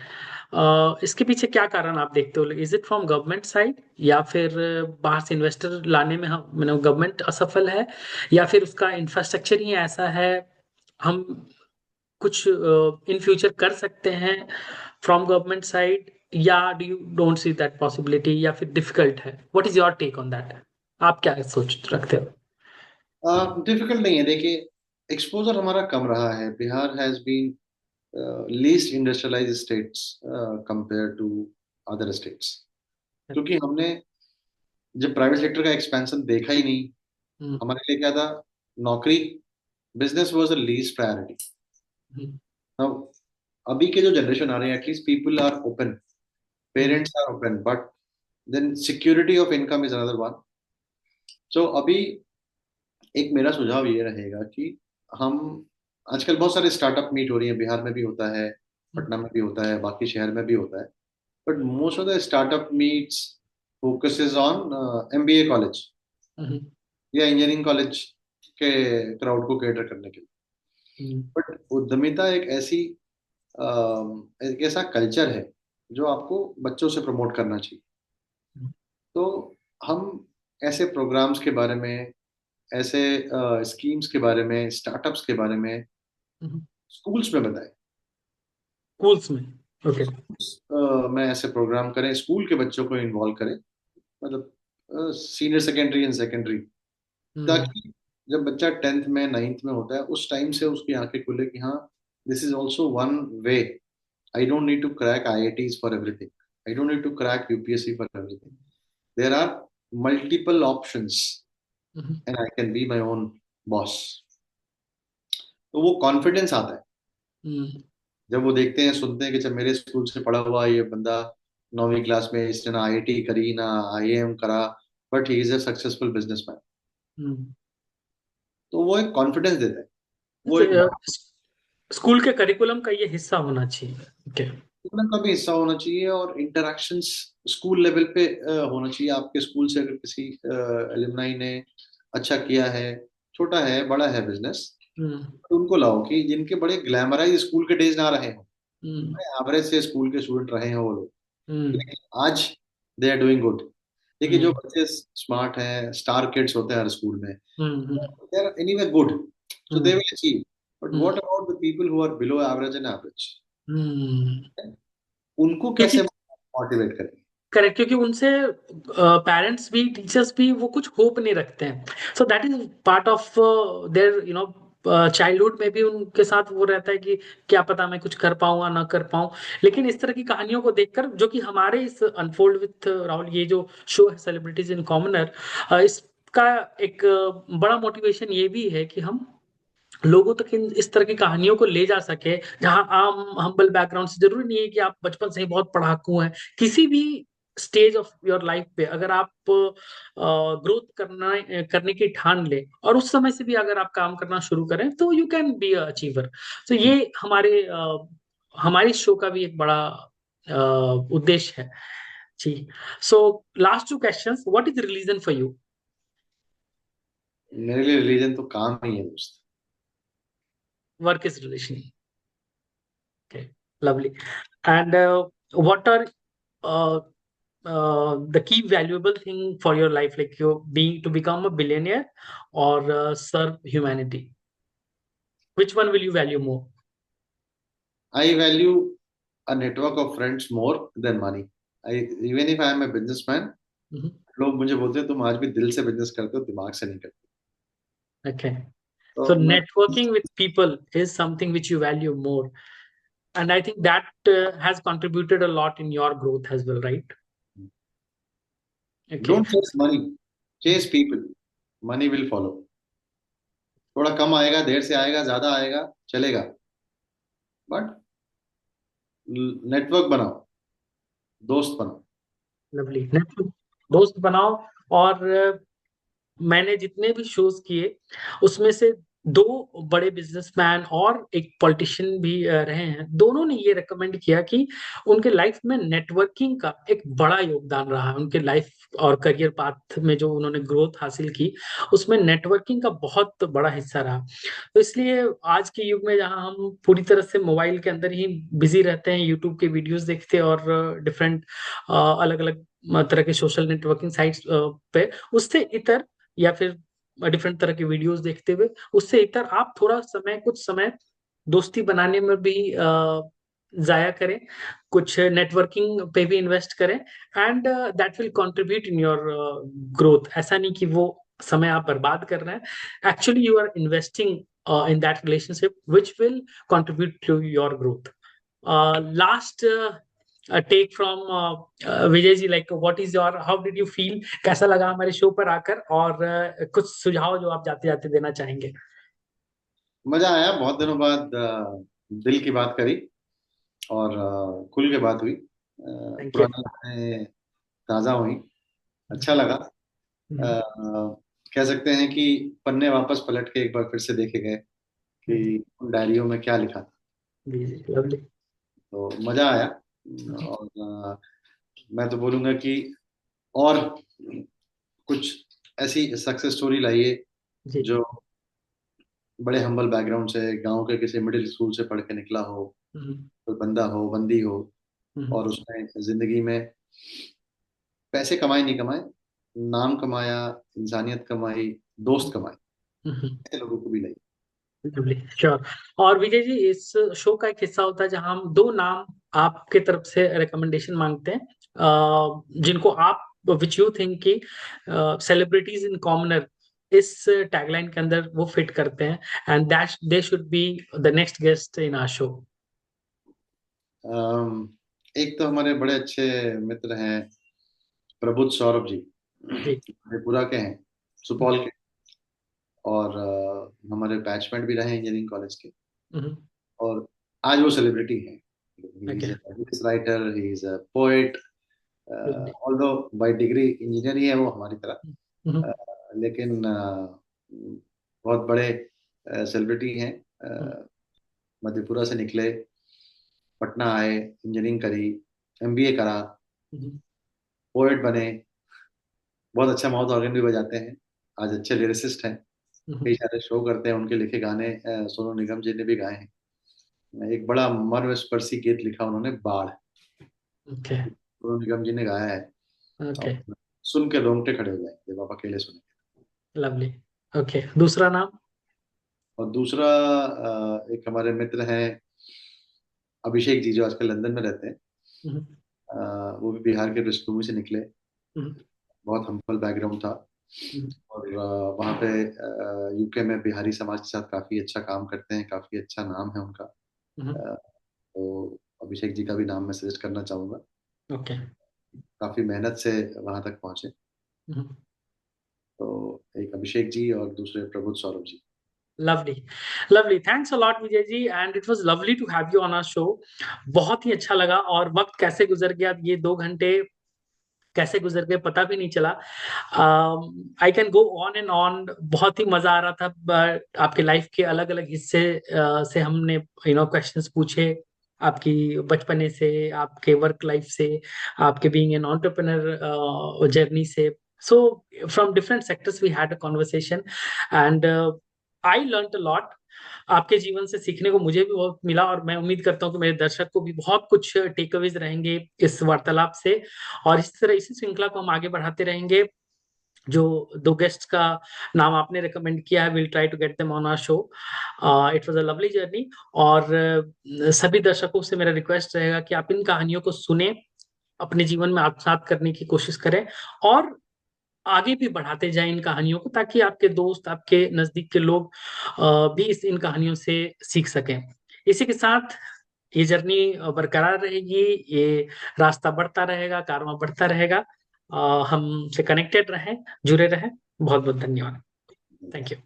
इसके पीछे क्या कारण आप देखते हो? Is it from government side, या फिर बाहर से इन्वेस्टर लाने में हम गवर्नमेंट असफल है, या फिर उसका इंफ्रास्ट्रक्चर ही ऐसा है? हम कुछ इन फ्यूचर कर सकते हैं फ्रॉम गवर्नमेंट साइड, या do you don't see that possibility, या फिर डिफिकल्ट है? What is your take on that? आप क्या सोच रखते हो? हैं। डिफिकल्ट नहीं है, देखिए एक्सपोजर हमारा कम रहा है। Bihar has been least industrialised states compare to other states, क्योंकि हमने जब प्राइवेट सेक्टर का एक्सपेंशन देखा ही नहीं। हम्म, हमारे लिए क्या था, नौकरी, business was the least priority. Hmm, अब अभी के जो जनरेशन आ रहे हैं, at least people are open, hmm, parents are open, but then security of income is another one. So अभी एक मेरा सुझाव ये रहेगा कि हम, आजकल बहुत सारे स्टार्टअप मीट हो रही है, बिहार में भी होता है, पटना में भी होता है, बाकी शहर में भी होता है, but most of the startup meets focuses on MBA college hmm, या इंजीनियरिंग कॉलेज के क्राउड को कैटर करने के लिए। हम्म, बट उद्यमिता एक ऐसा कल्चर है जो आपको बच्चों से प्रमोट करना चाहिए। तो हम ऐसे प्रोग्राम्स के बारे में, ऐसे स्कीम्स के बारे में, स्टार्टअप्स के बारे में हम्म। स्कूल्स में बताएं। स्कूल्स में? ओके। में ऐसे प्रोग्राम करें, स्कूल के बच्चों को इन्वॉल्व करें, मतलब सीनियर सेकेंडरी एंड सेकेंडरी, हम्म, ताकि जब बच्चा 10th में 9th में होता है, उस टाइम से उसकी आंखें खुले कि हाँ, this is also one way. I don't need to crack IITs for everything, I don't need to crack UPSC for everything, there are multiple options hmm, and I can be my own boss. तो वो कॉन्फिडेंस आता है हम्म, जब वो देखते हैं, सुनते हैं कि जब मेरे स्कूल से पढ़ा हुआ ये बंदा 9वीं क्लास में, इसने ना IIT करी ना IIM करा, but he is a successful businessman. Hmm. तो वो एक कॉन्फिडेंस देता है, वो एक अच्छा, स्कूल के करिकुलम का ये हिस्सा होना चाहिए। ओके। जीवन का भी हिस्सा होना चाहिए, और इंटरेक्शंस स्कूल लेवल पे होना चाहिए। आपके स्कूल से अगर किसी एलुमनाई ने अच्छा किया है, छोटा है बड़ा है बिजनेस, हम्म, तो उनको लाओ कि जिनके बड़े ग्लैमराइज स्कूल के डेज ना रहे हो, हम्म, एवरेज से स्कूल के स्टूडेंट रहे हैं वो लोग, हम्म, लेकिन आज दे आर डूइंग गुड। देखिए जो हम्म, बच्चे स्मार्ट हैं, स्टार किड्स होते हैं हर स्कूल में, hmm, they are anyway good, so they hmm, will achieve. But hmm, what about the people who are below average and average, hmm. उनको क्योंकि कैसे मोटिवेट करें? करेक्ट, क्योंकि उनसे पेरेंट्स भी टीचर्स भी वो कुछ होप नहीं रखते हैं। So that is part of their childhood में भी उनके साथ वो रहता है कि क्या पता मैं कुछ कर पाऊँ या ना कर पाऊँ। लेकिन इस तरह की कहानियों को देखकर, जो कि हमारे इस अनफोल्ड विथ राहुल ये जो शो है सेलिब्रिटीज इन कॉमनर, इसका एक बड़ा मोटिवेशन ये भी है कि हम लोगों तक इस तरह की कहानियों को ले जा सके, जहां आम हम्बल बैकग्राउंड से, जरूरी नहीं है कि आप बचपन से ही बहुत पढ़ाकू हैं। किसी भी स्टेज ऑफ योर लाइफ पे अगर आप ग्रोथ करने की ठान ले, और उस समय से भी अगर आप काम करना शुरू करें, तो you can be a achiever. तो ये हमारी शो का भी एक बड़ा उद्देश्य है जी। So last two questions, what is religion for you? मेरे लिए रिलीजन तो काम ही है दोस्त। Work is relation. Okay, lovely. And what are uh, the key valuable thing for your life, like you being to become a billionaire or serve humanity? Which one will you value more? I value a network of friends more than money. Even if I am a businessman, Mhm. लोग मुझे बोलते हैं तुम आज भी दिल से बिजनेस करते हो, दिमाग से नहीं करते। Okay. So तो मैं, networking with people is something which you value more, and I think that has contributed a lot in your growth as well, right? Okay. Don't chase money, chase people, money will follow. थोड़ा कम आएगा, देर से आएगा, ज्यादा आएगा, चलेगा, बट नेटवर्क बनाओ, दोस्त बनाओ। लवली। नेटवर्क, दोस्त बनाओ। और मैंने जितने भी शोज किए उसमें से दो बड़े बिजनेसमैन और एक पॉलिटिशियन भी रहे हैं, दोनों ने ये रेकमेंड किया कि उनके लाइफ में नेटवर्किंग का एक बड़ा योगदान रहा है। उनके लाइफ और करियर पाथ में जो उन्होंने ग्रोथ हासिल की, उसमें नेटवर्किंग का बहुत बड़ा हिस्सा रहा। तो इसलिए आज के युग में जहां हम पूरी तरह से मोबाइल के अंदर ही बिजी रहते हैं, यूट्यूब के वीडियोस देखते हैं और डिफरेंट अलग अलग तरह के सोशल नेटवर्किंग साइट्स पे, उससे इतर या फिर डिफरेंट तरह के वीडियोस देखते हुए, उससे इतर आप थोड़ा समय, कुछ समय दोस्ती बनाने में भी जाया करें, कुछ नेटवर्किंग पे भी इन्वेस्ट करें, and that will contribute in your growth. ऐसा नहीं कि वो समय आप बर्बाद कर रहे हैं, actually you are investing in that relationship which will contribute to your growth. Last take from Vijay ji, like what is your, how did you feel, कैसा लगा हमारे शो पर आकर, और कुछ सुझाव जो आप जाते जाते देना चाहेंगे? मजा आया, बहुत दिनों बाद दिल की बात करी और खुल के बात हुई, थैंक यू। पुरानी यादें ताजा हुई। अच्छा लगा। कह सकते हैं कि पन्ने वापस पलट के एक बार फिर से देखे गए कि उन डायरियों में क्या लिखा था। जी जी, लवली। तो मजा आया। जी और मैं तो बोलूंगा कि और कुछ ऐसी सक्सेस स्टोरी लाइए जी। जो बड़े हम्बल बैकग्राउंड से, गांव के किसी मिडिल स्कूल से पढ़ के निकला हो, हम्म, कोई बंदा हो, बंदी हो, हम्म, और उसने जिंदगी में पैसे कमाए नहीं कमाए, नाम कमाया, इंसानियत कमाई, दोस्त कमाए, हम्म, ऐसे लोगों को भी लाइए। श्योर। और विजय जी, इस शो का एक हिस्सा होता है जहां हम दो नाम आपके तरफ से रिकमेंडेशन मांगते हैं, जिनको आप, विच यू थिंक की सेलिब्रिटीज इन कॉमनर इस टैगलाइन के अंदर वो फिट करते हैं, and that they should be the next guest in our show. एक तो हमारे बड़े अच्छे मित्र हैं प्रबुद्ध सौरभ जी, जी। त्रिपुरा के हैं, सुपौल के, और हमारे बैचमेट भी रहे इंजीनियरिंग कॉलेज के, और आज वो सेलिब्रिटी हैं। He okay. Is a writer, he is a poet, although by degree engineer he है वो हमारी तरह, लेकिन बहुत बड़े सेलिब्रिटी हैं। मधेपुरा से निकले, पटना आए, इंजीनियरिंग करी, एमबीए करा, पोएट बने, बहुत अच्छा माउथ ऑर्गन भी बजाते हैं, आज अच्छे लिरिसिस्ट हैं, कई सारे शो करते हैं, उनके लिखे गाने सोनू निगम जी ने भी गाए हैं। एक बड़ा मर्मस्पर्शी गीत लिखा उन्होंने, बाढ़, ओके। सोनू निगम जी ने गाया है, ओके। और सुन के रोंगटे खड़े हो जाएंगे जब आप अकेले सुने। लवली। ओके, दूसरा नाम? और दूसरा एक हमारे मित्र हैं अभिषेक जी, जो आजकल लंदन में रहते हैं। वो भी बिहार के पृष्ठभूमि से निकले, बहुत हम्बल बैकग्राउंड था, और वहाँ पे यूके में बिहारी समाज के साथ काफी अच्छा काम करते हैं, काफी अच्छा नाम है उनका। अ, तो अभिषेक जी का भी नाम मैं सजेस्ट करना चाहूंगा। ओके। काफी मेहनत से वहां तक पहुंचे। तो एक अभिषेक जी और दूसरे प्रबुद्ध Saurabh ji. Lovely. Lovely, thanks a lot Vijay ji, and it was lovely to have you on our show. बहुत ही अच्छा लगा, और वक्त कैसे गुजर गया, ये 2 घंटे कैसे गुजर गए पता भी नहीं चला। I can go on and on, बहुत ही मजा आ रहा था। बट आपके लाइफ के अलग अलग हिस्से से हमने क्वेश्चंस पूछे, आपकी बचपने से, आपके वर्क लाइफ से, आपके बीइंग एन एंटरप्रेन्योर जर्नी से। So from different sectors we had a conversation, and I learned a lot. आपके जीवन से सीखने को मुझे भी बहुत मिला, और मैं उम्मीद करता हूँ कि मेरे दर्शक को भी बहुत कुछ टेकअवेज रहेंगे इस वार्तालाप से। और इस तरह इसी श्रृंखला को हम आगे बढ़ाते रहेंगे। जो दो गेस्ट का नाम आपने रिकमेंड किया है, will try to get them on our show. It was a lovely journey. और सभी दर्शकों से मेरा रिक्वेस्ट रहेगा कि आप इन कहानियों को सुने, अपने जीवन में आत्मसात करने की कोशिश करें, और आगे भी बढ़ाते जाएं इन कहानियों को, ताकि आपके दोस्त, आपके नजदीक के लोग भी इन कहानियों से सीख सकें। इसी के साथ ये जर्नी बरकरार रहेगी, ये रास्ता बढ़ता रहेगा, कारवां बढ़ता रहेगा। हमसे कनेक्टेड रहें, जुड़े रहें। बहुत बहुत धन्यवाद। Thank you.